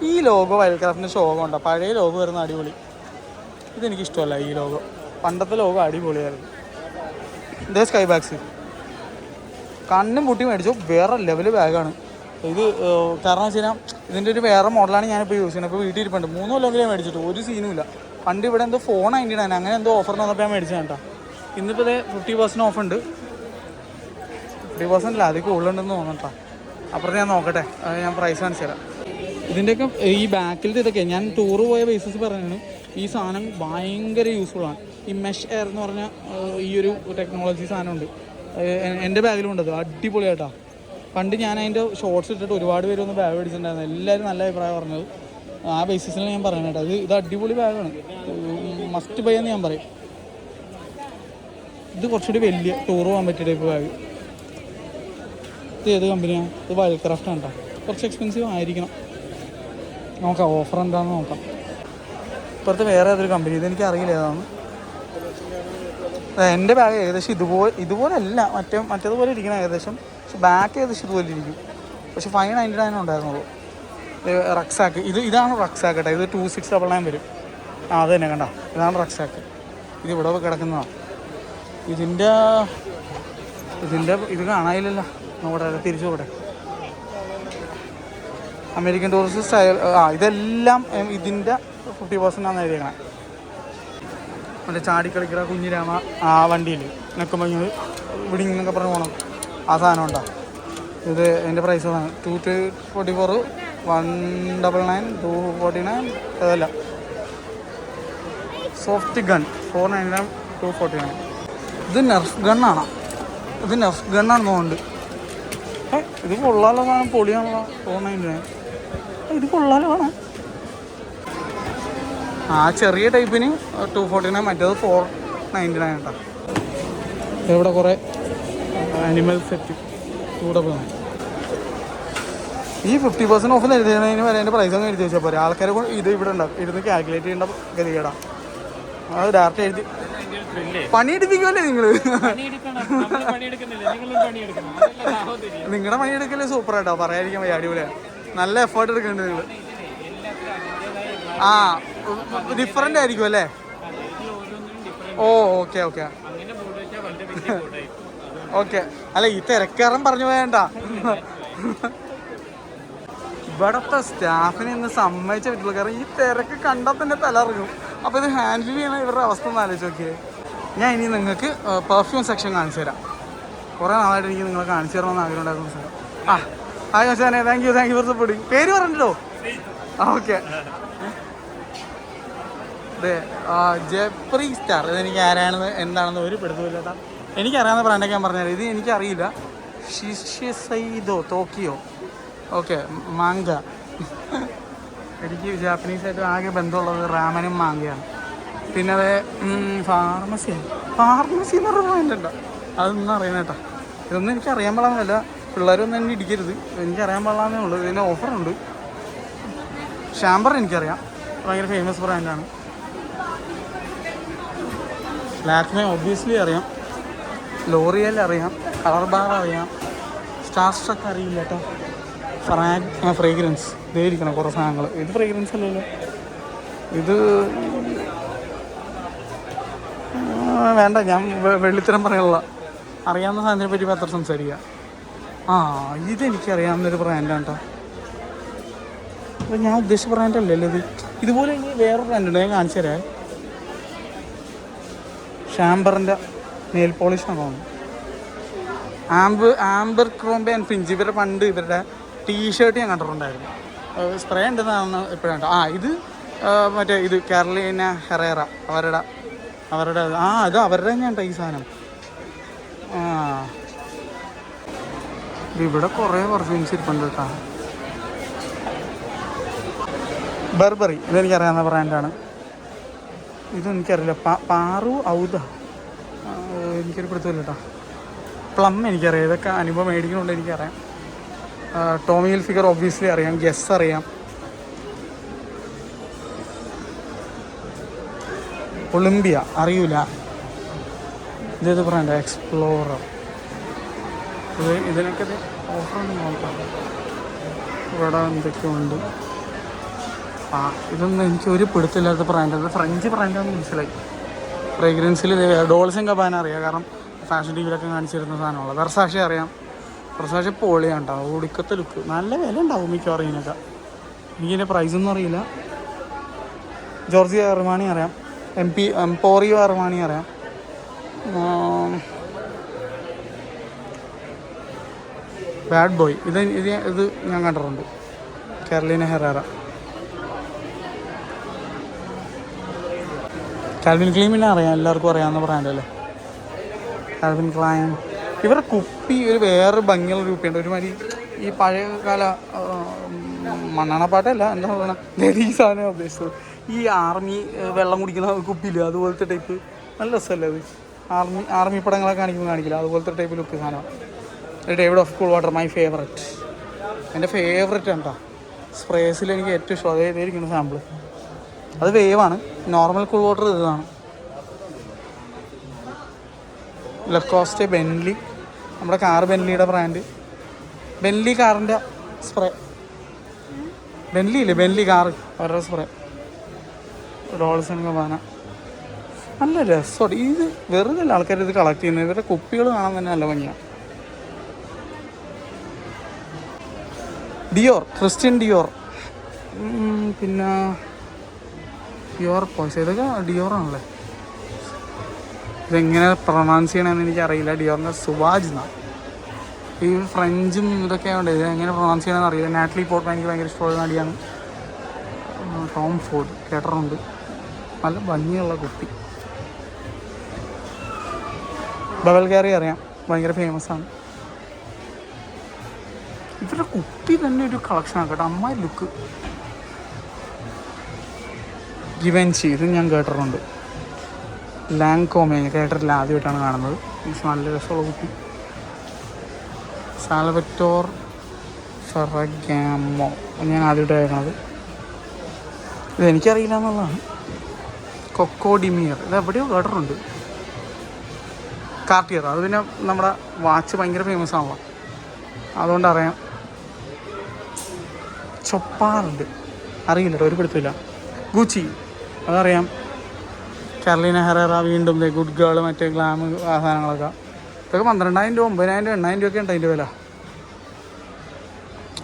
ഈ ലോഗോ വൈൽഡ് ക്രാഫ്റ്റിൻ്റെ ലോഗോ ഉണ്ടോ? പഴയ ലോഗോ വരുന്ന അടിപൊളി. ഇതെനിക്കിഷ്ടമല്ല ഈ ലോഗോ. പണ്ടത്തെ ലോഗോ അടിപൊളിയായിരുന്നു. ഇതേ സ്കൈ ബാഗ്സ് കണ്ണും പൂട്ടി മേടിച്ചു. വേറെ ലെവൽ ബാഗാണ് ഇത്. കാരണം വെച്ച് കഴിഞ്ഞാൽ ഇതിൻ്റെ ഒരു വേറെ മോഡലാണ് ഞാനിപ്പോൾ യൂസ് ചെയ്യുന്നത്. ഇപ്പോൾ വീട്ടിൽ ഇരിപ്പുണ്ട്. 3 കൊല്ലമെങ്കിലും മേടിച്ചിട്ട് ഒരു സീനുമില്ല. പണ്ട് ഇവിടെ എന്തോ 499 അങ്ങനെ എന്തോ ഓഫറിന് വന്നപ്പോൾ ഞാൻ മേടിച്ചതാണ് കേട്ടോ. ഇന്നിപ്പോൾ ഇത് 50% ഓഫ് ഉണ്ട്. 50% അതിൽ കൂടുതലുണ്ടെന്ന് തോന്നട്ടോ. അപ്പുറത്ത് ഞാൻ നോക്കട്ടെ, ഞാൻ പ്രൈസ് കാണിച്ചു തരാം. ഇതിൻ്റെയൊക്കെ ഈ ബാക്കിലത്തെ ഇതൊക്കെ ഞാൻ ടൂറ് പോയ ബേസിസ് പറയുന്നത് ഈ സാധനം ഭയങ്കര യൂസ്ഫുള്ളാണ്. ഈ മെഷ് എയർ എന്ന് പറഞ്ഞ ഈ ഒരു ടെക്നോളജി സാധനമുണ്ട്. എൻ്റെ ബാഗിലുണ്ടത് അടിപൊളിയായിട്ടാണ്. പണ്ട് ഞാൻ അതിൻ്റെ ഷോർട്സ് ഇട്ടിട്ട് ഒരുപാട് പേര് ഒന്ന് ബാഗ് മേടിച്ചിട്ടുണ്ടായിരുന്നു. എല്ലാവരും നല്ല അഭിപ്രായം പറഞ്ഞത്. ആ ബേസിസിൽ ഞാൻ പറയുന്നത് കേട്ടോ. ഇത് അടിപൊളി ബാഗാണ്, മസ്റ്റ് ബൈ എന്ന് ഞാൻ പറയും. ഇത് കുറച്ചുകൂടി വലിയ ടൂർ പോകാൻ പറ്റിയ ടൈപ്പ് ബാഗ്. ഇത് ഏത് കമ്പനിയാണ്? ഇത് വൈൽഡ് ക്രാഫ്റ്റ് ആണ് കേട്ടോ. കുറച്ച് എക്സ്പെൻസീവ് ആയിരിക്കണം. നോക്കാം ഓഫർ എന്താണെന്ന് നോക്കാം. ഇപ്പോഴത്തെ വേറെ ഏതൊരു കമ്പനി, ഇതെനിക്ക് അറിയില്ല ഏതാണ്. എൻ്റെ ബാഗ് ഏകദേശം ഇതുപോലെ അല്ല, മറ്റേതുപോലെ ഇരിക്കണം ഏകദേശം. പക്ഷെ ബാക്ക് ഏകദേശം ഇതുപോലെ ഇരിക്കും. പക്ഷെ 599 ഉണ്ടായിരുന്നുള്ളൂ. റക്സാക്ക്. ഇതാണ് റക്സാക്ക് കേട്ടോ. ഇത് 2699 വരും. അത് തന്നെ കണ്ട, ഇതാണ് റക്സാക്ക്. ഇത് ഇവിടെ കിടക്കുന്നതാണ്. ഇതിൻ്റെ ഇത് കാണാനില്ലല്ലോ. നോക്കട്ടെ, തിരിച്ചു പോകട്ടെ. American tourist style. ഇതെല്ലാം ഇതിൻ്റെ 50% ആണ് എഴുതിയേക്കണേ. മറ്റേ ചാടിക്കളിക്കറ കുഞ്ഞിരാമ ആ വണ്ടിയിൽ നിൽക്കുമ്പോൾ ഇവിടെ ഇങ്ങനെയൊക്കെ പറഞ്ഞ് പോകണം. ആ സാധനം ഉണ്ടോ? ഇത് അതിൻ്റെ പ്രൈസ് അതാണ്. 244, 199, 249. അതല്ല സോഫ്റ്റ് ഗൺ 499, 249. ഇത് നെർഫ് ഗണ്ണാണോ? ഇത് നെർഫ് ഗണ്ണാണെന്ന് തോന്നുന്നുണ്ട്. ഇത് കൊള്ളാലോ സാധനം, പൊളിയാണല്ലോ. 499. ഇത് കൊള്ളാലോ കാണാം. ആ ചെറിയ ടൈപ്പിന് 249, മറ്റേത് 499 കേട്ടോ. ഇവിടെ കുറേ ആനിമൽ സെറ്റ് കൂടെ പോകാൻ. ഈ 50% ഓഫ് എഴുതുന്നതിന് വരെ എൻ്റെ പ്രൈസ് ഒന്ന് എഴുതി വെച്ചാൽ പോരെ. ആൾക്കാരെ ഇത് ഇവിടെ ഉണ്ടാവും, ഇരുന്ന് കാൽക്കുലേറ്റ് ചെയ്യേണ്ട ഗതികേടാ. അത് ഡയറക്റ്റ് എഴുതി പണിയെടുപ്പിക്കുമല്ലേ നിങ്ങൾ? നിങ്ങളുടെ പണിയെടുക്കല്ലേ സൂപ്പർ ആയിട്ടോ, പറയാതിരിക്കാൻ വയ്യ, അടിപൊളിയാണ്. നല്ല എഫേർട്ട് എടുക്കുന്നുണ്ട് നിങ്ങൾ. ആ ഡിഫറൻ്റ് ആയിരിക്കും അല്ലേ? ഓ ഓക്കെ ഓക്കെ ഓക്കെ. അല്ല ഈ തിരക്കാരൻ പറഞ്ഞു വേണ്ട. ഇവിടത്തെ സ്റ്റാഫിനെ ഇന്ന് സമ്മതിച്ച പറ്റുള്ളൂ. കാരണം ഈ തിരക്ക് കണ്ടാൽ തന്നെ തലറിഞ്ഞു. അപ്പോൾ ഇത് ഹാൻഡിൽ ചെയ്യണ ഇവരുടെ അവസ്ഥ ഒന്ന് ആലോചിച്ച് നോക്കിയേ. ഞാൻ ഇനി നിങ്ങൾക്ക് പെർഫ്യൂം സെക്ഷൻ കാണിച്ചു തരാം. കുറേ നാളായിട്ട് എനിക്ക് നിങ്ങളെ കാണിച്ചു തരണമെന്ന് ആഗ്രഹം ഉണ്ടായിരുന്നു സാർ. ആ ഹായ് ഹസാനെ, താങ്ക് യു ഫോർ സപ്പോർട്ടിങ്. പേര് പറഞ്ഞല്ലോ? ഓക്കെ. അതെ, ജെപ്രി സ്റ്റാർ. ഇതെനിക്ക് ആരാണെന്ന് എന്താണെന്ന് ഒരു പിടുത്തമില്ല കേട്ടോ. എനിക്കറിയാവുന്ന ബ്രാൻഡൊക്കെ ഞാൻ പറഞ്ഞുതരാം. ഇത് എനിക്കറിയില്ല. ഷിഷൈദോ ടോക്കിയോ. Okay, manga. എനിക്ക് ജാപ്പനീസായിട്ട് ആകെ ബന്ധമുള്ളത് റാമനും മാങ്കയാണ്. പിന്നെ അത് ഫാർമസി എന്ന് പറഞ്ഞ ബ്രാൻഡുണ്ടോ? അതൊന്നും അറിയാൻ കേട്ടോ. ഇതൊന്നും എനിക്ക് അറിയാൻ പാടാന്നല്ല, പിള്ളേരൊന്നും എന്നെ ഇടിക്കരുത്. എനിക്കറിയാൻ പാടാന്നേ ഉള്ളൂ. ഇതിന് ഓഫറുണ്ട്. ഷാമ്പർ എനിക്കറിയാം, ഭയങ്കര ഫേമസ് ബ്രാൻഡാണ്. ലാക്മേ ഒബ്വിയസ്ലി അറിയാം, ലോറിയൽ അറിയാം, കളർ ബാർ അറിയാം, സ്റ്റാർ സ്ട്രക്ക് അറിയില്ല കേട്ടോ. ഫ്രേഗ്രൻസ് ഇതേ ഇരിക്കണം കുറേ സാധനങ്ങൾ. ഇത് ഫ്രേഗ്രൻസ് അല്ലല്ലോ, ഇത് വേണ്ട, ഞാൻ വെള്ളിത്തരം പറയാനുള്ള. അറിയാവുന്ന സാധനത്തിനെ പറ്റി അത്ര സംസാരിക്കുക. ആ ഇതെനിക്കറിയാവുന്നൊരു ബ്രാൻഡാണ് കേട്ടോ. അപ്പോൾ ഞാൻ ഉദ്ദേശിച്ച ബ്രാൻഡല്ലല്ലോ ഇത്. ഇതുപോലെ ഇനി വേറൊരു ബ്രാൻഡുണ്ട്, ഞാൻ കാണിച്ചു തരാം. ഷാമ്പറിൻ്റെ നെയിൽ പോളിഷാണ് തോന്നുന്നു. Abercrombie and Fitch. ഇവരുടെ പണ്ട് ഇവരുടെ ടീഷർട്ട് ഞാൻ കണ്ടിട്ടുണ്ടായിരുന്നു. സ്പ്രേ ഉണ്ടെന്നാണ് ഇപ്പോഴാണ്. ആ ഇത് മറ്റേ ഇത് കാർലിന ഹെറേറ അവരുടെ ഇത് അവരുടെ തന്നെയാണ് ഈ സാധനം. ആ ഇവിടെ കുറേ പെർഫ്യൂംസ് ഇരിപ്പുണ്ട് കേട്ടോ. ബർബറി ഇതെനിക്കറിയാവുന്ന ബ്രാൻഡാണ്. ഇതെനിക്കറിയില്ല. പാറു ഔദ എനിക്കൊരു പിടുത്തമില്ല കേട്ടോ. പ്ലം എനിക്കറിയാം. ഇതൊക്കെ അനുഭവം മേടിക്കണമുണ്ട് എനിക്കറിയാം. ടോമി ഹിൽഫിഗർ ഒബ്വിയസ്ലി അറിയാം. ഗെസ് അറിയാം. ഒളിമ്പിയ അറിയൂല. ഇതേത് ബ്രാൻഡ്? എക്സ്പ്ലോറർ. ഇതിനൊക്കെ ഓഫറൊന്നും നോക്കാം. ഇവിടെ എന്തൊക്കെയുണ്ട്? ആ ഇതൊന്നും എനിക്കൊരു പിടുത്തില്ലാത്ത ബ്രാൻഡ്. അത് ഫ്രഞ്ച് ബ്രാൻഡാണെന്ന് മനസ്സിലായി. ഫ്രേഗ്രൻസിൽ ഡോൾസ് & ഗബാന അറിയാം, കാരണം ഫാഷൻ ടി വിയിലൊക്കെ കാണിച്ചിരുന്ന സാധനമുള്ളത്. വെർസാഷെ അറിയാം. വെർസാഷെ പൊളിയുണ്ടാവും, ഒടുക്കത്തെ ലുക്ക്. നല്ല വില ഉണ്ടാവും മിക്കവാറും ഇതിനൊക്കെ. എനിക്കിതിൻ്റെ പ്രൈസൊന്നും അറിയില്ല. ജോർജിയ അർമാനി അറിയാം. എംപോറിയോ അർമാനി അറിയാം. ബാഡ് ബോയ് ഇത് ഞാൻ കണ്ടിട്ടുണ്ട്. കാർലിന ഹെറേറ. കാൽവിൻ ക്ലൈൻ പിന്നെ അറിയാം, എല്ലാവർക്കും അറിയാവുന്ന ബ്രാൻഡല്ലേ കാൽവിൻ ക്ലൈൻ. ഇവരുടെ കുപ്പി ഒരു വേറെ ഭംഗിയുള്ള കുപ്പിയുണ്ട്. ഒരുമാതിരി ഈ പഴയ കാല മണ്ണാണപ്പാട്ടല്ല, എന്താ പറയുക, ഈ സാധനം ഉദ്ദേശിച്ചത്. ഈ ആർമി വെള്ളം കുടിക്കുന്ന കുപ്പിയില്ല, അതുപോലത്തെ ടൈപ്പ്. നല്ല രസമല്ലേ അത്? ആർമി പടങ്ങളൊക്കെ കാണിക്കില്ല, അതുപോലത്തെ ടൈപ്പ് ലുക്ക് സാധനം. David of cool water my favourite. എൻ്റെ ഫേവററ്റ് ആണ്. സ്പ്രേസിൽ എനിക്ക് ഏറ്റവും ഇഷ്ടം അതേ ഇരിക്കുന്ന സാമ്പിൾ. അത് വേവാണ്. നോർമൽ കൂൾ വാട്ടർ ഇതാണ്. ലക്കോസ്റ്റ് ബെൻലി, നമ്മുടെ കാർ ബെൻലിയുടെ ബ്രാൻഡ്. ബെൻലി കാറിൻ്റെ സ്പ്രേ. ബെൻലി ഇല്ലേ, ബെൻലി കാറ് അവരുടെ സ്പ്രേ. ഡോൾസ് & ഗബാന. നല്ല രസമുണ്ട്. ഇത് വെറുതെ അല്ല ആൾക്കാർ ഇത് കളക്ട് ചെയ്യുന്നത്. ഇവരുടെ കുപ്പികൾ കാണാൻ തന്നെ നല്ല ഭംഗിയാണ്. Dior, Christian Dior. പിന്നെ ഡിയോർ പോയ്സ്. ഇതൊക്കെ ഡിയോറാണല്ലേ. ഇതെങ്ങനെ പ്രൊണൗൺസ് ചെയ്യണമെന്ന് എനിക്കറിയില്ല. ഡിയോറിൻ്റെ സുവാജ് എന്നാണ്. ഈ ഫ്രഞ്ചും ഇതൊക്കെ ഉണ്ട്, ഇത് എങ്ങനെ പ്രൊണൗൺസ് ചെയ്യണമെന്ന് അറിയില്ല. നാറ്റ്ലി പോർട്ട്മാൻ എനിക്ക് ഭയങ്കര ഇഷ്ടമുള്ള നടിയാണ്. ടോം ഫോർഡ് കേട്ടറുണ്ട്. നല്ല ഭംഗിയുള്ള കുപ്പി. ബവൽഗാറി അറിയാം, ഭയങ്കര ഫേമസ് ആണ്. ഇവരുടെ കുപ്പി തന്നെ ഒരു കളക്ഷനാണ് കേട്ടോ. അമ്മായി ലുക്ക്. ഗിവൻസി ഇത് ഞാൻ കേട്ടിട്ടുണ്ട്. ലാങ്കോമെ കേട്ടിട്ടില്ല, ആദ്യമായിട്ടാണ് കാണുന്നത്. നല്ല രസമുള്ള കുപ്പി. സാൽവറ്റോർ ഫെറഗാമോ ഞാൻ ആദ്യമായിട്ട് കേൾക്കണത്. ഇതെനിക്കറിയില്ല എന്നുള്ളതാണ്. കൊക്കോഡിമിയർ ഇത് എവിടെയോ കേട്ടിട്ടുണ്ട്. കാർട്ടിയർ അത് പിന്നെ നമ്മുടെ വാച്ച് ഭയങ്കര ഫേമസ് ആണല്ലോ, അതുകൊണ്ട് അറിയാം. ചൊപ്പാറുണ്ട്, അറിയില്ല കേട്ടോ, ഒരു പിടുത്തില്ല. ഗൂച്ചി അതറിയാം. കാർലിന ഹെറേറ വീണ്ടും ഗുഡ് ഗേൾ, മറ്റേ ഗ്ലാം, ആ സാധനങ്ങളൊക്കെ. ഇതൊക്കെ 12,000 രൂപ 9,000 രൂപ 8,000 രൂപയൊക്കെ ഉണ്ട് അതിൻ്റെ വില.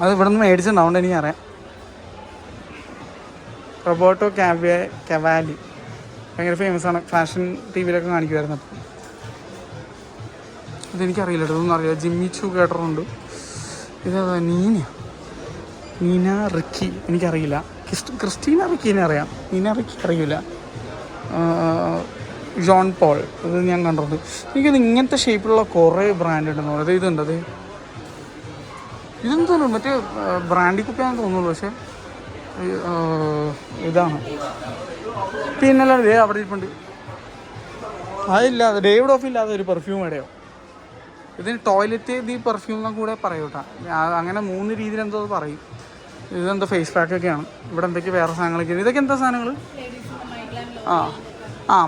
അത് ഇവിടെ നിന്ന് മേടിച്ചിട്ടുണ്ടാവുകൊണ്ട് എനിക്കറിയാം. റോബോട്ടോ കവാലി ഭയങ്കര ഫേമസ് ആണ്, ഫാഷൻ ടി വിയിലൊക്കെ കാണിക്കുമായിരുന്നു. അപ്പം ഇതെനിക്കറിയില്ല കേട്ടോ, ഇതൊന്നും അറിയില്ല. ജിമ്മി ചൂ കേട്ടിട്ടുണ്ട്. ഇത് നീന റിക്കി എനിക്കറിയില്ല. ക്രിസ്റ്റീന റിക്കീനെ അറിയാം, നീന റിക്കി അറിയില്ല. ജോൺ പോൾ ഇത് ഞാൻ കണ്ടിട്ടുണ്ട്. എനിക്കത് ഇങ്ങനത്തെ ഷേപ്പിലുള്ള കുറേ ബ്രാൻഡ് ഉണ്ടെന്ന് പറയുന്നത്. ഇതുണ്ട്, അത് ഇതെന്ന് തോന്നുന്നു മറ്റേ ബ്രാൻഡി കുപ്പിയാണെന്ന് തോന്നുള്ളൂ, പക്ഷേ ഇതാണ്. പിന്നല്ല ഡേ അവിടെ ഇരിപ്പുണ്ട്. അതില്ലാതെ ഡേവിഡ് ഓഫ് ഇല്ലാതെ ഒരു പെർഫ്യൂം ഇടയോ. ഇതിന് ടോയ്ലറ്റ് ദി പെർഫ്യൂം എന്നൊക്കെ കൂടെ പറയും കേട്ടോ. അങ്ങനെ 3 രീതിയിൽ എന്തോ പറയും. ഇതെന്തോ ഫേസ് പാക്കൊക്കെയാണ്. ഇവിടെ എന്തൊക്കെ വേറെ സാധനങ്ങളൊക്കെയാണ്. ഇതൊക്കെ എന്താ സാധനങ്ങൾ?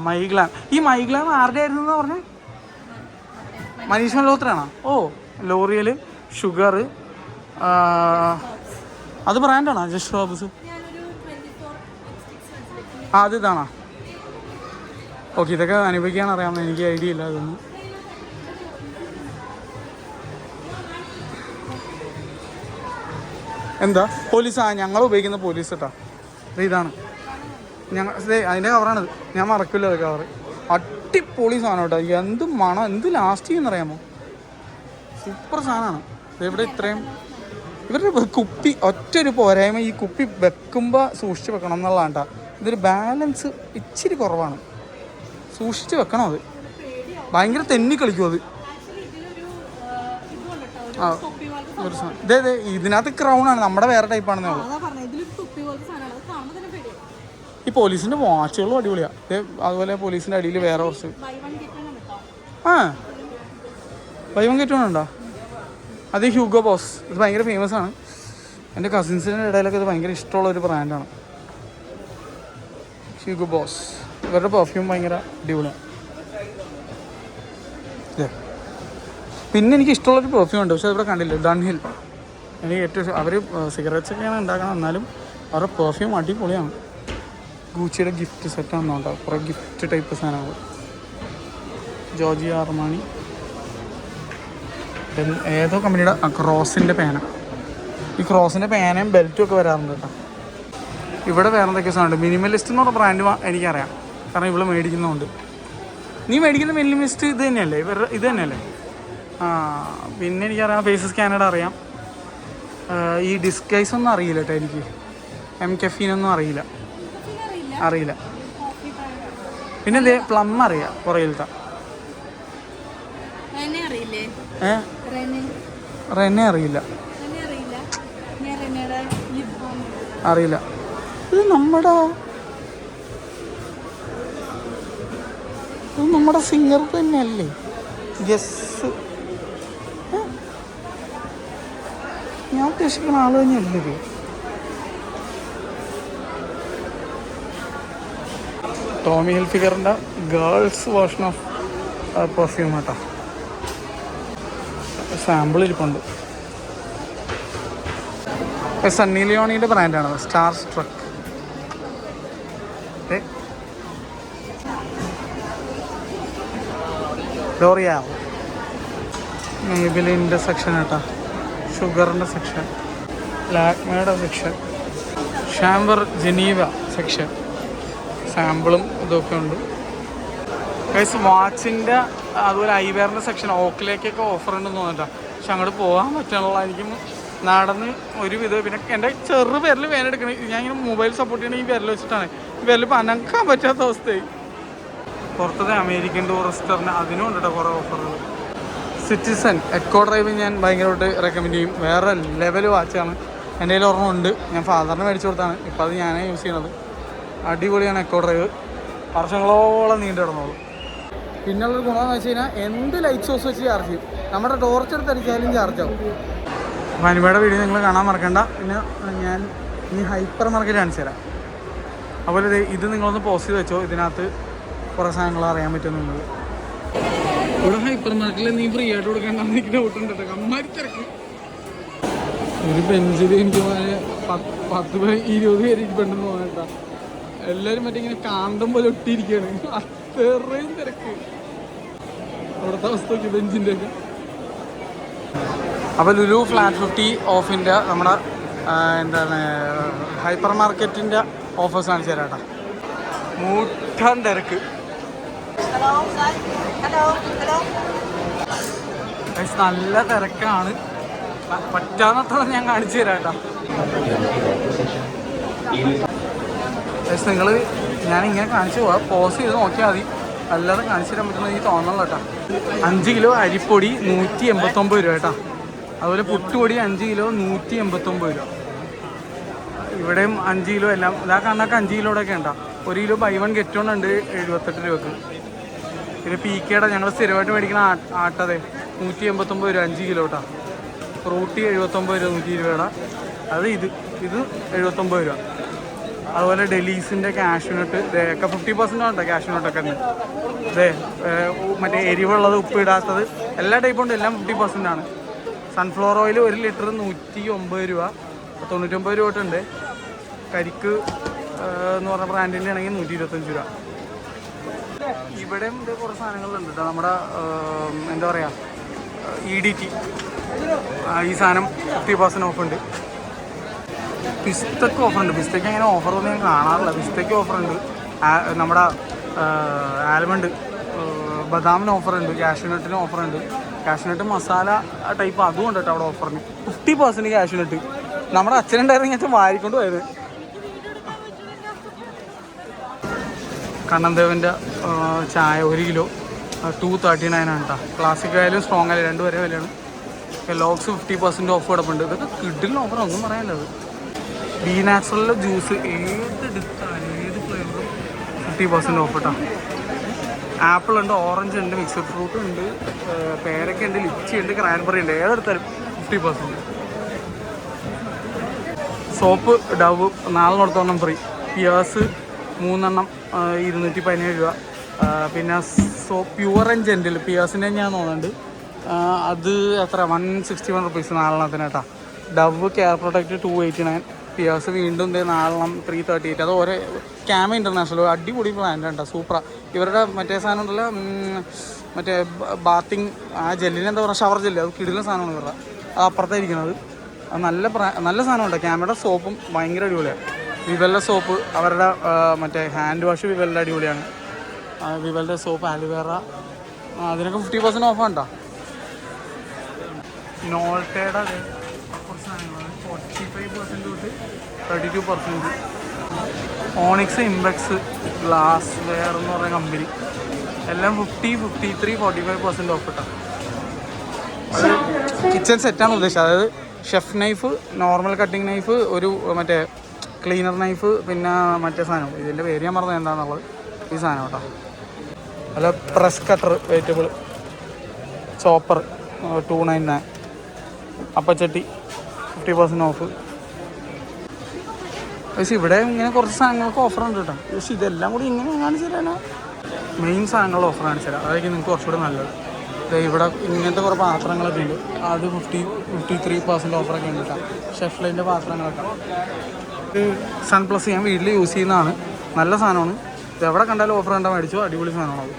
മൈഗ്ലാം. ഈ മൈഗ്ലാം ആരുടെ ആയിരുന്നു എന്ന് പറഞ്ഞേ? മനീഷ് മൽഹോത്രയാണോ? ഓ, ലോറിയൽ, ഷുഗർ, അത് ബ്രാൻഡാണോ? ജസ്റ്റ് റോബ്സ് അത് ഇതാണോ? ഓക്കെ, ഇതൊക്കെ അനുഭവിക്കാൻ അറിയാമെന്ന് എനിക്ക് ഐഡിയ ഇല്ല അതൊന്നും. എന്താ പോലീസ്? ഞങ്ങൾ ഉപയോഗിക്കുന്ന പോലീസ് കേട്ടോ. ഇതാണ് ഞങ്ങൾ, അതിൻ്റെ കവറാണിത്. ഞാൻ മറക്കില്ല അത് കവറ്. അടിപൊളി സാധനം കേട്ടോ. എന്ത് മണം, എന്ത് ലാസ്റ്റ് ചെയ്യുന്നറിയാമോ? സൂപ്പർ സാധനമാണ്. ഇവിടെ ഇത്രയും ഇവരുടെ കുപ്പി ഒറ്റൊരു പോരായ്മ, ഈ കുപ്പി വെക്കുമ്പോൾ സൂക്ഷിച്ച് വെക്കണം എന്നുള്ളതാണ് കേട്ടോ. ഇതൊരു ബാലൻസ് ഇച്ചിരി കുറവാണ്. സൂക്ഷിച്ച് വെക്കണം. അത് ഭയങ്കര തെന്നി കളിക്കും അത്. ഒരു സാധനം ഇതിനകത്ത് ക്രൗണാണ്, നമ്മുടെ വേറെ ടൈപ്പാണെന്നേ ഉള്ളൂ. ഈ പോലീസിൻ്റെ വാച്ചുകളും അടിപൊളിയാണ്. അതുപോലെ പോലീസിൻ്റെ അടിയിൽ വേറെ കുറച്ച് ബൈ വൺ ഗെറ്റ് വൺ ഉണ്ടോ? അത് ഹ്യൂഗോ ബോസ്. ഇത് ഭയങ്കര ഫേമസ് ആണ്. എൻ്റെ കസിൻസിൻ്റെ ഇടയിലൊക്കെ ഇത് ഭയങ്കര ഇഷ്ടമുള്ളൊരു ബ്രാൻഡാണ് ഹ്യൂഗോ ബോസ്. ഇവരുടെ പെർഫ്യൂം ഭയങ്കര അടിപൊളിയാണ്. പിന്നെ എനിക്ക് ഇഷ്ടമുള്ളൊരു പെർഫ്യൂം ഉണ്ട്, പക്ഷെ അതിവിടെ കണ്ടില്ല. ഡൺഹിൽ എനിക്ക് ഏറ്റവും അവർ സിഗരറ്റ്സൊക്കെയാണ് ഉണ്ടാക്കണം, എന്നാലും അവരുടെ പെർഫ്യൂം അടിപൊളിയാണ്. ഗൂച്ചിയുടെ ഗിഫ്റ്റ് സെറ്റാണെന്നുണ്ടാവും, കുറേ ഗിഫ്റ്റ് ടൈപ്പ് സാധനങ്ങൾ. ജോർജിയോ അർമാനി, ഏതോ കമ്പനിയുടെ ക്രോസിൻ്റെ പേന. ഈ ക്രോസിൻ്റെ പേനയും ബെൽറ്റും ഒക്കെ വരാറുണ്ട് കേട്ടോ. ഇവിടെ വേറെ എന്തൊക്കെ സാധനമുണ്ട്. മിനിമലിസ്റ്റ് എന്ന് പറഞ്ഞ ബ്രാൻഡ് എനിക്കറിയാം, കാരണം ഇവിടെ മേടിക്കുന്നതുകൊണ്ട്. നീ മേടിക്കുന്ന മിനിമലിസ്റ്റ് ഇത് തന്നെയല്ലേ? ഇത് തന്നെയല്ലേ? പിന്നെ എനിക്കറിയാം ഫേസ് സ്കാനർ അറിയാം. ഈ ഡിസ്ഗൈസ് ഒന്നും അറിയില്ല കേട്ടോ എനിക്ക്. കഫീനൊന്നും അറിയില്ല. പിന്നെ ഇതേ പ്ലം അറിയാം പുറയിലത്തെ. റെനെ അറിയില്ല. ഇത് നമ്മുടെ സിംഗർ തന്നെയല്ലേ? ഗസ് ഞാൻ ഉദ്ദേശിക്കുന്ന ആള് തന്നെയല്ലേ ഇത്? ടോമി ഹിൽഫിഗറിൻ്റെ ഗേൾസ് വേർഷൻ ഓഫ് പെർഫ്യൂം കേട്ടോ. സാമ്പിൾ ഇരിപ്പുണ്ട്. സണ്ണി ലിയോണിയുടെ ബ്രാൻഡാണ് സ്റ്റാർ സ്ട്രക്ക്. ലോറിയാൽ, മേബിലിൻ്റെ സെക്ഷൻ കേട്ടോ. ഷുഗറിൻ്റെ സെക്ഷൻ, ലാക്മേയുടെ സെക്ഷൻ, ഷാംബർ ജനീവ സെക്ഷൻ. സാമ്പിളും ഇതൊക്കെ ഉണ്ട്. വാച്ചിൻ്റെ അതുപോലെ ഐവെയറിൻ്റെ സെക്ഷൻ ഓക്കിലേക്കൊക്കെ ഓഫർ ഉണ്ടെന്ന് തോന്നിട്ടാണ്. പക്ഷെ അങ്ങോട്ട് പോകാൻ പറ്റാനുള്ള എനിക്ക് നടന്ന് ഒരു വിധം. പിന്നെ എൻ്റെ ചെറു വിരൽ വേനെടുക്കണേ. ഞാൻ ഇങ്ങനെ മൊബൈൽ സപ്പോർട്ട് ചെയ്യണ ഈ വിരൽ വെച്ചിട്ടാണ്. ഈ വിരൽ അനക്കാൻ പറ്റാത്ത അവസ്ഥയായി. പുറത്തത്തെ അമേരിക്കൻ ടൂറിസ്റ്ററിന് അതിനും ഉണ്ട് കേട്ടോ കുറേ ഓഫറുകൾ. സിറ്റിസൺ എക്കോ ഡ്രൈവ് ഞാൻ ഭയങ്കരമായിട്ട് റെക്കമെൻഡ് ചെയ്യും. വേറെ ലെവൽ വാച്ചാണ്. എൻ്റെ കയ്യിൽ ഒരെണ്ണം ഉണ്ട്, ഞാൻ ഫാദറിന് മേടിച്ചു കൊടുത്താണ്. ഇപ്പോൾ അത് ഞാനേ യൂസ് ചെയ്യണത്. അടിപൊളിയാണ് എക്കോ ഡ്രൈവ്, വർഷങ്ങളോളം നീണ്ടു കിടന്നോളൂ. പിന്നുള്ളൊരു ഗുണമെന്ന് വെച്ച് കഴിഞ്ഞാൽ എന്ത് ലൈറ്റ് സോഴ്സ് വെച്ച് ചാർജ് ചെയ്യും. നമ്മുടെ ടോർച്ച് എടുത്ത് അടിച്ചാലും ചാർജ് ആവും. ഹനിമയുടെ വീഡിയോ നിങ്ങൾ കാണാൻ മറക്കണ്ട. പിന്നെ ഞാൻ ഈ ഹൈപ്പർ മാർക്കറ്റ് കാണിച്ചു തരാം. അതുപോലെ ഇത് നിങ്ങളൊന്ന് പോസ്റ്റ് ചെയ്ത് വെച്ചോ, ഇതിനകത്ത് കുറേ സാധനങ്ങൾ അറിയാൻ പറ്റുന്നുള്ളത്. ഇവിടെ ഹൈപ്പർ മാർക്കറ്റിൽ നീ ഫ്രീ ആയിട്ട് കൊടുക്കേണ്ടെന്ന് എനിക്ക് ഡൗട്ടുണ്ട് കേട്ടോ. അമ്മമാരി തിരക്ക്. ഒരു ബെഞ്ചിൽ എനിക്ക് 10-20 പേര് ഇരിപ്പുണ്ടെന്ന് തോന്നേട്ടാ. എല്ലാവരും മറ്റേ ഇങ്ങനെ കാന്തം പോലെ ഒട്ടിയിരിക്കുകയാണ്. അത്രയും തിരക്ക് അവിടുത്തെ അവസ്ഥ നോക്കി ബെഞ്ചിൻ്റെ ഒക്കെ. അപ്പോൾ ലുലു ഫ്ലാറ്റ് 50 ഓഫിൻ്റെ നമ്മുടെ എന്താണ് ഹൈപ്പർ മാർക്കറ്റിൻ്റെ ഓഫേഴ്സ് കാണിച്ചു തരാം കേട്ടോ. മൂട്ടാൻ തിരക്ക്. നല്ല തിരക്കാണ്. പറ്റാന്നത്ര ഞാൻ കാണിച്ചു തരാം കേട്ടോ. നിങ്ങൾ ഞാനിങ്ങനെ കാണിച്ചു പോവാം, പോസ് ചെയ്ത് നോക്കിയാൽ മതി. അല്ലാതെ കാണിച്ചു തരാൻ പറ്റുന്ന എനിക്ക് തോന്നണം കേട്ടോ. 5 കിലോ അരിപ്പൊടി 189 രൂപ കേട്ടോ. അതുപോലെ പുട്ടുപൊടി 5 കിലോ 189 രൂപ. ഇവിടെയും 5 കിലോ എല്ലാം ഇതാ കാണാനൊക്കെ 5 കിലോയുടെയൊക്കെ ഉണ്ടാ. 1 kilo buy one get one ഉണ്ട് 78 രൂപക്ക്. പിന്നെ പീക്കയുടെ ഞങ്ങൾ സ്ഥിരമായിട്ട് മേടിക്കുന്ന ആട്ടതെ 189 രൂപ 5 കിലോ കേട്ടോ. ഫ്രൂട്ടി 79 രൂപ 120 രൂപയുടെ. അത് ഇത് 79 രൂപ. അതുപോലെ ഡെലീസിൻ്റെ കാഷ്യൂനട്ട് ഒക്കെ 50% ഉണ്ടോ കാഷ്യൂനട്ടൊക്കെ ഉണ്ട്. അതെ മറ്റേ എരിവുള്ളത് ഉപ്പിടാത്തത് എല്ലാ ടൈപ്പും ഉണ്ട്, എല്ലാം 50% ആണ്. സൺഫ്ലവർ ഓയിൽ 1 ലിറ്റർ 109 രൂപ 99 രൂപ തൊട്ടുണ്ട്. കരിക്ക് എന്ന് പറഞ്ഞ ബ്രാൻഡിൻ്റെ ആണെങ്കിൽ 125 രൂപ. ഇവിടെയും ഇത് കുറേ സാധനങ്ങളുണ്ട് കേട്ടോ. നമ്മുടെ എന്താ പറയുക EDT ഈ സാധനം 50% ഓഫുണ്ട്. പിസ്തയ്ക്ക് ഓഫറുണ്ട്. പിസ്തയ്ക്ക് അങ്ങനെ ഓഫറൊന്നും ഞാൻ കാണാറില്ല. പിസ്തയ്ക്ക് ഓഫറുണ്ട്. നമ്മുടെ ആൽമണ്ട് ബദാമിന് ഓഫറുണ്ട്. കാഷ്യൂനട്ടിന് ഓഫറുണ്ട്. കാഷ്യൂനട്ട് മസാല ടൈപ്പ് അതും ഉണ്ട് കേട്ടോ അവിടെ ഓഫറിന്. 50% കാഷ്യൂനട്ട്. നമ്മുടെ അച്ഛനുണ്ടായിരുന്നെങ്കിൽ അച്ഛൻ വാരിക്കൊണ്ട് പോയത്. കണ്ണൻദേവൻ്റെ ചായ 1 കിലോ 239 ആണ് കേട്ടോ. ക്ലാസിക് ആയാലും സ്ട്രോങ് ആയാലും 2 വരെ വിലയാണ്. ലോക്സ് 50% ഓഫ് കിടപ്പുണ്ട്. ഇതൊക്കെ കിഡിലിന് ഓഫർ ഒന്നും പറയാനുള്ളത്. ബി നാച്ചുറലിലെ ജ്യൂസ് ഏതെടുത്താലും ഏത് ഫ്ലേവറും 50% ഓഫ് കേട്ടോ. ആപ്പിൾ ഉണ്ട്, ഓറഞ്ച് ഉണ്ട്, മിക്സഡ് ഫ്രൂട്ട് ഉണ്ട്, പേരക്ക ഉണ്ട്, ലിച്ചി ഉണ്ട്, ക്രാൻബെറി ഉണ്ട്. ഏതെടുത്താലും 50%. Soap Dove 4 free. പിയേഴ്സ് 3 217 രൂപ. പിന്നെ സോപ്പ് പ്യുവർ ആൻഡ് ജെൻറ്റിൽ പിയേഴ്സിൻ്റെ ഞാൻ തോന്നുന്നുണ്ട് അത് എത്ര 161 റുപ്പീസ് 4 കേട്ടോ. Dove care protect 289. പിയേഴ്സ് വീണ്ടും 4 338. അത് ഓരോ ക്യാമ ഇൻ്റർനാഷണൽ അടിപൊളി ബ്രാൻഡാണ് കേട്ടോ. സൂപ്പറാണ്. ഇവരുടെ മറ്റേ സാധനം ഉണ്ടല്ലോ മറ്റേ ബാത്തിങ് ആ ജെല്ലിന് എന്താ പറയുക ഷവർ ജെല്ല്, അത് കിടിലൻ സാധനമാണ് ഇവരുടെ. അത് അപ്പുറത്തായിരിക്കുന്നത്. അത് നല്ല സാധനമുണ്ട്. ക്യാമയുടെ സോപ്പും ഭയങ്കര അടിപൊളിയാണ്. വിവലിൻ്റെ സോപ്പ് അവരുടെ മറ്റേ ഹാൻഡ് വാഷ് വിവലിൻ്റെ അടിപൊളിയാണ്. വിവലിൻ്റെ സോപ്പ് ആലുവേറ അതിനൊക്കെ 50% ഓഫാണ് കേട്ടോ. നോൾട്ടയുടെ കുറച്ച് സാധനങ്ങൾ 45% തൊട്ട് 32%. ഓണിക്സ് ഇംബെക്സ് ഗ്ലാസ് വെയർ എന്ന് പറയുന്ന കമ്പനി എല്ലാം 50, 53, 45% ഓഫ് കേട്ടോ. അത് കിച്ചൺ സെറ്റാണ് ഉദ്ദേശിച്ചത്. അതായത് chef knife, normal cutting knife, ഒരു മറ്റേ ക്ലീനർ നൈഫ്, പിന്നെ മറ്റേ സാധനം ഇതിൻ്റെ പേര് ഞാൻ പറഞ്ഞത് എന്താണെന്നുള്ളത് ഈ സാധനം കേട്ടോ. അല്ല press cutter vegetable chopper 299. അപ്പച്ചട്ടി 50% of. പക്ഷേ ഇവിടെ ഇങ്ങനെ കുറച്ച് സാധനങ്ങൾക്ക് ഓഫറുണ്ട് കേട്ടോ. പക്ഷേ ഇതെല്ലാം കൂടി ഇങ്ങനെ കാണിച്ചു തരാനാ മെയിൻ സാധനങ്ങൾ ഓഫർ കാണിച്ചു തരാം. അതായിരിക്കും നിങ്ങൾക്ക് കുറച്ചുകൂടെ നല്ലത്. ഇവിടെ ഇങ്ങനത്തെ കുറേ പാത്രങ്ങളൊക്കെ ഉണ്ട്. അത് 53% ഓഫറൊക്കെ ഉണ്ട് കേട്ടോ. ഷെഫ്ലൈൻ്റെ പാത്രങ്ങളൊക്കെ. ഇത് സൺ പ്ലസ് ഞാൻ വീട്ടിൽ യൂസ് ചെയ്യുന്നതാണ്. നല്ല സാധനമാണ്. ഇത് എവിടെ കണ്ടാലും ഓഫർ കണ്ടാൽ മേടിച്ചോ. അടിപൊളി സാധനമാണ് അത്.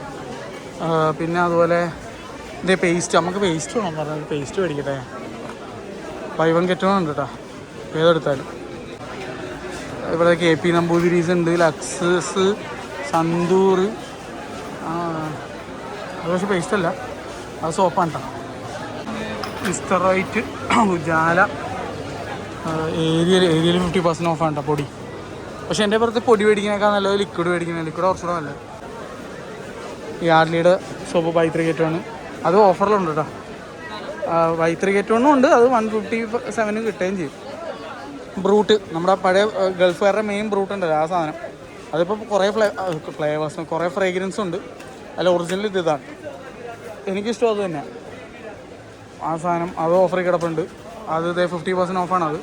പിന്നെ അതുപോലെ ഇതേ പേസ്റ്റ്, നമുക്ക് പേസ്റ്റ് വേണം പറഞ്ഞാൽ പേസ്റ്റ് മേടിക്കട്ടെ. ബൈ വൺ ഗെറ്റ് വൺ ഉണ്ട് കേട്ടോ ഏതെടുത്താലും. ഇവിടെ KP നമ്പൂതിരീസ് ഉണ്ട്, ലക്സസ്, സന്തൂർ. അത് പക്ഷേ പേസ്റ്റ് അല്ല, അത് സോപ്പാണ് കേട്ടോ. മിസ്റ്റർ റൈറ്റ്, ഉജാല, ഏരിയൽ 50% ഓഫാണ് കേട്ടോ പൊടി. പക്ഷേ എൻ്റെ പുറത്ത് പൊടി മേടിക്കുന്നേക്കാൾ നല്ലത് ലിക്വിഡ് മേടിക്കുന്നത്. ലിക്വിഡ് കുറച്ചുകൂടെ നല്ലത്. യാർഡ്ലിയുടെ സോപ്പ് ബൈ 3 ഗെറ്റ് 1 അത് ഓഫറിലുണ്ട് കേട്ടോ. ബൈ 3 ഗെറ്റ് 1 ഉണ്ട്. അത് 157 കിട്ടുകയും ചെയ്യും. ബ്രൂട്ട് നമ്മുടെ പഴയ ഗൾഫുകാരുടെ മെയിൻ ബ്രൂട്ട് ഉണ്ടല്ലോ ആ സാധനം. അതിപ്പോൾ കുറേ ഫ്ലേവേഴ്സും കുറേ ഫ്രേഗ്രൻസും ഉണ്ട്. അല്ല ഒറിജിനൽ ഇതാണ്. എനിക്കിഷ്ടം അത് തന്നെയാണ് ആ സാധനം. അത് ഓഫറിൽ കിടപ്പുണ്ട്. അത് 50% ഓഫാണ് അത്.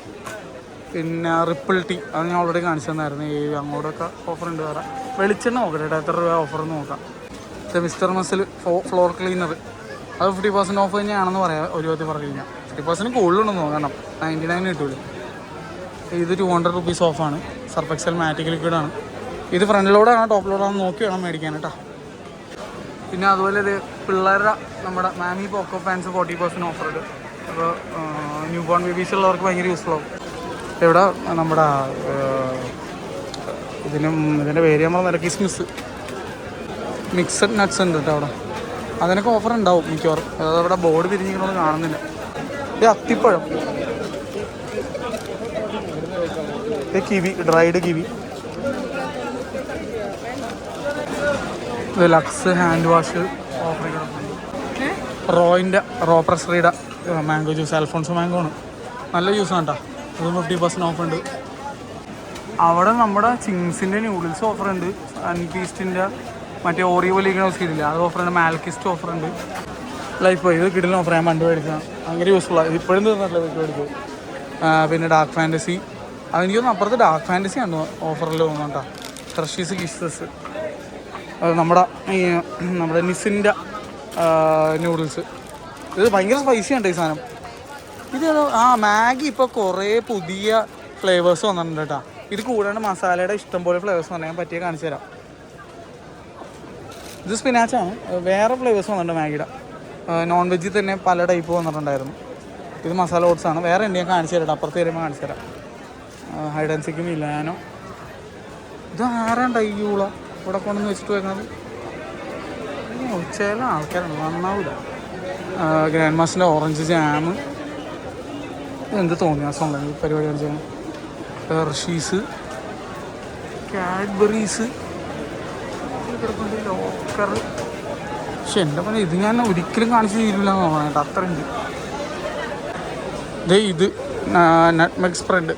പിന്നെ റിപ്പിൾ ടീ അത് ഞാൻ ഓൾറെഡി കാണിച്ചു തന്നായിരുന്നു. ഈ അങ്ങോട്ടൊക്കെ ഓഫറുണ്ട്. വേറെ വെളിച്ചെണ്ണ നോക്കട്ടെ കേട്ടോ, എത്ര രൂപ ഓഫറെന്ന് നോക്കാം. മിസ്റ്റർ മസിൽ ഫ്ലോർ ക്ലീനർ അത് 50% ഓഫ് തന്നെയാണെന്ന് പറയാം. ഒരു വിധത്തിൽ പറഞ്ഞു കഴിഞ്ഞാൽ 50% കൂടുതലുണ്ടെന്ന് നോക്കണം. 99 കിട്ടൂല. ഇത് 200 rupees ഓഫാണ്. സർഫ് എക്സൽ മാറ്റിക് ലിക്വിഡാണ്. ഇത് ഫ്രണ്ട് ലോഡാണ് ടോപ്പ് ലോഡാണെന്ന് നോക്കി വേണം മേടിക്കാൻ കേട്ടോ. പിന്നെ അതുപോലെ ഇത് പിള്ളേരുടെ നമ്മുടെ മാമി പോക്കോ പാൻസ് 40% ഓഫറുണ്ട്. അപ്പോൾ ന്യൂ ബോൺ ബേബീസ് ഉള്ളവർക്ക് ഭയങ്കര യൂസ്ഫുൾ ആവും. ഇവിടെ നമ്മുടെ ഇതിൻ്റെ പേര് നമ്മൾ നില കിസ്മിസ് മിക്സഡ് നട്ട്സ് ഉണ്ട് കേട്ടോ അവിടെ. അതിനൊക്കെ ഓഫർ ഉണ്ടാവും മിക്കവാറും. അതവിടെ ബോർഡ് തിരിഞ്ഞിരിക്കണമെന്ന് കാണുന്നില്ല. ഇത് അത്തിപ്പഴം, ഇത് കിവി, ഡ്രൈഡ് കിവി. ഇത് ലക്സ് ഹാൻഡ് വാഷ് ഓഫർ കിടക്കുന്നുണ്ട്. റോ പ്രസറിയുടെ മാംഗോ ജ്യൂസ്, അൽഫോൺസോ മാംഗോ ആണ്, നല്ല ജ്യൂസാണ് കേട്ടോ. അതും 50% ഓഫുണ്ട്. അവിടെ നമ്മുടെ ചിങ്സിൻ്റെ നൂഡിൽസ് ഓഫറുണ്ട്. അൻപീസ്റ്റിൻ്റെ മറ്റേ ഓറിയോ ലീഗിനോസ് കിട്ടില്ല, അത് ഓഫറുണ്ട്. മാൽക്കിസ്റ്റ് ഓഫറുണ്ട്. ലൈഫ് ബോയ് ഇത് കിടിലൻ ഓഫർ, ഞാൻ പണ്ട് മേടിച്ചതാണ്, ഭയങ്കര യൂസ്ഫുള്ളാണ്. ഇപ്പോഴും തീർന്നിട്ടില്ല വീട്ടിൽ മേടിച്ചത്. പിന്നെ ഡാർക്ക് ഫാൻറ്റസി, അതെനിക്കൊന്നും അപ്പുറത്ത് ഡാർക്ക് ഫാൻറ്റസി ആണ് ഓഫറിൽ തോന്നുന്നുണ്ടോ. ഹെർഷീസ് കിസ്സസ്, അത് നമ്മുടെ നിസിൻ്റെ നൂഡിൽസ്. ഇത് ഭയങ്കര സ്പൈസി ആണ് ഈ സാധനം. ഇത് മാഗി ഇപ്പോൾ കുറേ പുതിയ ഫ്ലേവേഴ്സ് വന്നിട്ടുണ്ട് കേട്ടോ. ഇത് കൂടാണ്ട് മസാലയുടെ ഇഷ്ടംപോലെ ഫ്ലേവേഴ്സ് വന്നാൽ ഞാൻ പറ്റിയ കാണിച്ചു തരാം. ഇത് സ്പിനാച്ചാണ്. വേറെ ഫ്ലേവേഴ്സ് വന്നിട്ടുണ്ട് മാഗിയുടെ. നോൺ വെജിൽ തന്നെ പല ടൈപ്പ് വന്നിട്ടുണ്ടായിരുന്നു. ഇത് മസാല ഓട്സാണ്. വേറെ ഉണ്ട്, ഞാൻ കാണിച്ചു തരാം, അപ്പുറത്ത് വരുമ്പോൾ കാണിച്ചു തരാം. ഹൈഡ് ആൻഡ് സീക്കും ഇല്ലാനോ. ഇത് ആരാണ്ട ഈ ഊള ഇവിടെ കൊണ്ടുവന്ന് വെച്ചിട്ട് വെക്കുന്നത്? ചില ആൾക്കാരാണ്, നന്നാവില്ല. ഗ്രാൻഡ് മാസ്റ്ററിൻ്റെ ഓറഞ്ച് ജാം, എന്ത് തോന്നിയാസമുണ്ടെങ്കിൽ പരിപാടി കാണിച്ചാൽ. Hershey's, Cadbury's, locker. പക്ഷെ എൻ്റെ പോലെ ഇത് ഞാൻ ഒരിക്കലും കാണിച്ച് തീരില്ല എന്ന് തോന്നണം കേട്ടോ, അത്രയുണ്ട്. ഇത് നട്ട്മെഗ് സ്പ്രെഡ്,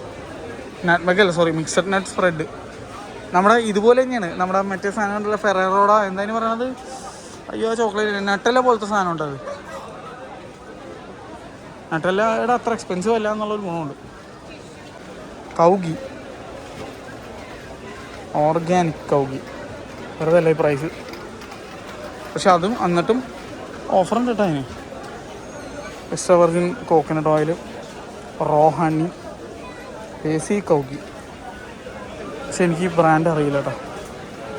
നട്ട്മെഗ് അല്ല സോറി, മിക്സഡ് നട്ട് സ്പ്രെഡ്. നമ്മുടെ ഇതുപോലെ തന്നെയാണ് നമ്മുടെ മറ്റേ സാധനം ഉണ്ടല്ലോ, ഫെറേറോടെ എന്തായാലും പറയണത്, അയ്യോ ചോക്ലേറ്റ് നട്ടല്ല പോലത്തെ സാധനം ഉണ്ട്. അത് നട്ടല്ലയുടെ അത്ര എക്സ്പെൻസീവ് അല്ല എന്നുള്ളൊരു ഗുണമുണ്ട്. കൗഗി, ഓർഗാനിക് കൗഗി, വെറുതെ അല്ല ഈ പ്രൈസ്. പക്ഷെ അതും എന്നിട്ടും ഓഫറുണ്ട് കേട്ടോ അതിന്. Extra virgin coconut oil, raw honey, desi cow ghee. പക്ഷെ എനിക്ക് ഈ ബ്രാൻഡ് അറിയില്ല കേട്ടോ.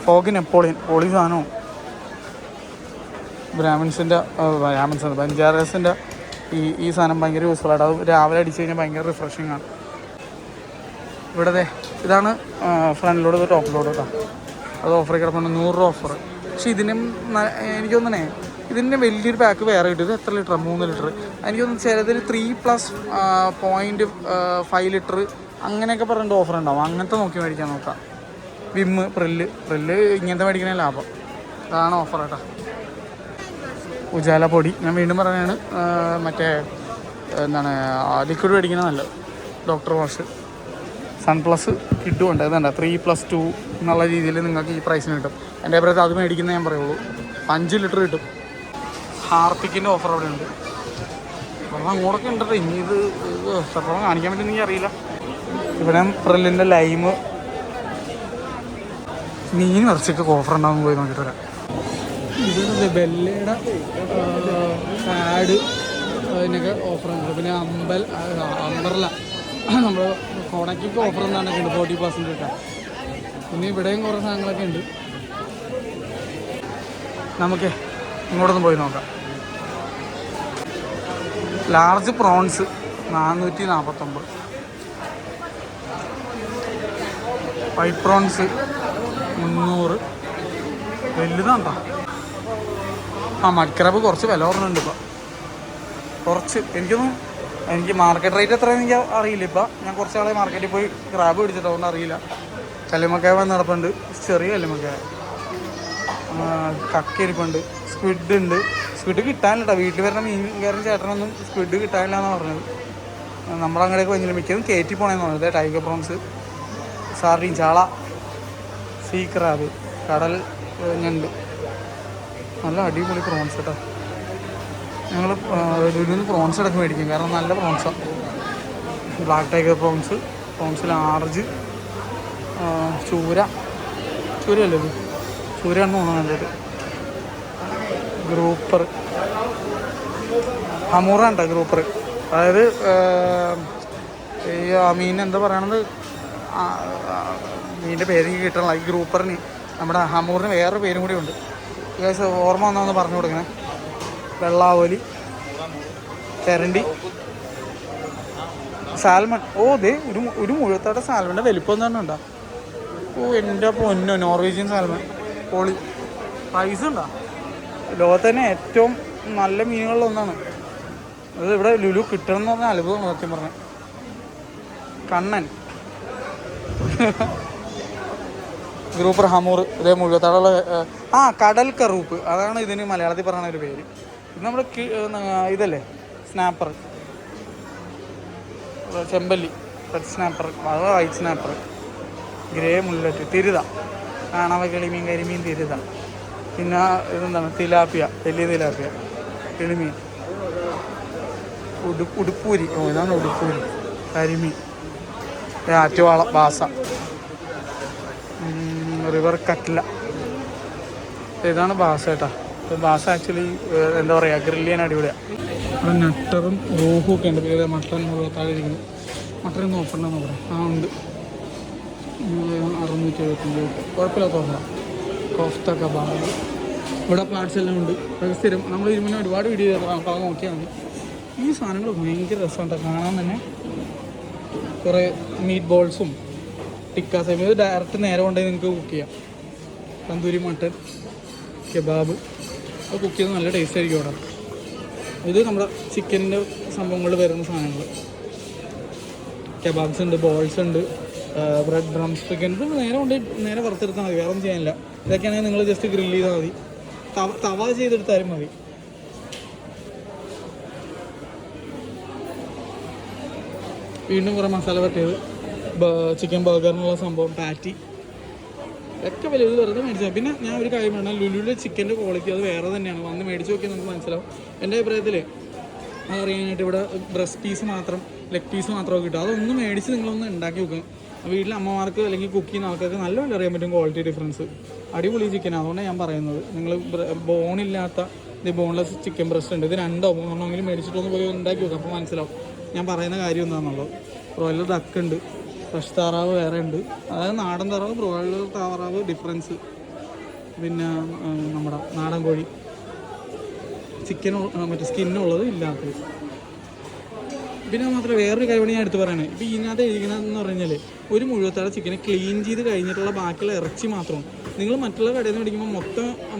ഫോഗ് നെപ്പോളിയൻ, പൊളി സാധനവും. ബ്രാഹ്മിൻസിൻ്റെ ബഞ്ചാരസിൻ്റെ ഈ സാധനം ഭയങ്കര യൂസ്ഫുൾ ആയിട്ട്. അത് രാവിലെ അടിച്ചു കഴിഞ്ഞാൽ ഭയങ്കര റിഫ്രഷിങ് ആണ്. ഇവിടെ ഇതാണ് ഫ്രണ്ടിലോട്, ഇത് ടോപ്പിലോട് കേട്ടോ. അത് ഓഫർ കിടപ്പുണ്ട്, 100 രൂപ ഓഫർ. പക്ഷെ ഇതിനും എനിക്ക് തോന്നണേ ഇതിൻ്റെ വലിയൊരു പാക്ക് വേറെ കിട്ടും. ഇത് എത്ര ലിറ്റർ? 3 ലിറ്റർ. എനിക്ക് തോന്നുന്നു ചിലതിൽ 3+0.5 ലിറ്റർ അങ്ങനെയൊക്കെ പറഞ്ഞിട്ട് ഓഫർ ഉണ്ടാവും. അങ്ങനത്തെ നോക്കി മേടിക്കാൻ നോക്കാം. വിമ്മ്, പ്രില്ല് ഇങ്ങനത്തെ മേടിക്കണേ ലാഭം. അതാണ് ഓഫർ കേട്ടോ. ഉജാല പൊടി, ഞാൻ വീണ്ടും പറയുകയാണ്, മറ്റേ എന്താണ് ലിക്വിഡ് മേടിക്കുന്നത് നല്ലത്. ഡോക്ടർ വാഷ്, സൺപ്ലസ് കിഡും ഉണ്ട്. ഇതുണ്ട് 3+2 എന്നുള്ള രീതിയിൽ നിങ്ങൾക്ക് ഈ പ്രൈസിന് കിട്ടും. എൻ്റെ അഭിപ്രായത്തിൽ അത് മേടിക്കുന്നത് ഞാൻ പറയുള്ളൂ. 5 ലിറ്റർ കിട്ടും. ഹാർപ്പിക്കിൻ്റെ ഓഫർ അവിടെ ഉണ്ട്. അപ്പോൾ അങ്ങോട്ടൊക്കെ ഉണ്ട്. ഇനി ഇത് എത്രത്തോളം കാണിക്കാൻ പറ്റുമെന്ന് എനിക്ക് അറിയില്ല. ഇവിടെ പ്രില്ലിൻ്റെ ലൈമ്, മീൻ ഇറച്ചിക്ക് ഓഫർ ഉണ്ടാകുമെന്ന് പോയി നോക്കിയിട്ട് വരാം. ഇത് ബെല്ലയുടെ പാഡ്, അതിനൊക്കെ ഓഫറുണ്ട്. പിന്നെ അമ്പർല നമ്മൾ കോണയ്ക്കൊക്കെ ഓഫർ എന്താണൊക്കെ ഉണ്ട്, 40% കിട്ടാം. പിന്നെ ഇവിടെയും കുറേ സാധനങ്ങളൊക്കെ ഉണ്ട്. നമുക്ക് ഇങ്ങോട്ടൊന്ന് പോയി നോക്കാം. Large prawns 449, white prawns 300. വലുതാണ്ടോ. മഡ്ക്രാബ് കുറച്ച് വില കുറഞ്ഞുണ്ട് ഇപ്പം, കുറച്ച്. എനിക്ക് മാർക്കറ്റ് റേറ്റ് എത്രയെന്ന് എനിക്ക് അറിയില്ല. ഇപ്പം ഞാൻ കുറച്ച് ആളെ മാർക്കറ്റിൽ പോയി ക്രാബ് പിടിച്ചിട്ട്, അതുകൊണ്ട് അറിയില്ല. കല്ലുമ്മക്കായ വന്ന് നടപ്പുണ്ട്, ചെറിയ കല്ലുമ്മക്കായ. കക്കരിപ്പുണ്ട്, സ്ക്വിഡ് ഉണ്ട്. സ്ക്വിഡ് കിട്ടാനില്ല കേട്ടോ. വീട്ടിൽ വരുന്ന മീൻകാരൻ ചേട്ടനൊന്നും സ്ക്വിഡ് കിട്ടാനില്ല എന്നാണ് പറഞ്ഞത്. നമ്മളങ്ങനെയൊക്കെ കഴിഞ്ഞില്ല, മിക്കതും കയറ്റി പോകണമെന്ന് പറഞ്ഞത്. ടൈഗർ പ്രോൺസ്, സാർഡീൻ, ചാള, സീ ക്രാബ്, കടൽ ഞണ്ട്, നല്ല അടിപൊളി പ്രോൺസ് കേട്ടോ. ഞങ്ങൾ ലുലുവിന് പ്രോൺസ് ഇടയ്ക്ക് മേടിക്കും, കാരണം നല്ല പ്രോൺസാണ്. ബ്ലാക്ക് ടൈഗർ പ്രോൺസ് ലാർജ്, ചൂരയല്ലേ ഇത്, ചൂരയാണെന്ന് തോന്നുന്നു നല്ലത്. ഗ്രൂപ്പർ ഹമൂറാണ് ഗ്രൂപ്പർ. അതായത് ഈ മീൻ എന്താ പറയണത്, മീനിൻ്റെ പേര് കിട്ടണല്ലോ. ഈ ഗ്രൂപ്പറിന് നമ്മുടെ ഹമൂറിന് വേറൊരു പേരും കൂടി ഉണ്ട്. ഓർമ്മ വന്നാന്ന് പറഞ്ഞു കൊടുക്കണേ. വെള്ളാവോലി, തെരണ്ടി, സാൽമൺ. ദേ ഒരു മുഴുത്താട്ട സാൽമണിൻ്റെ വലിപ്പം തന്നെ ഉണ്ടോ? എൻ്റെ പൊന്നോ, നോർവീജിയൻ സാൽമൺ പൊളി. പ്രൈസ് ഉണ്ടോ? ലോകത്ത് തന്നെ ഏറ്റവും നല്ല മീനുകളിലൊന്നാണ് അത്. ഇവിടെ ലുലു കിട്ടണം എന്ന് പറഞ്ഞാൽ അത്ഭുതമാണ് സത്യം പറഞ്ഞാൽ. കണ്ണൻ, ഗ്രൂപ്പർ, ഹമൂർ, ഇതേ മുഴുവത്താടുള്ള കടൽ കറൂപ്പ്, അതാണ് ഇതിന് മലയാളത്തിൽ പറയുന്ന ഒരു പേര്. ഇത് നമ്മുടെ ഇതല്ലേ സ്നാപ്പർ, ചെമ്പല്ലി, റെഡ് സ്നാപ്പർ, അത് വൈറ്റ് സ്നാപ്പർ, ഗ്രേ മുല്ലറ്റ്, തിരുത, കാണാവ കിളിമീൻ, കരിമീൻ, തിരുത. പിന്നെ ഇതെന്താണ് തിലാപ്പിയ, വലിയ തിലാപ്പിയ, കിളിമീൻ, ഉടുപ്പൂരി. ഇതാണ് ഉടുപ്പൂരി, കരിമീൻ, ആറ്റുവാള, ബാസ, റിവർ കട്ട്ല. ഇതാണ് ബാസ കേട്ടോ. ബാസ ആക്ച്വലി എന്താ പറയുക, ഗ്രില്ല് ചെയ്യാൻ അടിപൊളിയാണ്. ഇവിടെ നട്ടറും റോഹും ഒക്കെ ഉണ്ട്. പേര് മട്ടൺ താഴെയിരിക്കുന്നു. മട്ടൺ നോക്കണ്ടെന്ന് പറയാം. ഉണ്ട് 675. കുഴപ്പമില്ലാത്ത ഓഫറാണ്. കോഫ്ത കബാബ്, ഇവിടെ പാർട്സ് എല്ലാം ഉണ്ട്. സ്ഥിരം നമ്മൾ ഇരുമുന്നേ ഒരുപാട് വീഡിയോ ചെയ്താൽ നമുക്ക് അത് നോക്കിയാൽ മതി. ഈ സാധനങ്ങൾ ഭയങ്കര രസമുണ്ട് കാണാൻ തന്നെ. കുറേ മീറ്റ് ബോൾസും ടിക്ക സേമിയ, ഇത് ഡയറക്റ്റ് നേരെ കൊണ്ടുപോയി നിങ്ങൾക്ക് കുക്ക് ചെയ്യാം. തന്തൂരി മട്ടൻ, കബാബ്, അത് കുക്ക് ചെയ്ത് നല്ല ടേസ്റ്റ് ആയിരിക്കും അവിടെ. ഇത് നമ്മുടെ ചിക്കൻ്റെ സംഭവങ്ങൾ വരുന്ന സാധനങ്ങൾ. കബാബ്സ് ഉണ്ട്, ബോൾസ് ഉണ്ട്, ബ്രെഡ് ഡ്രം ചിക്കൻ. ഇത് നേരെ കൊണ്ട് നേരെ വറുത്തെടുത്താൽ മതി, വേറെ ഒന്നും ചെയ്യാനില്ല. ഇതൊക്കെയാണെങ്കിൽ നിങ്ങൾ ജസ്റ്റ് ഗ്രില്ല് ചെയ്താൽ മതി, തവ ചെയ്തെടുത്താലും മതി. വീണ്ടും കുറേ മസാല പറ്റിയത്, ചിക്കൻ ബർഗറിനുള്ള സംഭവം, പാറ്റി, ഒക്കെ വില വെറുതെ മേടിച്ചാൽ. പിന്നെ ഞാൻ ഒരു കാര്യം വേണം, ലുലുവിലെ ചിക്കൻ്റെ ക്വാളിറ്റി അത് വേറെ തന്നെയാണ്. വന്ന് മേടിച്ച് നോക്കിയാൽ നമുക്ക് മനസ്സിലാവും. എൻ്റെ അഭിപ്രായത്തിൽ അതറിയാനായിട്ട് ഇവിടെ ബ്രസ്റ്റ് പീസ് മാത്രം, ലെഗ് പീസ് മാത്രമൊക്കെ കിട്ടും. അതൊന്ന് മേടിച്ച് നിങ്ങളൊന്ന് ഉണ്ടാക്കി വെക്കും. വീട്ടിലെ അമ്മമാർക്ക് അല്ലെങ്കിൽ കുക്ക് ചെയ്യുന്ന ആൾക്കാർക്ക് നല്ലപോലെ അറിയാൻ പറ്റും ക്വാളിറ്റി ഡിഫറൻസ്. അടിപൊളി ചിക്കൻ. അതുകൊണ്ടാണ് ഞാൻ പറയുന്നത്, നിങ്ങൾ ബോണില്ലാത്ത ഇത് ബോൺലെസ് ചിക്കൻ ബ്രസ്റ്റ് ഉണ്ട്. ഇത് 2-3 മേടിച്ചിട്ടൊന്ന് പോയി ഉണ്ടാക്കി വെക്കാം, അപ്പോൾ മനസ്സിലാവും ഞാൻ പറയുന്ന കാര്യം എന്താണെന്നുള്ളത്. ബ്രോയിലർ ഡക്ക് ഉണ്ട്, ഫ്രഷ് താറാവ് വേറെ ഉണ്ട്. അതായത് നാടൻ താറാവ്, ബ്രോയിലർ താറാവ് ഡിഫറൻസ്. പിന്നെ നമ്മുടെ നാടൻ കോഴി, ചിക്കൻ മറ്റേ സ്കിന്നുള്ളത് ഇല്ലാത്തത്. പിന്നെ മാത്രമേ വേറൊരു കാര്യം ഞാൻ എടുത്ത് പറയണേ, ഇപ്പോൾ ഇതിനകത്ത് എഴുതിക്കണമെന്ന് പറഞ്ഞാൽ ഒരു മുഴുവത്താഴ ചിക്കനെ ക്ലീൻ ചെയ്ത് കഴിഞ്ഞിട്ടുള്ള ബാക്കിയുള്ള ഇറച്ചി മാത്രമാണ്. നിങ്ങൾ മറ്റുള്ള കടയിൽ നിന്ന് മേടിക്കുമ്പോൾ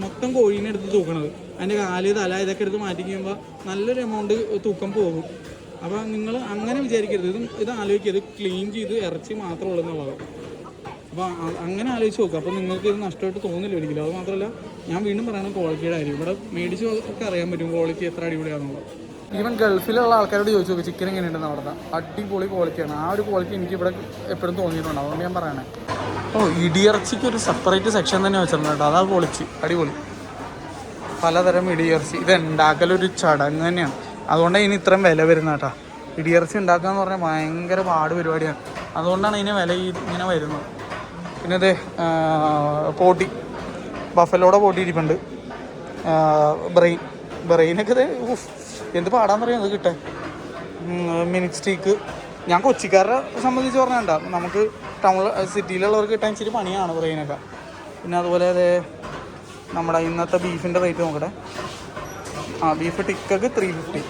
മൊത്തം കോഴീനെ എടുത്ത് തൂക്കണത്, അതിൻ്റെ കാല്, തല, ഇതൊക്കെ എടുത്ത് മാറ്റി കഴിയുമ്പോൾ നല്ലൊരു എമൗണ്ട് തൂക്കം പോകും. അപ്പോൾ നിങ്ങൾ അങ്ങനെ വിചാരിക്കരുത്. ഇത് ആലോചിക്കുക, ഇത് ക്ലീൻ ചെയ്ത് ഇറച്ചി മാത്രമേ ഉള്ളൂ എന്നുള്ളത്. അപ്പോൾ അങ്ങനെ ആലോചിച്ച് നോക്കുക. അപ്പോൾ നിങ്ങൾക്ക് ഇത് നഷ്ടമായിട്ട് തോന്നില്ല ഒരിക്കലും. അത് മാത്രമല്ല, ഞാൻ വീണ്ടും പറയുന്നത് ക്വാളിറ്റിയുടെ കാര്യം. ഇവിടെ മേടിച്ച് ഒക്കെ അറിയാൻ പറ്റും ക്വാളിറ്റി എത്ര അടിപൊളിയാണെന്നുള്ളത്. ഈവൻ ഗൾഫിലുള്ള ആൾക്കാരോട് ചോദിച്ചു നോക്കി ചിക്കൻ എങ്ങനെയുണ്ടെന്ന്. അവിടുത്തെ അടിപൊളി ക്വാളിറ്റിയാണ്. ആ ഒരു ക്വാളിറ്റി എനിക്ക് ഇവിടെ എപ്പോഴും തോന്നിയിട്ടുണ്ട്. അതുകൊണ്ട് ഞാൻ പറയണേ. ഇടിയിറച്ചിക്ക് ഒരു സെപ്പറേറ്റ് സെക്ഷൻ തന്നെ വെച്ചിട്ടുണ്ട് കേട്ടോ. അതാ പൊളിച്ച് അടിപൊളി. പലതരം ഇടിയിറച്ചി. ഇത് ഉണ്ടാക്കലൊരു ചടങ്ങ് തന്നെയാണ്. അതുകൊണ്ടാണ് ഇതിന് ഇത്രയും വില വരുന്നത് കേട്ടോ. ഇടിയിറച്ചി ഉണ്ടാക്കുക എന്ന് പറഞ്ഞാൽ ഭയങ്കര പാട് പരിപാടിയാണ്. അതുകൊണ്ടാണ് ഇതിന് വില ഇങ്ങനെ വരുന്നത്. പിന്നെ ഇത് പോട്ടി, ബഫലോടെ പോട്ടി ഇരിപ്പുണ്ട്. ബ്രെയിനൊക്കെ ഇത് എന്ത് പാടാന്നറിയാം അത് കിട്ടാൻ. Minute steak. ഞാൻ കൊച്ചിക്കാരെ സംബന്ധിച്ച് പറഞ്ഞാൽ നമുക്ക് ടൗൺ സിറ്റിയിലുള്ളവർക്ക് കിട്ടാൻ ഇച്ചിരി പണിയാണ് ബ്രെയിനൊക്കെ. പിന്നെ അതുപോലെ അത് നമ്മുടെ ഇന്നത്തെ ബീഫിൻ്റെ റേറ്റ് നോക്കട്ടെ. ബീഫ് ടിക്കൊക്കെ 350,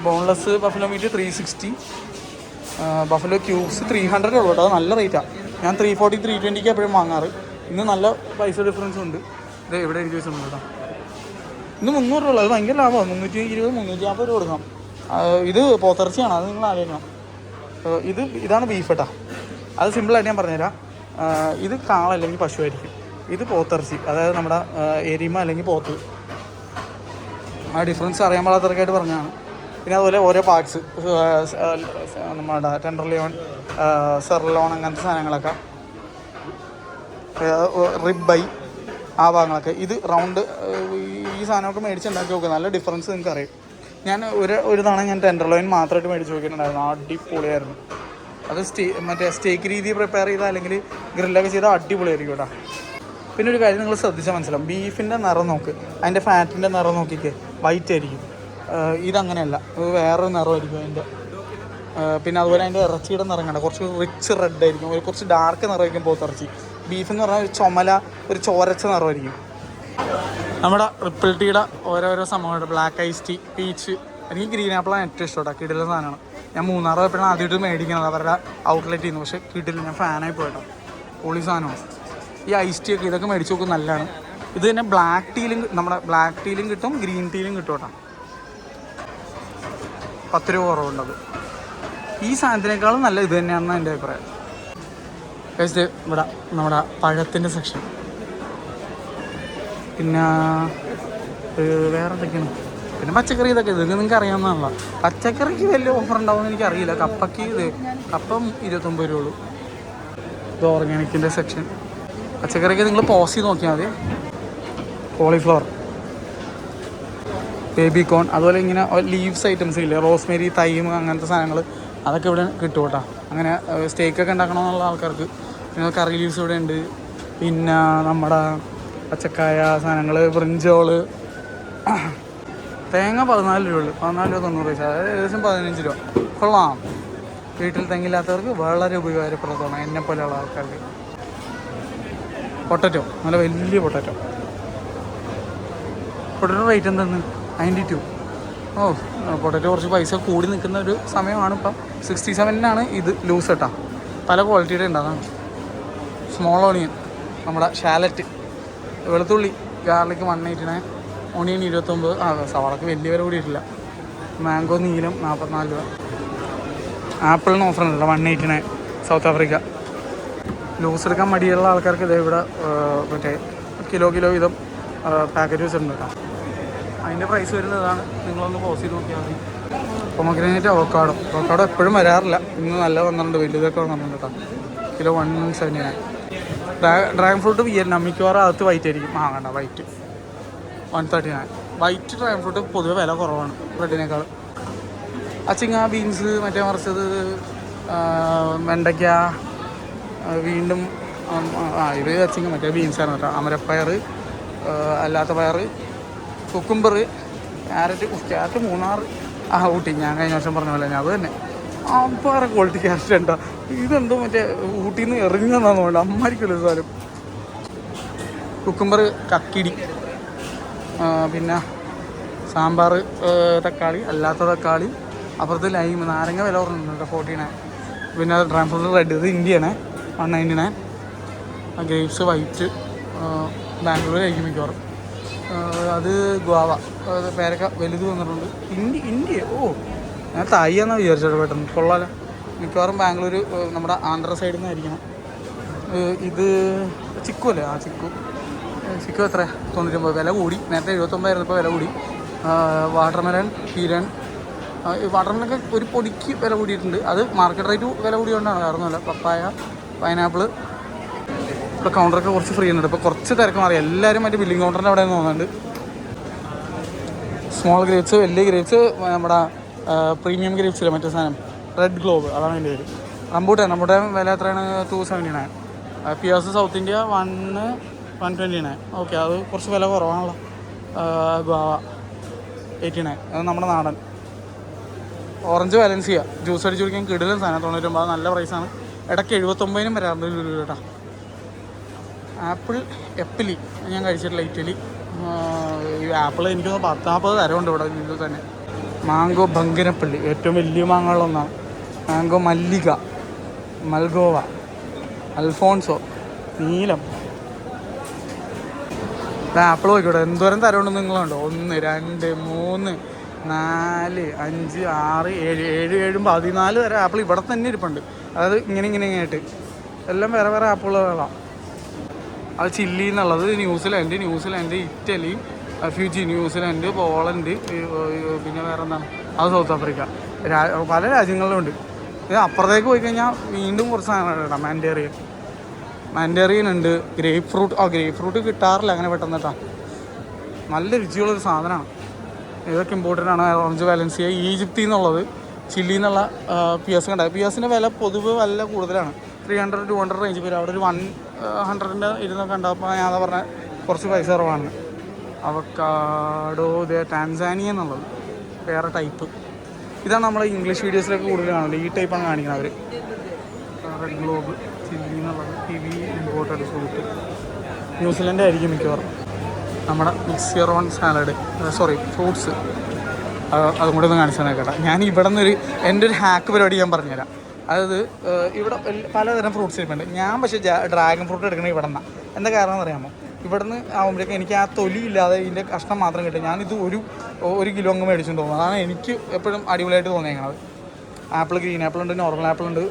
boneless buffalo meat 360, buffalo cubes 300 ഉള്ളൂ കേട്ടോ. അത് നല്ല റേറ്റാണ്. ഞാൻ 340, 320 എപ്പോഴും വാങ്ങാറ്. ഇന്ന് നല്ല പൈസ ഡിഫറൻസ് ഉണ്ട്. ഇത് എവിടെ എഴുതി വെച്ചിട്ടുണ്ട് കേട്ടോ. ഇന്ന് 300 രൂപ. അത് ഭയങ്കര ലാഭമാണ്. 320, 350 രൂപ കൊടുക്കാം. ഇത് പോത്തിറച്ചിയാണ്, അത് നിങ്ങൾ ആലോചിക്കണം. ഇതാണ് ബീഫ് കേട്ടോ. അത് സിമ്പിളായിട്ട് ഞാൻ പറഞ്ഞുതരാം. ഇത് കാള അല്ലെങ്കിൽ പശു ആയിരിക്കും. ഇത് പോത്തിറച്ചി, അതായത് നമ്മുടെ എരിമ അല്ലെങ്കിൽ പോത്ത്. ആ ഡിഫറൻസ് അറിയാൻ പാടാത്തവർക്കായിട്ട് പറഞ്ഞതാണ്. പിന്നെ അതുപോലെ ഓരോ പാർട്സ്, നമ്മുടെ ടെൻഡർലിയോൺ, സെർലോൺ, അങ്ങനത്തെ സാധനങ്ങളൊക്കെ. റിബ് ഐ, ആ ഭാഗങ്ങളൊക്കെ. ഇത് റൗണ്ട് ഈ സാധനമൊക്കെ മേടിച്ചുണ്ടാക്കി നോക്കുക, നല്ല ഡിഫറൻസ് നിങ്ങൾക്ക് അറിയും. ഞാൻ ഒരു തവണ ഞാൻ ടെൻഡർലോയിൻ മാത്രമായിട്ട് മേടിച്ച് നോക്കിയിട്ടുണ്ടായിരുന്നു, അടിപൊളിയായിരുന്നു. അത് മറ്റേ സ്റ്റേക്ക് രീതി പ്രിപ്പയർ ചെയ്താൽ അല്ലെങ്കിൽ ഗ്രില്ലൊക്കെ ചെയ്താൽ അടിപൊളിയായിരിക്കും കേട്ടോ. പിന്നെ ഒരു കാര്യം നിങ്ങൾ ശ്രദ്ധിച്ചാൽ മനസ്സിലാവും, ബീഫിൻ്റെ നിറം നോക്ക്, അതിൻ്റെ ഫാറ്റിൻ്റെ നിറം നോക്കിക്കേ, വൈറ്റ് ആയിരിക്കും. ഇതങ്ങനെയല്ല, വേറൊരു നിറമായിരിക്കും അതിൻ്റെ. പിന്നെ അതുപോലെ അതിൻ്റെ ഇറച്ചിയുടെ നിറം കണ്ട കുറച്ച് റിച്ച് റെഡ് ആയിരിക്കും, കുറച്ച് ഡാർക്ക് നിറമായിരിക്കും പോത്തിറച്ചി. ബീഫ് എന്ന് പറഞ്ഞാൽ ഒരു ചുമല, ഒരു ചോരച്ച നിറമായിരിക്കും. നമ്മുടെ റിപ്പിൾ ടീയുടെ ഓരോരോ സംഭവമുണ്ട്, ബ്ലാക്ക് ഐസ് ടീ, പീച്ച്. എനിക്ക് ഗ്രീൻ ആപ്പിളാണ് ഏറ്റവും ഇഷ്ടം കേട്ടോ, കിടില സാധനമാണ്. ഞാൻ 3 പോയപ്പോഴാണ് ആദ്യമായിട്ട് മേടിക്കുന്നത് അവരുടെ ഔട്ട്ലെറ്റിൽ നിന്ന്. പക്ഷേ കിട്ടില്ല, ഞാൻ ഫാനായി പോയിട്ടോ, പൊളി സാധനമാണ്. ഈ ഐസ് ടീ ഒക്കെ ഇതൊക്കെ മേടിച്ച് നോക്കും, നല്ലതാണ്. ഇത് തന്നെ ബ്ലാക്ക് ടീയിലും, നമ്മുടെ ബ്ലാക്ക് ടീയിലും കിട്ടും, ഗ്രീൻ ടീയിലും കിട്ടും കേട്ടോ. 10 രൂപ കുറവുണ്ടത്. ഈ സാധനത്തിനേക്കാളും നല്ല ഇത് തന്നെയാണെന്ന് എൻ്റെ അഭിപ്രായം. കഴിച്ചിട്ട് ഇവിടെ നമ്മുടെ പഴത്തിൻ്റെ സെക്ഷൻ. പിന്നെ വേറെ എന്തൊക്കെയാണ്, പിന്നെ പച്ചക്കറി ഇതൊക്കെ നിങ്ങൾക്ക് അറിയാവുന്നതാണല്ലോ. പച്ചക്കറിക്ക് വലിയ ഓഫർ ഉണ്ടാവുമെന്ന് എനിക്കറിയില്ല. കപ്പയ്ക്ക് കപ്പം 29 രൂപ ഉള്ളൂ. ഇത് ഓർഗാനിക്കിൻ്റെ സെക്ഷൻ. പച്ചക്കറിക്ക് നിങ്ങൾ പോസ് ചെയ്ത് നോക്കിയാൽ മതി. കോളിഫ്ലവർ, ബേബിക്കോൺ, അതുപോലെ ഇങ്ങനെ ലീവ്സ് ഐറ്റംസ് ഇല്ലേ, റോസ്മേരി, തൈം, അങ്ങനത്തെ സാധനങ്ങൾ അതൊക്കെ ഇവിടെ കിട്ടും കേട്ടോ. അങ്ങനെ സ്റ്റേക്കൊക്കെ ഉണ്ടാക്കണമെന്നുള്ള ആൾക്കാർക്ക്. പിന്നെ കറി ലീവ്സ് ഇവിടെ ഉണ്ട്. പിന്നെ നമ്മുടെ പച്ചക്കായ സാധനങ്ങൾ, ബ്രിഞ്ചോള്. തേങ്ങ 14 രൂപ ഉള്ളു, 14 രൂപ 90 പൈസ, അതായത് ഏകദേശം 15 രൂപ. കൊള്ളാം. വീട്ടിൽ തെങ്ങില്ലാത്തവർക്ക് വളരെ ഉപകാരപ്രദമാണ്, എന്നെപ്പോലെയുള്ള ആൾക്കാർക്ക്. പൊട്ടറ്റോ, നല്ല വലിയ പൊട്ടറ്റോ റേറ്റ് എന്തെന്ന് 92. പൊട്ടറ്റോ കുറച്ച് പൈസ കൂടി നിൽക്കുന്ന ഒരു സമയമാണ് ഇപ്പം. 67-നാണ് ഇത് ലൂസ് കേട്ടോ. പല ക്വാളിറ്റിയുടെ ഉണ്ട്, അതാണ്. സ്മോൾ ഓണിയൻ, നമ്മുടെ ഷാലറ്റ്, വെളുത്തുള്ളി, ഗാർലിക് 189, ഓണിയൻ 29. സവാളക്ക് വലിയ വില കൂടിയിട്ടില്ല. മാംഗോ നീലം 44 രൂപ. ആപ്പിളിന് ഓഫർ ഉണ്ടല്ലോ 189, സൗത്ത് ആഫ്രിക്ക. ലൂസ് എടുക്കാൻ മടിയുള്ള ആൾക്കാർക്ക് ഇതേ ഇവിടെ മറ്റേ കിലോ വീതം പാക്കറ്റ് വെച്ചിട്ടുണ്ട് കേട്ടോ. അതിൻ്റെ പ്രൈസ് വരുന്നതാണ്, നിങ്ങളൊന്ന് പോസ് ചെയ്ത് നോക്കിയാൽ മതി. പൊമഗ്രാനേറ്റ്, അവക്കാഡോ എപ്പോഴും വരാറില്ല, ഇന്ന് നല്ല വന്നിട്ടുണ്ട്, വലിയതൊക്കെ വന്നിട്ടുണ്ട് കേട്ടോ. കിലോ 179. ഡ്രാഗൺ ഫ്രൂട്ട് വിയറ്റ്നാം, മിക്കവാറും അകത്ത് വൈറ്റ് ആയിരിക്കും. കണ്ട വൈറ്റ് 139. വൈറ്റ് ഡ്രാഗൺ ഫ്രൂട്ട് പൊതുവെ വില കുറവാണ് റെഡിനേക്കാൾ. അച്ചിങ്ങ, ബീൻസ്, മറ്റേ മറിച്ചത്, വെണ്ടയ്ക്ക, വീണ്ടും ഇത് അച്ചിങ്ങ, മറ്റേ ബീൻസാണ് കേട്ടോ. അമരപ്പയർ, അല്ലാത്ത പയർ, കുക്കുംബർ, ക്യാരറ്റ് 3 ഊട്ടി. ഞാൻ കഴിഞ്ഞ വർഷം പറഞ്ഞ പോലെ ഞാൻ അത് തന്നെ വേറെ ക്വാളിറ്റി ക്യാരറ്റ് ഉണ്ടോ. ഇതെന്തോ മറ്റേ ഊട്ടിയിൽ നിന്ന് എറിഞ്ഞെന്നാന്ന് തോന്നുന്നു, അമ്മാരിക്കുമല്ലോ സാധനം. കുക്കുംബർ, കക്കിടി, പിന്നെ സാമ്പാർ, തക്കാളി, അല്ലാത്ത തക്കാളി, അപ്പുറത്ത് ലൈം, നാരങ്ങ വില കുറഞ്ഞിട്ടുണ്ട് 49. പിന്നെ ഡ്രാഗൺ ഫ്രൂട്ട് റെഡ്, ഇത് ഇന്ത്യയാണ് 199. ഗ്രേപ്സ് വൈറ്റ്, ബാംഗ്ലൂർ കഴിക്കും മിക്കവാറും. അത് ഗുവാവ, പേരക്ക വലുത് വന്നിട്ടുണ്ട്. ഇന്ത്യ ഞാൻ തായിയാന്നാണ് വിചാരിച്ചത് പെട്ടെന്ന്. കൊള്ളാലോ, മിക്കവാറും ബാംഗ്ലൂർ നമ്മുടെ ആന്ധ്ര സൈഡിൽ നിന്നായിരിക്കണം. ഇത് ചിക്കു അല്ലേ? ചിക്കു എത്ര? 99. വില കൂടി, നേരത്തെ 79 ആയിരുന്നു, ഇപ്പോൾ വില കൂടി. വാട്ടർമെലൺ, ഹീരൺ. വാട്ടർമെലൊക്കെ ഒരു പൊടിക്ക് വില കൂടിയിട്ടുണ്ട്. അത് മാർക്കറ്റ് റേറ്റ് വില കൂടിയോണ്ടാണ്, കാരണമല്ല. പപ്പായ, പൈനാപ്പിൾ. ഇപ്പോൾ കൗണ്ടറൊക്കെ കുറച്ച് ഫ്രീ ഉണ്ട്. ഇപ്പോൾ കുറച്ച് തിരക്ക് മാറി, എല്ലാവരും മറ്റേ ബില്ലിംഗ് കൗണ്ടറിൻ്റെ അവിടെ തോന്നുന്നുണ്ട്. സ്മോൾ ഗ്രേപ്സ്, വലിയ ഗ്രേപ്സ്, നമ്മുടെ പ്രീമിയം ഗ്രേപ്സില്ല, മറ്റേ സാധനം റെഡ് ഗ്ലോബ്, അതാണ് എൻ്റെ പേര്. റംബൂട്ടാൻ വില എത്രയാണ്? 279. പിയാസ് സൗത്ത് ഇന്ത്യ 129. ഓക്കെ, അത് കുറച്ച് വില കുറവാണല്ലോ. ഗുവാവ 89, അത് നമ്മുടെ നാടൻ. ഓറഞ്ച് വാലൻസിയ, ജ്യൂസ് അടിച്ച് കുടിക്കാൻ കിടിലൻ സാധനം, 99, നല്ല പ്രൈസാണ്. ഇടയ്ക്ക് 79 വരാറുണ്ട് രൂപ കേട്ടോ. എപ്പിലി ഞാൻ കഴിച്ചിട്ടില്ല, ഇറ്റലി. ഈ ആപ്പിൾ എനിക്ക് 10-40 തരമുണ്ട് ഇവിടെ ഇതിൽ തന്നെ. മാംഗോ ബങ്കനപ്പള്ളി, ഏറ്റവും വലിയ മാങ്ങകളിലൊന്നാണ്. മാംഗോ മല്ലിക, മൽഗോവ, അൽഫോൺസോ, നീലം. ആപ്പിൾ നോക്കിക്കോട്ടെ, എന്തോരം തരമുണ്ടെന്ന് നിങ്ങളുണ്ടോ? 1, 2, 3, 4, 5, 6, 7, 14 തരം ആപ്പിൾ ഇവിടെ തന്നെ ഇരിപ്പുണ്ട്. അതായത് ഇങ്ങനെ ആയിട്ട് എല്ലാം വേറെ ആപ്പിളുകളാണ്. അത് ചില്ലി എന്നുള്ളത് New Zealand, Italy, Fuji, New Zealand, Poland, പിന്നെ വേറെ എന്താണ്, അത് സൗത്ത് ആഫ്രിക്ക. പല രാജ്യങ്ങളിലും ഉണ്ട്. ഇത് അപ്പുറത്തേക്ക് പോയി കഴിഞ്ഞാൽ വീണ്ടും കുറച്ച് സാധനങ്ങൾ ഇടാം. മാൻഡറിയൻ ഉണ്ട്, ഗ്രേപ്പ് ഫ്രൂട്ട്. ഗ്രേപ്പ് ഫ്രൂട്ട് കിട്ടാറില്ല അങ്ങനെ പെട്ടെന്ന് കേട്ടോ. നല്ല രുചിയുള്ളൊരു സാധനമാണ്. ഇതൊക്കെ ഇമ്പോർട്ടൻ്റ് ആണ്. ഓറഞ്ച് വാലൻസിയ, ഈജിപ്തിൽ നിന്നുള്ളത്, ചില്ലി എന്നുള്ള പിയാസ് കണ്ടാൽ പിയാസിൻ്റെ വില പൊതുവെ നല്ല കൂടുതലാണ്. 300-200 റേഞ്ച് വരും. അവിടെ ഒരു 100ൻ്റെ ഇരുന്നൊക്കെ ഉണ്ടാകുമ്പോൾ ഞാൻ അതാ പറഞ്ഞാൽ കുറച്ച് പൈസ കുറവാണ്. അവക്കാഡോ ടാൻസാനിയ എന്നുള്ളത് വേറെ ടൈപ്പ്. ഇതാണ് നമ്മൾ ഇംഗ്ലീഷ് വീഡിയോസിലൊക്കെ കൂടുതൽ കാണുന്നത്. ഈ ടൈപ്പാണ് കാണിക്കുന്നത് അവർ. റെഡ് ഗ്ലോബ്, ചില്ലി എന്നുള്ളത് കിവി ഇമ്പോർട്ടഡ് ഫ്രൂട്ട്. ന്യൂസിലൻഡ് ആയിരിക്കും മിക്കവാറും. നമ്മുടെ മിക്സിയർ ഓൺ സാലഡ്, ഫ്രൂട്ട്സ്, അതും കൂടെ ഒന്ന് കാണിച്ചു തന്നെ കേട്ടോ. ഞാൻ ഇവിടെ നിന്നൊരു എൻ്റെ ഒരു ഹാക്ക് പരിപാടി ഞാൻ പറഞ്ഞുതരാം. അതായത് ഇവിടെ പലതരം ഫ്രൂട്ട്സ് ഇരിപ്പുണ്ട്. ഞാൻ പക്ഷേ ഡ്രാഗൺ ഫ്രൂട്ട് എടുക്കണത് ഇവിടെ നിന്നാണ്. എന്താ കാരണം എന്ന് അറിയാമോ? ഇവിടെ നിന്ന് ആകുമ്പോഴേക്കും എനിക്ക് ആ തൊലി ഇല്ലാതെ ഇതിൻ്റെ കഷ്ണം മാത്രം കിട്ടും. ഞാനിത് ഒരു കിലോ അങ്ങ് മേടിച്ചുകൊണ്ട് പോകും. അതാണ് എനിക്ക് എപ്പോഴും അടിപൊളിയായിട്ട് തോന്നിയേക്കണത്. ആപ്പിൾ, ഗ്രീൻ ആപ്പിൾ ഉണ്ട്, നോർമൽ ആപ്പിൾ ഉണ്ട്,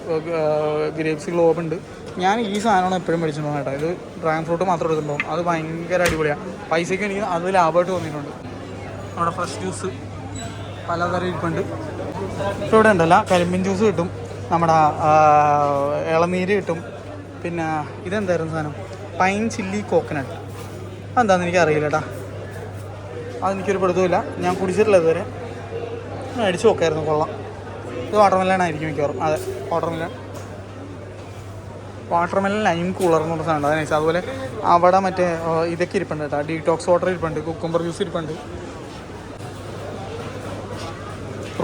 ഗ്രേപ്സ് ഗ്ലോബ് ഉണ്ട്. ഞാൻ ഈ സാധനമാണ് എപ്പോഴും മേടിച്ചിട്ട് പോകുന്നത് കേട്ടോ. ഇത് ഡ്രാഗൺ ഫ്രൂട്ട് മാത്രം എടുക്കുമ്പോൾ അത് ഭയങ്കര അടിപൊളിയാണ്. പൈസയ്ക്ക് എനിക്ക് അത് ലാഭമായിട്ട് തോന്നിയിട്ടുണ്ട്. അവിടെ ഫ്രഷ് ജ്യൂസ് പലതരം ഇരിപ്പുണ്ട്. ഇപ്പോൾ ഇവിടെ ഉണ്ടല്ലോ കരിമ്പിൻ ജ്യൂസ് കിട്ടും, നമ്മുടെ ഇളനീര് കിട്ടും. പിന്നെ ഇതെന്തായിരുന്നു സാധനം? Pine chilli coconut. അതെന്താണെന്ന് എനിക്കറിയില്ല കേട്ടോ. അതെനിക്കൊരു പിടുത്തമില്ല, ഞാൻ കുടിച്ചിട്ടില്ല ഇതുവരെ. അടിച്ചു നോക്കായിരുന്നു, കൊള്ളാം. ഇത് വാട്ടർമെലൺ ആയിരിക്കും മിക്കവാറും. അതെ, വാട്ടർമെലൺ ലൈം കൂളർ എന്ന് പറഞ്ഞ സാധനം. അതാണ്. അതുപോലെ അവിടെ മറ്റേ ഇതൊക്കെ ഇരിപ്പുണ്ട് കേട്ടോ. ഡീടോക്സ് വാട്ടർ ഇരിപ്പുണ്ട്, കുക്കുംബർ ജ്യൂസ് ഇരിപ്പുണ്ട്.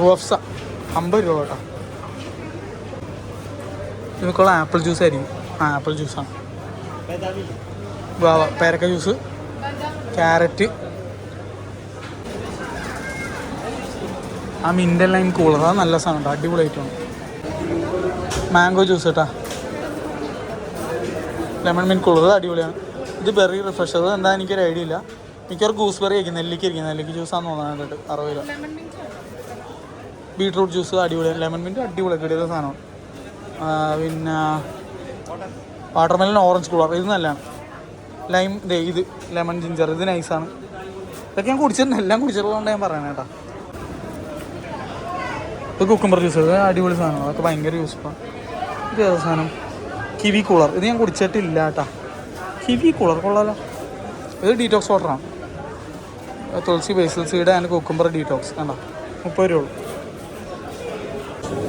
റൂഫ്സ 50 രൂപ കേട്ടോ. നമുക്കുള്ള ആപ്പിൾ ജ്യൂസ് ആയിരിക്കും. ആപ്പിൾ ജ്യൂസാണ്. പേരക്ക ജ്യൂസ്, ക്യാരറ്റ്, മിൻ്റൽ ലൈം കൂളർ, അത് നല്ല സാധനം കേട്ടോ, അടിപൊളി ഐറ്റമാണ്. മാംഗോ ജ്യൂസ് കേട്ടോ, ലെമൺ മിൻറ്റ് കൂളർ, അടിപൊളിയാണ്. ഇത് ബെറി റിഫ്രഷർ, എന്താ എനിക്കൊരു ഐഡിയ ഇല്ല. മിക്കവാറും ഗൂസ്ബെറി ആയിരിക്കും, നെല്ലിക്ക ജ്യൂസാന്ന് തോന്നാനായിട്ട് 60 രൂപ. ബീട്രൂട്ട് ജ്യൂസ് അടിപൊളിയാണ്. ലെമൺ മിൻറ്റ് അടിപൊളി കിട്ടിയ സാധനമാണ്. പിന്നെ വാട്ടർമെലൺ ഓറഞ്ച് കൂളർ, ഇത് നല്ലതാണ്. ലൈം ഇത് ലെമൺ ജിഞ്ചർ, ഇത് നൈസാണ്. ഇതൊക്കെ ഞാൻ കുടിച്ചിട്ടുണ്ട്, എല്ലാം കുടിച്ചിട്ടുള്ളതുകൊണ്ട് ഞാൻ പറയണേ കേട്ടോ. ഇത് കുക്കുംബർ ജ്യൂസ്, ഇത് അടിപൊളി സാധനമാണ്, അതൊക്കെ ഭയങ്കര യൂസ്ഫുള്ളാണ്. ഇത് ഏത് സാധനം? കിവി കൂളർ, ഇത് ഞാൻ കുടിച്ചിട്ടില്ല കേട്ടോ. കിവി കൂളർ കൊള്ളാലോ. ഇത് ഡീറ്റോക്സ് വാട്ടറാണ്. Tulsi, basil seed and cucumber detox. കണ്ടോ, 30 രൂപ.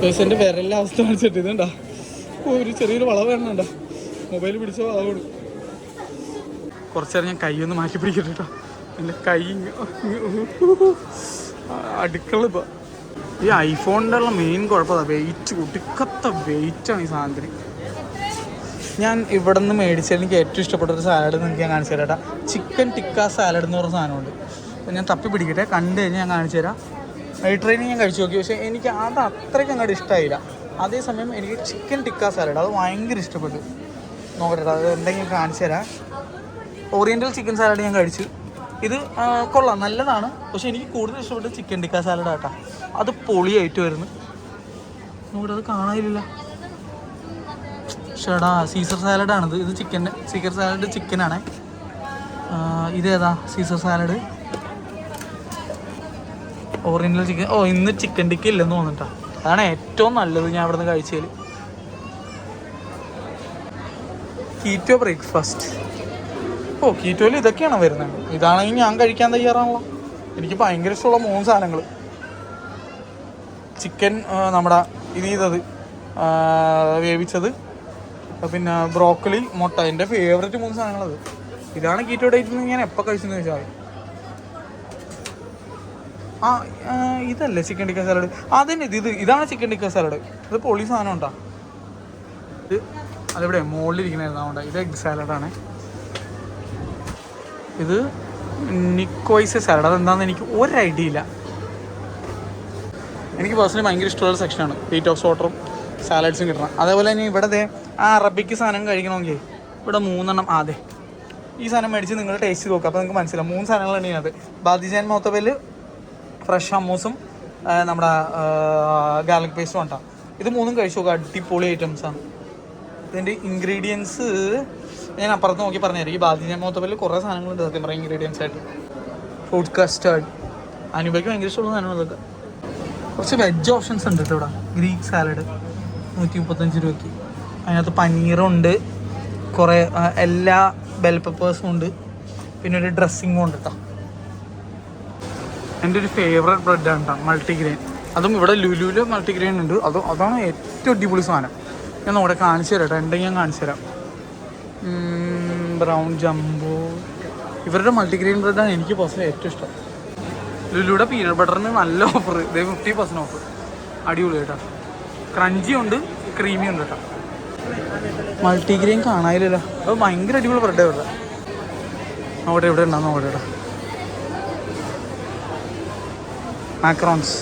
പേഴ്സൻ്റെ വിരലിൻ്റെ അവസ്ഥ കാണിച്ചിട്ട് ഇതുണ്ടോ, ഒരു ചെറിയൊരു വളവ് വേണമുണ്ടോ, മൊബൈൽ പിടിച്ച വളവ്. കുറച്ച് നേരം ഞാൻ കൈ ഒന്ന് മാറ്റി പിടിക്കട്ടെ കേട്ടോ. എൻ്റെ കൈ അടുക്കള. ഇപ്പോൾ ഈ ഐഫോണിൻ്റെ ഉള്ള മെയിൻ കുഴപ്പമാണ് വെയിറ്റ്, ഒടുക്കത്ത വെയിറ്റാണ് ഈ സാധനത്തിന്. ഞാൻ ഇവിടെ നിന്ന് മേടിച്ചാൽ എനിക്ക് ഏറ്റവും ഇഷ്ടപ്പെട്ട ഒരു സാലഡ് നിങ്ങൾക്ക് ഞാൻ കാണിച്ചു തരാം കേട്ടോ. ചിക്കൻ ടിക്ക സാലഡ് എന്ന് പറഞ്ഞ സാധനമുണ്ട്. അപ്പോൾ ഞാൻ തപ്പി പിടിക്കട്ടെ, കണ്ടു കഴിഞ്ഞാൽ ഞാൻ കാണിച്ചു തരാം. ട്രെയിനിങ് ഞാൻ കഴിച്ചു നോക്കി, പക്ഷേ എനിക്ക് അത് അത്രയ്ക്ക് അങ്ങോട്ട് ഇഷ്ടമായില്ല. അതേസമയം എനിക്ക് ചിക്കൻ ടിക്ക സാലഡ് അത് ഭയങ്കര ഇഷ്ടപ്പെട്ടു. നോക്കട്ടെ, അത് എന്തെങ്കിലും കാണിച്ചു തരാം. ഓറിയൻ്റൽ ചിക്കൻ സാലഡ് ഞാൻ കഴിച്ചു. ഇത് കൊള്ളാം, നല്ലതാണ്. പക്ഷേ എനിക്ക് കൂടുതൽ ഇഷ്ടപ്പെട്ടത് ചിക്കൻ ടിക്ക സാലഡ് കേട്ടോ. അത് പൊളിയായിട്ട് വരുന്നു. നോക്കട്ടെ, അത് കാണാനില്ല. ഷടാ, സീസർ സാലഡാണിത്. ഇത് സീസർ സാലഡ് ചിക്കനാണ്. ഇതേതാ സീസർ സാലഡ്? Oriental chicken. ഇന്ന് ചിക്കൻ ടിക്ക ഇല്ലെന്ന് തോന്നിട്ടാ. അതാണ് ഏറ്റവും നല്ലത് ഞാൻ ഇവിടെ നിന്ന് കഴിച്ചതിൽ. Keto breakfast. കീറ്റോയിൽ ഇതൊക്കെയാണോ വരുന്നത്? ഇതാണെങ്കിൽ ഞാൻ കഴിക്കാൻ തയ്യാറാണല്ലോ. എനിക്ക് ഭയങ്കര ഇഷ്ടമുള്ള 3 സാധനങ്ങൾ: ചിക്കൻ, നമ്മുടെ ഇത് വേവിച്ചത്, പിന്നെ ബ്രോക്കലി, മുട്ട. എൻ്റെ ഫേവറേറ്റ് 3 സാധനങ്ങളത്. ഇതാണ് കീറ്റോ ഡേറ്റിൽ നിന്ന് ഞാൻ എപ്പോൾ കഴിച്ചെന്ന് ചോദിച്ചാൽ ഇതല്ലേ ചിക്കൻ ടിക്ക സാലഡ്? അതന്നെ, ഇതാണ് ചിക്കൻ ടിക്ക സാലഡ്. ഇത് പൊളി സാധനം ഉണ്ടോ? ഇത് അതിവിടെ മുകളിലിരിക്കണായിരുന്നു, അതുകൊണ്ട് ഇത് എഗ് സാലഡാണ്. ഇത് നിക്കോയ്സ് സാലഡ്. അതെന്താണെന്ന് എനിക്ക് ഒരു ഐഡിയ ഇല്ല. എനിക്ക് പേഴ്സണലി ഭയങ്കര ഇഷ്ടമുള്ള സെക്ഷനാണ് ഡീറ്റോക്സ് വാട്ടറും സാലഡ്സും കിട്ടണം. അതേപോലെ തന്നെ ഇവിടെ അറബിക്ക് സാധനം കഴിക്കണമെങ്കിൽ ഇവിടെ 3 എണ്ണം. അതെ, ഈ സാധനം മേടിച്ച് നിങ്ങൾ ടേസ്റ്റ് നോക്കുക, അപ്പോൾ നിങ്ങൾക്ക് മനസ്സിലാവും. 3 സാധനങ്ങളാണ് ഇതിനകത്ത്. ബാദിജാൻ മോത്തബല്, ഫ്രഷ് ഹമ്മൂസും നമ്മുടെ ഗാർലിക് പേസ്റ്റും ഉണ്ടാ. ഇത് 3ഉം കഴിച്ചു നോക്കുക, അടിപൊളി ഐറ്റംസാണ്. ഇതിൻ്റെ ഇൻഗ്രീഡിയൻസ് ഞാൻ അപ്പുറത്ത് നോക്കി പറഞ്ഞുതരാം. ഈ ബാദിജാൻ മോത്തബലിൽ കുറേ സാധനങ്ങളുണ്ട് സത്യം പറയാം ഇൻഗ്രീഡിയൻസ് ആയിട്ട്. ഫ്രൂട്ട് കസ്റ്റേർഡ്, അനുഭവിക്ക് ഭയങ്കര ഇഷ്ടമുള്ള സാധനങ്ങൾ ഇതൊക്കെ. കുറച്ച് വെജ് ഓപ്ഷൻസ് ഉണ്ട് കേട്ടോ ഇവിടെ. ഗ്രീക്ക് സാലഡ് 135 രൂപയ്ക്ക്. അതിനകത്ത് പനീറുണ്ട്, കുറേ എല്ലാ ബെൽ പെപ്പേഴ്സും ഉണ്ട്, പിന്നെ ഒരു ഡ്രസ്സിങ്ങും ഉണ്ട് കേട്ടോ. എൻ്റെ ഒരു ഫേവറേറ്റ് ബ്രെഡാണ് കേട്ടോ മൾട്ടിഗ്രെയിൻ. അതും ഇവിടെ ലുലുവിൽ മൾട്ടിഗ്രെയിൻ ഉണ്ട്. അതാണ് ഏറ്റവും അടിപൊളി സാധനം. ഞാൻ ഇവിടെ കാണിച്ചു തരാം കേട്ടോ, ഉണ്ടെങ്കിൽ ഞാൻ കാണിച്ചു തരാം. ബ്രൗൺ ജംബോ, ഇവരുടെ മൾട്ടിഗ്രെയിൻ ബ്രെഡാണ് എനിക്ക് പേഴ്സണലി ഏറ്റവും ഇഷ്ടം. ലുലുയുടെ പീനട്ട് ബട്ടറിന് നല്ല ഓഫർ, ഇതേ 50% ഓഫർ. അടിപൊളി കേട്ടോ, ക്രഞ്ചി ഉണ്ട്, ക്രീമി ഉണ്ട് കേട്ടോ. മൾട്ടിഗ്രെയിൻ കാണാനില്ലല്ലോ, അത് ഭയങ്കര അടിപൊളി ബ്രെഡ് ഇവിടെ. അവിടെ എവിടെ ഉണ്ടാകും നോക്കട്ടെ കേട്ടോ. മാക്രോൺസ്,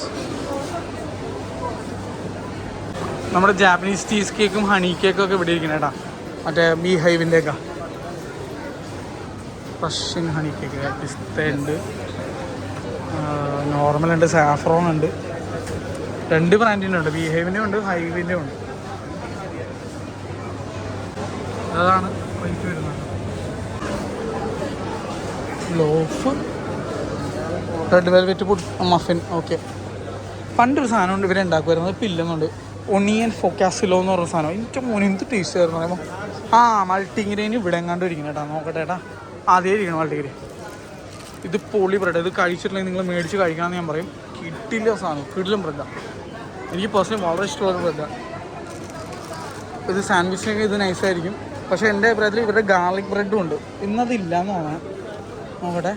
നമ്മുടെ ജാപ്പനീസ് ചീസ് കേക്കും ഹണി കേക്കും ഒക്കെ ഇവിടെ ഇരിക്കുന്നത് കേട്ടോ. മറ്റേ ബീ ഹൈവിൻ്റെ ഒക്കെ റഷ്യൻ ഹണി കേക്ക്, പിസ്ത ഉണ്ട്, നോർമൽ ഉണ്ട്, സാഫ്രോൺ ഉണ്ട്. 2 ബ്രാൻഡിൻ്റെ ഉണ്ട്, ബീ ഹൈവിൻ്റെ ഉണ്ട്, ഹൈവിൻ്റെ ഉണ്ട്. അതാണ് റേറ്റ് വരുന്നത്. Loaf, red velvet muffin. Okay, പണ്ടൊരു സാധനം ഉണ്ട് ഇവരെ ഉണ്ടാക്കുമായിരുന്നത്, ഇപ്പം ഇല്ലെന്നുണ്ട്. ഒണിയൻ ഫൊക്കാസിലോ എന്ന് പറഞ്ഞ സാധനം, എനിക്ക് മോനെ എന്ത് ടേസ്റ്റ് ആയിരുന്നു പറയുമ്പോൾ. മൾട്ടിഗ്രെയിൻ ഇവിടെ എങ്ങാണ്ട് ഇരിക്കണം കേട്ടോ, നോക്കട്ടെ ഏട്ടാ. ആദ്യമേ ഇരിക്കണം മൾട്ടിഗ്രെയിൻ. ഇത് പൊളി ബ്രെഡ്, ഇത് കഴിച്ചിട്ടില്ലെങ്കിൽ നിങ്ങൾ മേടിച്ച് കഴിക്കണമെന്ന് ഞാൻ പറയും. കിട്ടില്ല സാധനം, കിടിലും ബ്രെഡാണ്. എനിക്ക് പേഴ്സണലി വളരെ ഇഷ്ടമുള്ള ബ്രെഡാണ് ഇത്. സാൻഡ്വിച്ചിനൊക്കെ ഇത് നൈസായിരിക്കും. പക്ഷേ എൻ്റെ അഭിപ്രായത്തിൽ ഇവരുടെ ഗാർലിക് ബ്രെഡും ഉണ്ട്. ഇന്നതില്ല എന്ന് തോന്നാൻ. നോക്കട്ടെ,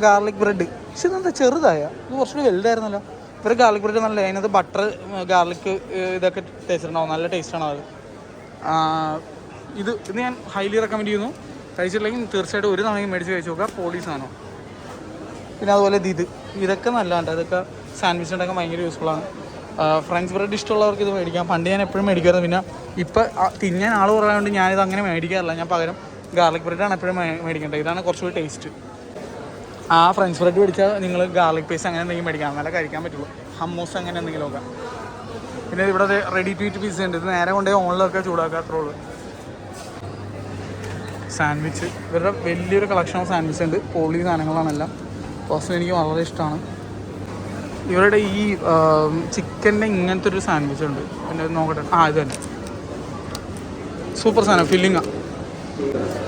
ഗാർലിക് ബ്രെഡ്. പക്ഷെ ഇതെന്താ ചെറുതായ, ഇത് കുറച്ചുകൂടി വലുതായിരുന്നല്ലോ. ഇവരുടെ ഗാർലിക് ബ്രെഡ് നല്ല, അതിനകത്ത് ബട്ടർ ഗാർലിക് ഇതൊക്കെ ടേസ്റ്റ് ഉണ്ടാവും, നല്ല ടേസ്റ്റാണ് അത്. ഇത് ഞാൻ ഹൈലി റെക്കമെൻഡ് ചെയ്യുന്നു. കഴിച്ചിട്ടില്ലെങ്കിൽ തീർച്ചയായിട്ടും ഒരു തവണ മേടിച്ച് കഴിച്ച് നോക്കുക, പൊളി സാധനം. പിന്നെ അതുപോലെ ഇതൊക്കെ നല്ലതാണ്. ഇതൊക്കെ സാൻഡ്വിച്ച് ഉണ്ടാക്കാൻ ഭയങ്കര യൂസ്ഫുള്ളാണ്. ഫ്രഞ്ച് ബ്രെഡ് ഇഷ്ടമുള്ളവർക്ക് ഇത് മേടിക്കാം. പണ്ട് ഞാൻ എപ്പോഴും മേടിക്കാറുണ്ട്, പിന്നെ ഇപ്പം തിന്നാൻ ആൾ കുറവായതുകൊണ്ട് ഞാനിത് അങ്ങനെ മേടിക്കാറില്ല. ഞാൻ പകരം ഗാർലിക് ബ്രെഡാണ് എപ്പോഴും മേടിക്കേണ്ടത്. ഇതാണ് കുറച്ചുകൂടി ടേസ്റ്റ്. ഫ്രഞ്ച് ബ്രെഡ് മേടിച്ചാൽ നിങ്ങൾ ഗാർലിക് പേസ്റ്റ് അങ്ങനെ എന്തെങ്കിലും മേടിക്കാം, നല്ല കഴിക്കാൻ പറ്റുള്ളൂ. ഹമ്മൂസ് അങ്ങനെ എന്തെങ്കിലും ഒക്കെ. പിന്നെ ഇവിടെ റെഡി ടു ഈറ്റ് പിസ്സ ഉണ്ട്. ഇത് നേരെ കൊണ്ടുപോയി ഓണിലൊക്കെ ചൂടാക്കുക, അത്രേ ഉള്ളൂ. സാൻഡ്വിച്ച്, ഇവരുടെ വലിയൊരു കളക്ഷൻ ഓഫ് സാൻഡ്വിച്ച് ഉണ്ട്. പൊളി സാധനങ്ങളാണെല്ലാം. പേഴ്സണലി എനിക്ക് വളരെ ഇഷ്ടമാണ്. ഇവരുടെ ഈ ചിക്കൻ്റെ ഇങ്ങനത്തെ ഒരു സാൻഡ്വിച്ച് ഉണ്ട്. പിന്നെ നോക്കട്ടെ, ഇത് തന്നെ സൂപ്പർ സാധനം, ഫില്ലിങ്ങാണ്.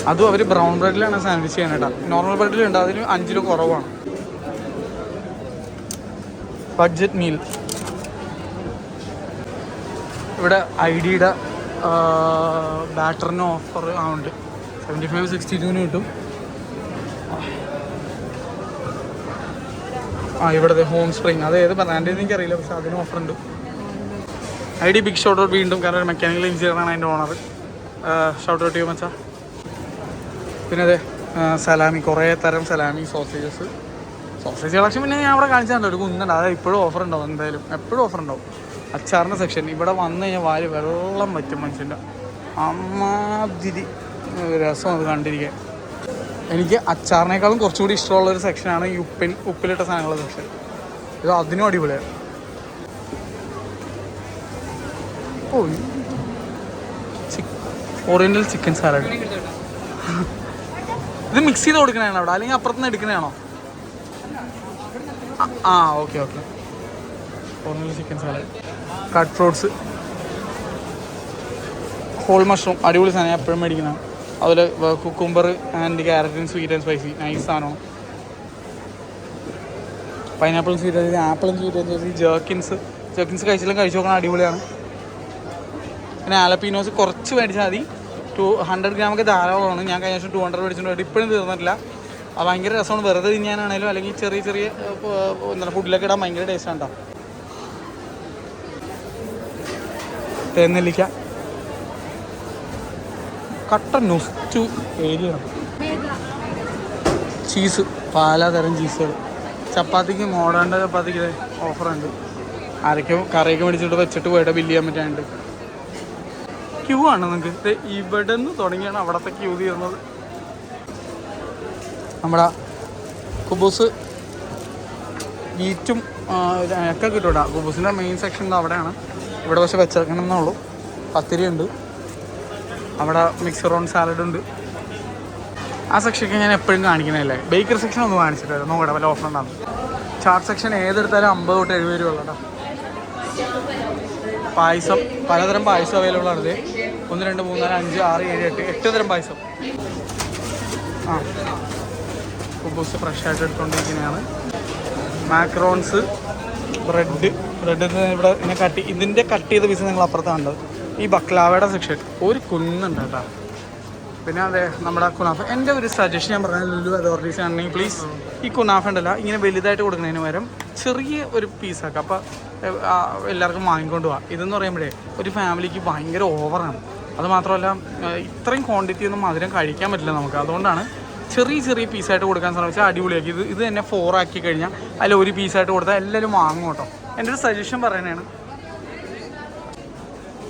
അതും അവർ ബ്രൗൺ ബ്രെഡിലാണ് സാൻഡ്വിച്ച് ചെയ്യാൻ കേട്ടോ. നോർമൽ ബ്രെഡിലുണ്ട്, അതിന് 5 രൂപ കുറവാണ്. ബഡ്ജറ്റ് മീൽ, ഇവിടെ ഐഡിയുടെ ബാറ്ററിന് ഓഫർ ഉണ്ട്. 75-62 കിട്ടും. ഇവിടുത്തെ ഹോം സ്പ്രിങ്, അത് ഏത് ബ്രാൻഡെന്ന് എനിക്കറിയില്ല, പക്ഷെ അതിന് ഓഫറുണ്ട്. ഐഡി ബിഗ് ഷൗട്ട് ഔട്ട് വീണ്ടും, കാരണം ഒരു മെക്കാനിക്കൽ എഞ്ചിനീയറാണ് അതിൻ്റെ ഓണർ. ഷൗട്ട് ഔട്ട് ചെയ്യുമ്പോൾ വെച്ചാൽ. പിന്നെ അതെ സലാമി, കുറേ തരം സലാമി, സോസേജ് കളക്ഷൻ. പിന്നെ ഞാൻ അവിടെ കാണിച്ചാൽ ഒരു കുന്നുണ്ട്, അത് ഇപ്പോഴും ഓഫർ ഉണ്ടാവും, എന്തായാലും എപ്പോഴും ഓഫർ ഉണ്ടാവും. അച്ചാറിൻ്റെ സെക്ഷൻ ഇവിടെ വന്നു കഴിഞ്ഞാൽ വാരി വെള്ളം പറ്റും മനുഷ്യൻ്റെ. അമ്മാതിരി രസം അത് കണ്ടിരിക്കാൻ. എനിക്ക് അച്ചാറിനേക്കാളും കുറച്ചുകൂടി ഇഷ്ടമുള്ളൊരു സെക്ഷനാണ് ഈ ഉപ്പിലിട്ട സാധനങ്ങളുടെ സെക്ഷൻ. ഇത് അതിനും അടിപൊളിയാണ്. Oriental chicken salad. ഇത് മിക്സ് ചെയ്ത് കൊടുക്കണതാണോ അവിടെ, അല്ലെങ്കിൽ അപ്പുറത്തുനിന്ന് എടുക്കണതാണോ? Okay. Oriental chicken salad, cut fruits, whole mushroom, അടിപൊളി സാധനം, എപ്പോഴും മേടിക്കുന്നതാണ്. അതുപോലെ കുക്കുംബർ ആൻഡ് ക്യാരറ്റും സ്വീറ്റ് ആൻഡ് സ്പൈസി, നൈസ് സാധനമാണ്. പൈനാപ്പിളും സ്വീറ്റ് ആൻഡ് ആപ്പിളും സ്വീറ്റ് ആൻഡ് സ്പൈസി. ജേർക്കിൻസ് കഴിച്ചാലും കഴിച്ചു നോക്കണം, അടിപൊളിയാണ്. പിന്നെ ആലപ്പീനോസ് കുറച്ച് മേടിച്ചാൽ മതി. 100 ഗ്രാമൊക്കെ ധാരാളമാണ്. ഞാൻ കഴിഞ്ഞ വർഷം 200 മേടിച്ചിട്ടുണ്ട്, ഇപ്പോഴും തീർന്നിട്ടില്ല. അത് ഭയങ്കര രസമാണ്, വെറുതെ തിന്നാനാണേലും അല്ലെങ്കിൽ ചെറിയ എന്താണ് ഫുഡിലൊക്കെ ഇടാൻ ഭയങ്കര ടേസ്റ്റാണ് കേട്ടോ. തേനെല്ലിക്ക, കട്ടൻ നൊസ്റ്റു ഏരിയ, ചീസ്, പലതരം ചീസുകൾ. ചപ്പാത്തിക്ക് മോഡേണ്ട ചപ്പാത്തിക്ക് ഓഫറുണ്ട്. കറിയൊക്കെ മേടിച്ചിട്ട് വെച്ചിട്ട് പോയിട്ട് ബില്ല് ചെയ്യാൻ പറ്റാനുണ്ട്. ക്യൂ ആണ് നിങ്ങൾക്ക്. ഇവിടെ നിന്ന് തുടങ്ങിയാണ് അവിടത്തെ ക്യൂ തീർന്നത്. നമ്മുടെ കുബൂസ് മീറ്റും ഒക്കെ കിട്ടൂടാ. കുബൂസിൻ്റെ മെയിൻ സെക്ഷൻ അവിടെയാണ്. ഇവിടെ പക്ഷെ വെച്ചേക്കണം എന്നുള്ളൂ. പത്തിരി ഉണ്ട് അവിടെ, മിക്സർ ഓൺ സാലഡ് ഉണ്ട്. ആ സെക്ഷനൊക്കെ ഞാൻ എപ്പോഴും കാണിക്കുന്നതല്ലേ. ബേക്കറി സെക്ഷൻ ഒന്ന് കാണിച്ചിട്ട് നോക്കട്ടെ വല്ല ഓഫർ ഉണ്ടാകും. ചാട്ട് സെക്ഷൻ ഏതെടുത്താലും 50 തൊട്ട് 70 രൂപ ഉള്ളൂ കേട്ടോ. പായസം, പലതരം പായസം അവൈലബിൾ ആണ്. 1 2 3 4 5 6 7 8 തരം പായസം. ആ കുബൂസ് ഫ്രഷായിട്ട് എടുത്തുകൊണ്ടിരിക്കുന്നതാണ്. മാക്രോൺസ്, ബ്രെഡ് ഇവിടെ ഇങ്ങനെ ഇതിൻ്റെ കട്ട് ചെയ്ത പീസ് നിങ്ങൾ അപ്പുറത്ത് കണ്ടത്. ഈ ബക്ലാവയുടെ സെക്ഷൻ ഒരു കുന്നുണ്ട് കേട്ടോ. പിന്നെ അതെ നമ്മുടെ കുനാഫ. എൻ്റെ ഒരു സജഷൻ ഞാൻ പറഞ്ഞത് ലുലു അതോറിറ്റീസ് ആണെങ്കിൽ പ്ലീസ് ഈ കുനാഫ ഉണ്ടല്ല ഇങ്ങനെ വലുതായിട്ട് കൊടുക്കുന്നതിന് പകരം ചെറിയ ഒരു പീസാക്കാം. അപ്പോൾ എല്ലാവർക്കും വാങ്ങിക്കൊണ്ട് പോവാം. ഇതെന്ന് പറയുമ്പോഴേ ഒരു ഫാമിലിക്ക് ഭയങ്കര ഓവറാണ്. അത് മാത്രമല്ല ഇത്രയും ക്വാണ്ടിറ്റി ഒന്നും മധുരം കഴിക്കാൻ പറ്റില്ല നമുക്ക്. അതുകൊണ്ടാണ് ചെറിയ പീസായിട്ട് കൊടുക്കാൻ ശ്രമിച്ചാൽ അടിപൊളിയാക്കി. ഇത് തന്നെ 4 ആക്കി കഴിഞ്ഞാൽ അതിൽ ഒരു പീസായിട്ട് കൊടുത്താൽ എല്ലാവരും വാങ്ങും കേട്ടോ. എൻ്റെ ഒരു സജഷൻ പറയുന്നതാണ്.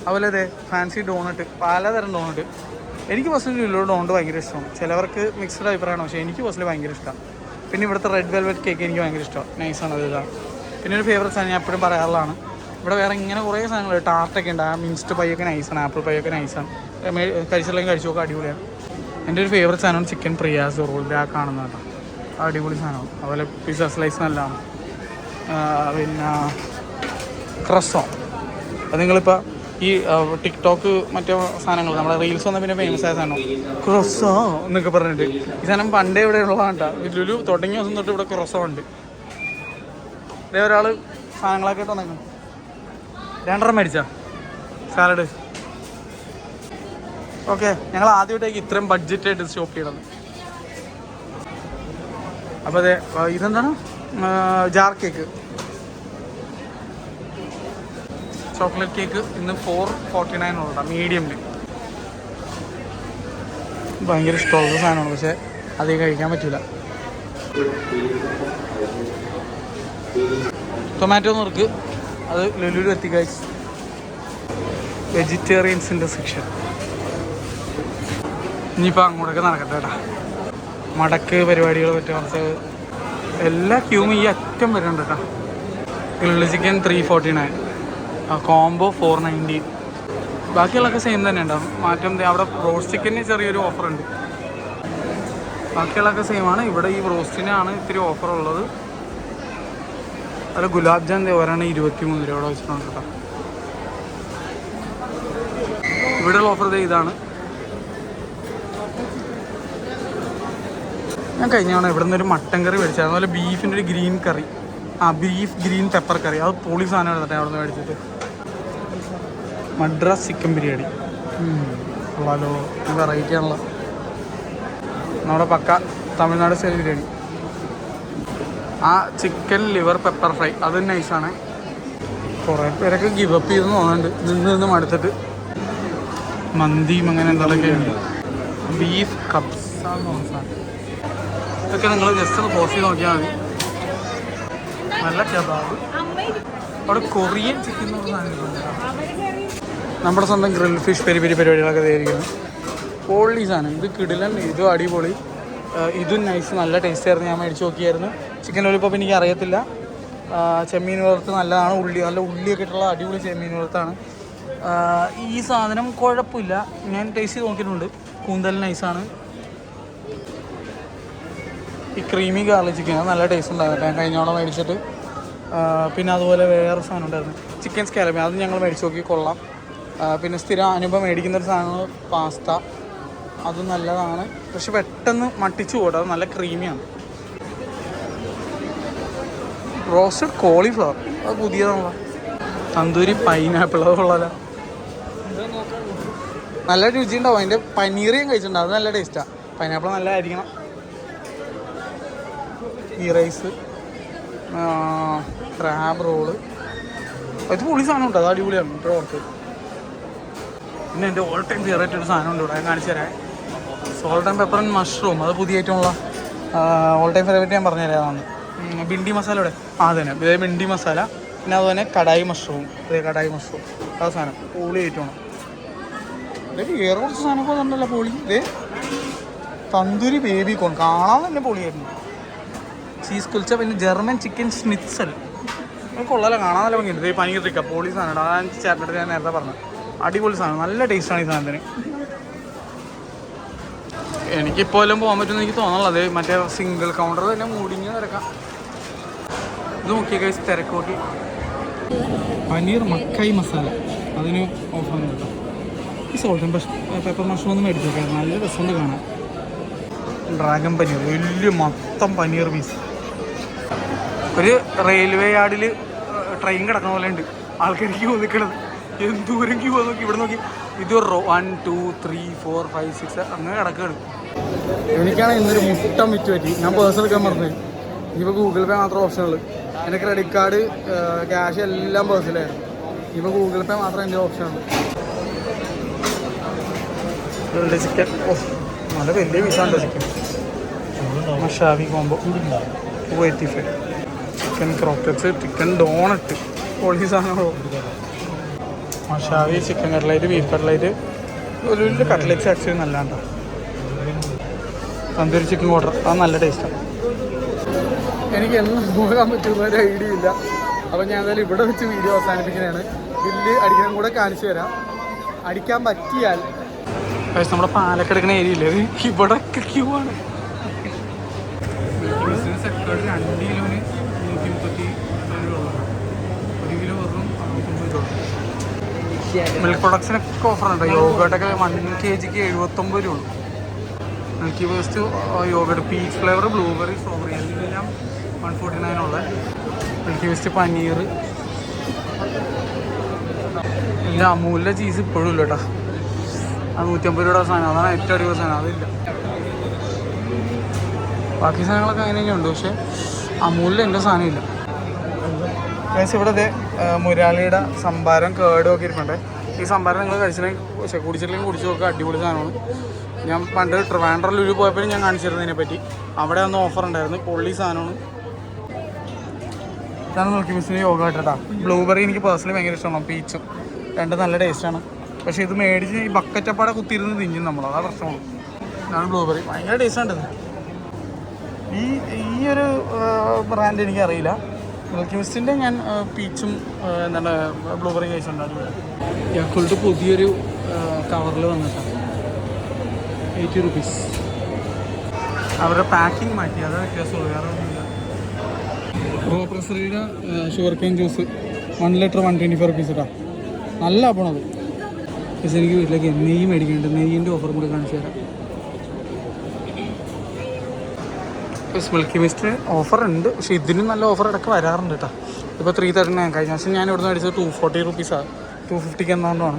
അതുപോലെ അതെ ഫാൻസി ഡോണട്ട്, പലതരം ഡോണട്ട്. എനിക്ക് പേഴ്സണലി ലുലു ഡോണട്ട് ഭയങ്കര ഇഷ്ടമാണ്. ചിലവർക്ക് മിക്സ്ഡ് അഭിപ്രായമാണ്, പക്ഷേ എനിക്ക് പേഴ്സണലി ഭയങ്കര ഇഷ്ടമാണ്. പിന്നെ ഇവിടുത്തെ റെഡ് വെൽവെറ്റ് കേക്ക് എനിക്ക് ഭയങ്കര ഇഷ്ടമാണ്. നൈസാണ് അത്. ഇതാണ് പിന്നെ ഒരു ഫേവറേറ്റ് സാധനം ഞാൻ എപ്പോഴും പറയാറുള്ളതാണ്. ഇവിടെ വേറെ ഇങ്ങനെ കുറേ സാധനങ്ങൾ ടാർട്ടൊക്കെ ഉണ്ട്. ആ മിൻസ്ഡ് പൈയൊക്കെ നൈസാണ്, ആപ്പിൾ പൈയൊക്കെ നൈസാണ്. കഴിച്ചില്ലെങ്കിൽ കഴിച്ചു നോക്കുക, അടിപൊളിയാണ്. എൻ്റെ ഒരു ഫേവറേറ്റ് സാധനമാണ് ചിക്കൻ പ്രിയാസ് റോൾ ബാക്ക് കാണുന്നത്. അടിപൊളി സാധനമാണ്. അതുപോലെ പിസ്സ സ്ലൈസ് നല്ലതാണ്. പിന്നെ ക്രസോ, അത് നിങ്ങളിപ്പോൾ ഈ ടിക്ടോക്ക് മറ്റേ സാധനങ്ങൾ നമ്മുടെ റീൽസ് വന്ന പിന്നെ ഫേമസ് ആയ സാധനം ക്രൊസോ എന്നൊക്കെ പറഞ്ഞിട്ട്. ഈ സാധനം പണ്ടേ ഇവിടെ ഉള്ളതാണ് കേട്ടോ. ലുലു തുടങ്ങിയ ദിവസം തൊട്ട് ഇവിടെ ക്രൊസോ ഉണ്ട്. ഇതേ ഒരാൾ സാധനങ്ങളൊക്കെ ഇട്ട് വന്നേക്കും. 2 മേടിച്ചാ സാലഡ്. ഓക്കെ, ഞങ്ങൾ ആദ്യമായിട്ടേക്ക് ഇത്രയും ബഡ്ജറ്റായിട്ട് സ്റ്റോപ്പ് ചെയ്യണത്. അപ്പോൾ അതെ ഇതെന്താണ് ജാർ കേക്ക്, ചോക്ലേറ്റ് കേക്ക്. ഇന്ന് 449 ഉള്ളതാണ് മീഡിയമിൽ. ഭയങ്കര ഇഷ്ടമുള്ള സാധനമാണ്, പക്ഷേ അധികം കഴിക്കാൻ പറ്റില്ല. ടൊമാറ്റോ നുറുക്ക് അത് ലുലുവിൽ എത്തി ഗൈസ്. വെജിറ്റേറിയൻസിൻ്റെ സെക്ഷൻ ഇനിയിപ്പോൾ അങ്ങോട്ടൊക്കെ നടക്കട്ടെ കേട്ടോ. മടക്ക് പരിപാടികൾ പറ്റുക കുറച്ച് എല്ലാ ക്യൂവും ഈ അറ്റം വരുന്നുണ്ട് കേട്ടോ. Grilled chicken 349, combo 490. ബാക്കിയുള്ളതൊക്കെ സെയിം തന്നെ ഉണ്ടാവും. മാറ്റം അവിടെ റോസ്റ്റ് ചിക്കന് ചെറിയൊരു ഓഫറുണ്ട്. ബാക്കിയുള്ളതൊക്കെ സെയിമാണ്. ഇവിടെ ഈ റോസ്റ്റിനാണ് ഇത്തിരി ഓഫറുള്ളത്. അത് ഗുലാബ് ജാൻ ഒരെണ്ണം 23 രൂപ വെച്ചിട്ടുണ്ട് കേട്ടോ. ഇവിടെയുള്ള ഓഫർ ഇതാണ്. ഞാൻ കഴിഞ്ഞാണ് ഇവിടെ നിന്നൊരു മട്ടൻ കറി മേടിച്ചത്. അതുപോലെ ബീഫിൻ്റെ ഒരു ഗ്രീൻ കറി, ബീഫ് ഗ്രീൻ പെപ്പർ കറി. അത് പൊളി സാധനം എടുത്തിട്ട് അവിടെ നിന്ന് മേടിച്ചിട്ട്. മദ്രാസ് ചിക്കൻ ബിരിയാണി ഉള്ളല്ലോ, വെറൈറ്റി ആണല്ലോ. നമ്മുടെ പക്ക തമിഴ്നാട് സ്റ്റൈൽ ബിരിയാണി. ആ ചിക്കൻ ലിവർ പെപ്പർ ഫ്രൈ അത് നൈസാണ്. കുറേ പേരൊക്കെ ഗിവ് അപ്പ് ചെയ്തെന്ന് തോന്നുന്നുണ്ട് നിന്ന് മടുത്തിട്ട്. മന്തിയും അങ്ങനെ എന്തൊക്കെ ഉണ്ട്. ബീഫ് കബ്സ എന്ന് തോന്നുന്ന സാധനം. ഇതൊക്കെ നിങ്ങൾ ജസ്റ്റ് ഒന്ന് പോസ്റ്റ് ചെയ്ത് നോക്കിയാൽ മതി. നല്ല കബാബ്. അവിടെ കൊറിയൻ ചിക്കൻ എന്ന് പറഞ്ഞ സാധനം. നമ്മുടെ സ്വന്തം ഗ്രിൽ ഫിഷ് പെരി പരിപാടികളൊക്കെ തയ്യാറിക്കുന്നു. പൊളി സാധനം. ഇത് കിടിലൻ, ഇതും അടിപൊളി, ഇതും നൈസ്, നല്ല ടേസ്റ്റ് ആയിരുന്നു. ഞാൻ മേടിച്ച് നോക്കിയായിരുന്നു. ചിക്കൻ ലോലിപ്പോപ്പ് എനിക്ക് അറിയത്തില്ല. ചെമ്മീൻ വറുത്ത് നല്ലതാണ്. നല്ല ഉള്ളിയൊക്കെ ഇട്ടുള്ള അടിപൊളി ചെമ്മീൻ വറുത്താണ്. ഈ സാധനം കുഴപ്പമില്ല, ഞാൻ ടേസ്റ്റ് ചെയ്ത് നോക്കിയിട്ടുണ്ട്. കൂന്തൽ നൈസാണ്. ഈ ക്രീമി ഗാർലിക് ചിക്കൻ നല്ല ടേസ്റ്റ് ഉണ്ടായിരുന്നു. ഞാൻ കഴിഞ്ഞോടെ മേടിച്ചിട്ട്. പിന്നെ അതുപോലെ വേറെ സാധനം ഉണ്ടായിരുന്നു, ചിക്കൻ സ്കാലപ്പി. അത് ഞങ്ങൾ മേടിച്ച് നോക്കി, കൊള്ളാം. പിന്നെ സ്ഥിരം അനുഭവം മേടിക്കുന്നൊരു സാധനമാണ് പാസ്ത. അത് നല്ലതാണ്, പക്ഷെ പെട്ടെന്ന് മട്ടിച്ചു പോട്ടെ. അത് നല്ല ക്രീമിയാണ്. റോസ്റ്റഡ് കോളിഫ്ലവർ അത് പുതിയതാണല്ലോ. തന്തൂരി പൈനാപ്പിൾ അത് കൊള്ളാലോ, നല്ല രുചി ഉണ്ടാവും. അതിൻ്റെ പനീറിയും കഴിച്ചിട്ടുണ്ടാവും, അത് നല്ല ടേസ്റ്റാണ്. പൈനാപ്പിൾ നല്ലതായിരിക്കണം. ഗീ റൈസ്, ക്രാബ് റോള്, അത് പൊളി സാധനം ഉണ്ട്. അത് അടിപൊളിയാണ് ഇപ്പോൾ ഓർത്ത്. പിന്നെ എൻ്റെ ഓൾ ടൈം ഫേവറേറ്റ് ഒരു സാധനം ഉണ്ട് ഇവിടെ, ഞാൻ കാണിച്ചു തരാം. Salt and pepper and mushroom. അത് പുതിയ ഐറ്റമുള്ള ഓൾ ടൈം ഫേവറേറ്റ് ഞാൻ പറഞ്ഞു തരാമെന്ന്. ബിണ്ടി മസാല ഇവിടെ തന്നെ, ഇതേ ബിണ്ടി മസാല. പിന്നെ അതുപോലെ കടായി മഷ്റൂം, ഇതേ കടായി മഷ്റൂം. ആ സാധനം പൊളി ഐറ്റമാണ്. ഇതൊക്കെ വേറെ കുറച്ച് സാധനമൊക്കെ ഉണ്ടല്ലോ പൊളി. ഇതേ തന്തൂരി ബേബി കോൺ കാണാൻ തന്നെ പൊളിയായിരുന്നു. ചീസ് കുൽച്ച, പിന്നെ ജർമ്മൻ ചിക്കൻ സ്നിറ്റ്സൽ. കൊള്ളാലോ, കാണാൻ നല്ല ഭംഗിയുണ്ട്. ഇതേ പനീർ ടിക്ക പൊളി സാധനമാണ്. അതാണ് ചേട്ടൻ്റെ ഞാൻ നേരത്തെ പറഞ്ഞത്. അടിപൊളി സാധനം, നല്ല ടേസ്റ്റാണ് ഈ സാധനത്തിന്. എനിക്കിപ്പോൾ എല്ലാം പോകാൻ പറ്റുമെന്ന് എനിക്ക് തോന്നുന്നുള്ളത്. മറ്റേ സിംഗിൾ കൗണ്ടർ തന്നെ മൂടിങ്ങി തിരക്കാം. ഇത് നോക്കിയ കഴിച്ച് തിരക്കോട്ടി. പനീർ മക്കായി മസാല, അതിന് ഓഫർ ഉണ്ട് കേട്ടോ. ഈ സോൾട്ട് ആൻഡ് പെപ്പർ മഷ്റൂം ഒന്ന് മേടിച്ചു നോക്കാം, നല്ല രസമുണ്ട് കാണാൻ. ഡ്രാഗൺ പനീർ, വലിയ മൊത്തം പനീർ പീസ്. ഒരു റെയിൽവേ യാർഡിൽ ട്രെയിൻ കിടക്കുന്ന പോലെ ഉണ്ട്, ആൾക്കാർ ക്യൂ നിൽക്കണത്. എന്തോരം ക്യൂ നോക്കി, ഇവിടെ നോക്കി. ഇത് 1 2 3 4 5 6 അങ്ങനെ കിടക്കുകയാണ്. എനിക്കാണ് ഇന്നൊരു മുട്ടം വിറ്റ് പറ്റി. ഞാൻ പേഴ്സ് എടുക്കാൻ മറന്നു. ഇപ്പോൾ ഗൂഗിൾ പേ മാത്രം ഓപ്ഷനുള്ളൂ. എൻ്റെ ക്രെഡിറ്റ് കാർഡ്, ക്യാഷ് എല്ലാം പേഴ്സിലായിരുന്നു. ഇപ്പോൾ ഗൂഗിൾ പേ മാത്രം എൻ്റെ ഓപ്ഷനുള്ളൂ. ചിക്കൻ, ഓ നല്ല വലിയ പീസാണ് ചിക്കൻ. മഷാവി combo 285. Chicken croquettes, chicken doughnut, പൊളി സാധനങ്ങളോ. മഷാവി, ചിക്കൻ കട്ട്ലൈറ്റ്, ബീഫ് കട്ട്ലൈറ്റ്, ഒരു വലിയ കട്ട്ലറ്റ്സ് ആക്ച്വലി നല്ലതാണ്. തന്തൂരി ചിക്കൻ ക്വാർട്ടർ, അത് നല്ല ടേസ്റ്റാണ്. എനിക്ക് എന്ന് പോകാൻ പറ്റുന്ന ഒരു ഐഡിയ ഇല്ല. അപ്പോൾ ഞാൻ എന്തായാലും ഇവിടെ വെച്ച് വീഡിയോ അവസാനിപ്പിക്കുന്നതാണ്. ബില്ല് അടിക്കണം കൂടെ കാണിച്ചു തരാം. അടിക്കാൻ പറ്റിയാൽ നമ്മുടെ പാലക്കെടുക്കുന്ന ഏരിയ ഇല്ലേ, ഇവിടെ ക്യൂ ആണ്. 2 കിലോന് 130 രൂപ, 1 കിലോ വെറും 69 രൂപ. മിൽക്ക് പ്രൊഡക്ട്സിനൊക്കെ ഓഫറുണ്ട്. യോഗട്ടൊക്കെ 1 kg 79 രൂപ ഉള്ളൂ. Milky waste yoghurt, peach flavour, blueberry, strawberry എല്ലാം 149 ഉള്ള. മിൽക്കി വേസ്റ്റ് പനീർ, ഇല്ല. അമൂലിൻ്റെ ചീസ് ഇപ്പോഴും ഇല്ല കേട്ടോ. അത് 150 രൂപയുടെ സാധനം, അതാണ് ഏറ്റവും അടിപൊളി സാധനം. അതില്ല. ബാക്കി സാധനങ്ങളൊക്കെ അങ്ങനെ തന്നെയുണ്ട്, പക്ഷേ അമൂലിൽ എൻ്റെ സാധനം ഇല്ല. മീൻസ് ഇവിടെ മുരാളിയുടെ സംഭാരം കേടും ഒക്കെ ഇരിപ്പുണ്ട്. ഈ സംഭാരം നിങ്ങൾ കഴിച്ചില്ലെങ്കിൽ കുടിച്ചിട്ടില്ലെങ്കിൽ കുടിച്ച് നോക്കുക, അടിപൊളി സാധനമാണ്. ഞാൻ പണ്ട് ട്രിവാൻഡ്രം ലുലു പോയപ്പോഴും ഞാൻ കാണിച്ചിരുന്നതിനെ പറ്റി. അവിടെ ഒന്ന് ഓഫർ ഉണ്ടായിരുന്നു, പൊള്ളി സാധനമാണ്. ഇതാണ് മിൽക്കി മിസ്റ്റിൻ്റെ യോഗ കേട്ടോ. ബ്ലൂബെറി എനിക്ക് പേഴ്സണലി ഭയങ്കര ഇഷ്ടമാണ്, പീച്ചും രണ്ടും നല്ല ടേസ്റ്റാണ്. പക്ഷേ ഇത് മേടിച്ച് ഈ ബക്കറ്റപ്പാടെ കുത്തിയിരുന്ന് തിന്നും നമ്മൾ, അതാ പ്രശ്നമാണ്. ഇതാണ് ബ്ലൂബെറി, ഭയങ്കര ടേസ്റ്റാണ്. ഈ ഒരു ബ്രാൻഡ് എനിക്കറിയില്ല. മിൽക്കി മിസ്റ്റിൻ്റെ ഞാൻ പീച്ചും എന്താണ് ബ്ലൂബെറി കഴിച്ചിട്ടുണ്ടായിരുന്നു. യാക്കുൾട്ട് പുതിയൊരു കവറിൽ വന്നിട്ടാണ് 80 റുപ്പീസ്. അവരുടെ പാക്കിങ് മാറ്റി, അതാണ് വ്യത്യാസമുള്ളൂ, വേറെ ഒന്നുമില്ല. റോ പ്രസറിയുടെ sugar cane juice 1 litre 125 rupees ഇട്ടാ, നല്ല ആപ്പണത്. പക്ഷേ എനിക്ക് വീട്ടിലേക്ക് നെയ്യ് മേടിക്കുന്നുണ്ട്, നെയ്യിൻ്റെ ഓഫറും കൂടി കാണിച്ചു തരാം. മിൽക്കി മിസ്റ്റ് ഓഫർ ഉണ്ട്, പക്ഷേ ഇതിനും നല്ല ഓഫർ ഇടയ്ക്ക് വരാറുണ്ട് കേട്ടോ. ഇപ്പോൾ 339. കഴിഞ്ഞ വർഷം ഞാൻ ഇവിടുന്ന് മേടിച്ചത് 240 റുപ്പീസാണ്, 250 എന്നാണ്ടാണ്.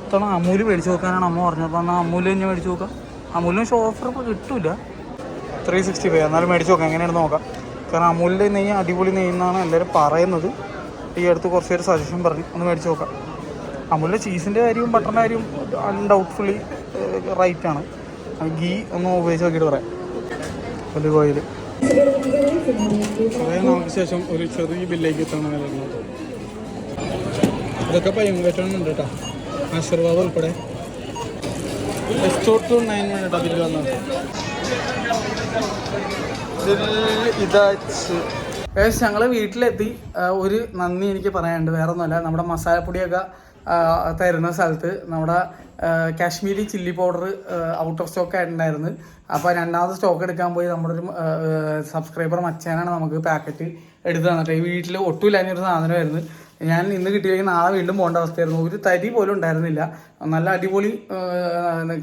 ഇത്തവണ അമൂല് മേടിച്ച് നോക്കാനാണ് അമ്മ പറഞ്ഞപ്പോൾ, എന്നാൽ അമൂല് തന്നെ മേടിച്ച് നോക്കാം. അമൂലിന് പക്ഷേ ഓഫർ ഇപ്പോൾ കിട്ടില്ല. 365, എന്നാലും മേടിച്ച് നോക്കാം, എങ്ങനെയാണെന്ന് നോക്കാം. കാരണം അമൂലിൻ്റെ നെയ്യ് അടിപൊളി നെയ്യെന്നാണ് എല്ലാവരും പറയുന്നത്. ഈ അടുത്ത് കുറച്ച് പേര് സജഷൻ പറഞ്ഞു, ഒന്ന് മേടിച്ച് നോക്കാം. അമൂലിൻ്റെ ചീസിൻ്റെ കാര്യവും ബട്ടറിൻ്റെ കാര്യവും അൺഡൗട്ട്ഫുള്ളി റൈറ്റാണ്. ഗീ ഒന്ന് ഉപയോഗിച്ച് നോക്കിയിട്ട് പറയാം. ഒലിവ് ഓയിൽ കുറേ നാൾക്ക് ശേഷം ഒരു ചെറിയ ബില്ലേക്ക് എത്തണം വരുന്നത്. ഇതൊക്കെ പയ്യങ്കറ്റുണ്ട് കേട്ടോ, ആശീർവാദം ഉൾപ്പെടെ. എസ്റ്റോർ ടു 9 വേണ്ടിട്ടോ ബില്ല് വന്നത്. ഞങ്ങൾ വീട്ടിലെത്തി. ഒരു നന്ദി എനിക്ക് പറയാനുണ്ട്, വേറെ ഒന്നുമല്ല. നമ്മുടെ മസാലപ്പൊടിയൊക്കെ തരുന്ന സ്ഥലത്ത് നമ്മുടെ Kashmiri chilli powder out of stock ആയിട്ടുണ്ടായിരുന്നു. അപ്പോൾ രണ്ടാമത് സ്റ്റോക്ക് എടുക്കാൻ പോയി നമ്മുടെ ഒരു സബ്സ്ക്രൈബർ മച്ചാനാണ് നമുക്ക് പാക്കറ്റ് എടുത്ത് തന്നിട്ട്. ഈ വീട്ടിൽ ഒട്ടുമില്ലാഞ്ഞൊരു സാധനമായിരുന്നു. ഞാൻ ഇന്ന് കിട്ടിയില്ലെങ്കിൽ നാളെ വീണ്ടും പോകേണ്ട അവസ്ഥയായിരുന്നു. ഒരു തരി പോലും ഉണ്ടായിരുന്നില്ല. നല്ല അടിപൊളി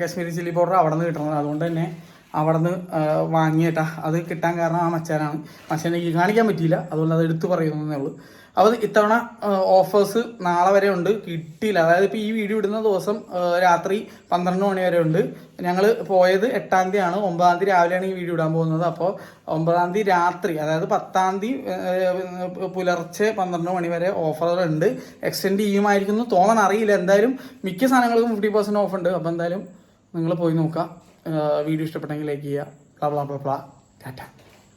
കാശ്മീരി ചില്ലി പൗഡർ അവിടെ നിന്ന് കിട്ടുന്നത്. അതുകൊണ്ട് തന്നെ അവിടെ നിന്ന് വാങ്ങിയിട്ടാ. അത് കിട്ടാൻ കാരണം ആ മച്ചാനാണ്. മച്ചാനെ എനിക്ക് കാണിക്കാൻ പറ്റിയില്ല, അതുകൊണ്ട് അത് എടുത്ത് പറയുന്നതേ ഉള്ളൂ. അപ്പോൾ ഇത്തവണ ഓഫേഴ്സ് നാളെ വരെ ഉണ്ട്, കിട്ടിയില്ല. അതായത് ഇപ്പോൾ ഈ വീഡിയോ ഇടുന്ന ദിവസം രാത്രി 12 മണി വരെ ഉണ്ട്. ഞങ്ങൾ പോയത് 8-ാം തീയതിയാണ്, 9-ാം തീയതി രാവിലെയാണ് ഈ വീഡിയോ ഇടാൻ പോകുന്നത്. അപ്പോൾ 9-ാം തീയതി രാത്രി, അതായത് 10-ാം തീയതി പുലർച്ചെ 12 മണി വരെ ഓഫർ ഉണ്ട്. എക്സ്റ്റെൻഡ് ചെയ്യുമായിരിക്കുന്നു തോന്നാൻ അറിയില്ല. എന്തായാലും മിക്ക സാധനങ്ങൾക്കും 50% ഓഫ് ഉണ്ട്. അപ്പോൾ എന്തായാലും നിങ്ങൾ പോയി നോക്കുക. വീഡിയോ ഇഷ്ടപ്പെട്ടെങ്കിൽ ലൈക്ക് ചെയ്യുക. Blah blah blah blah. Tata.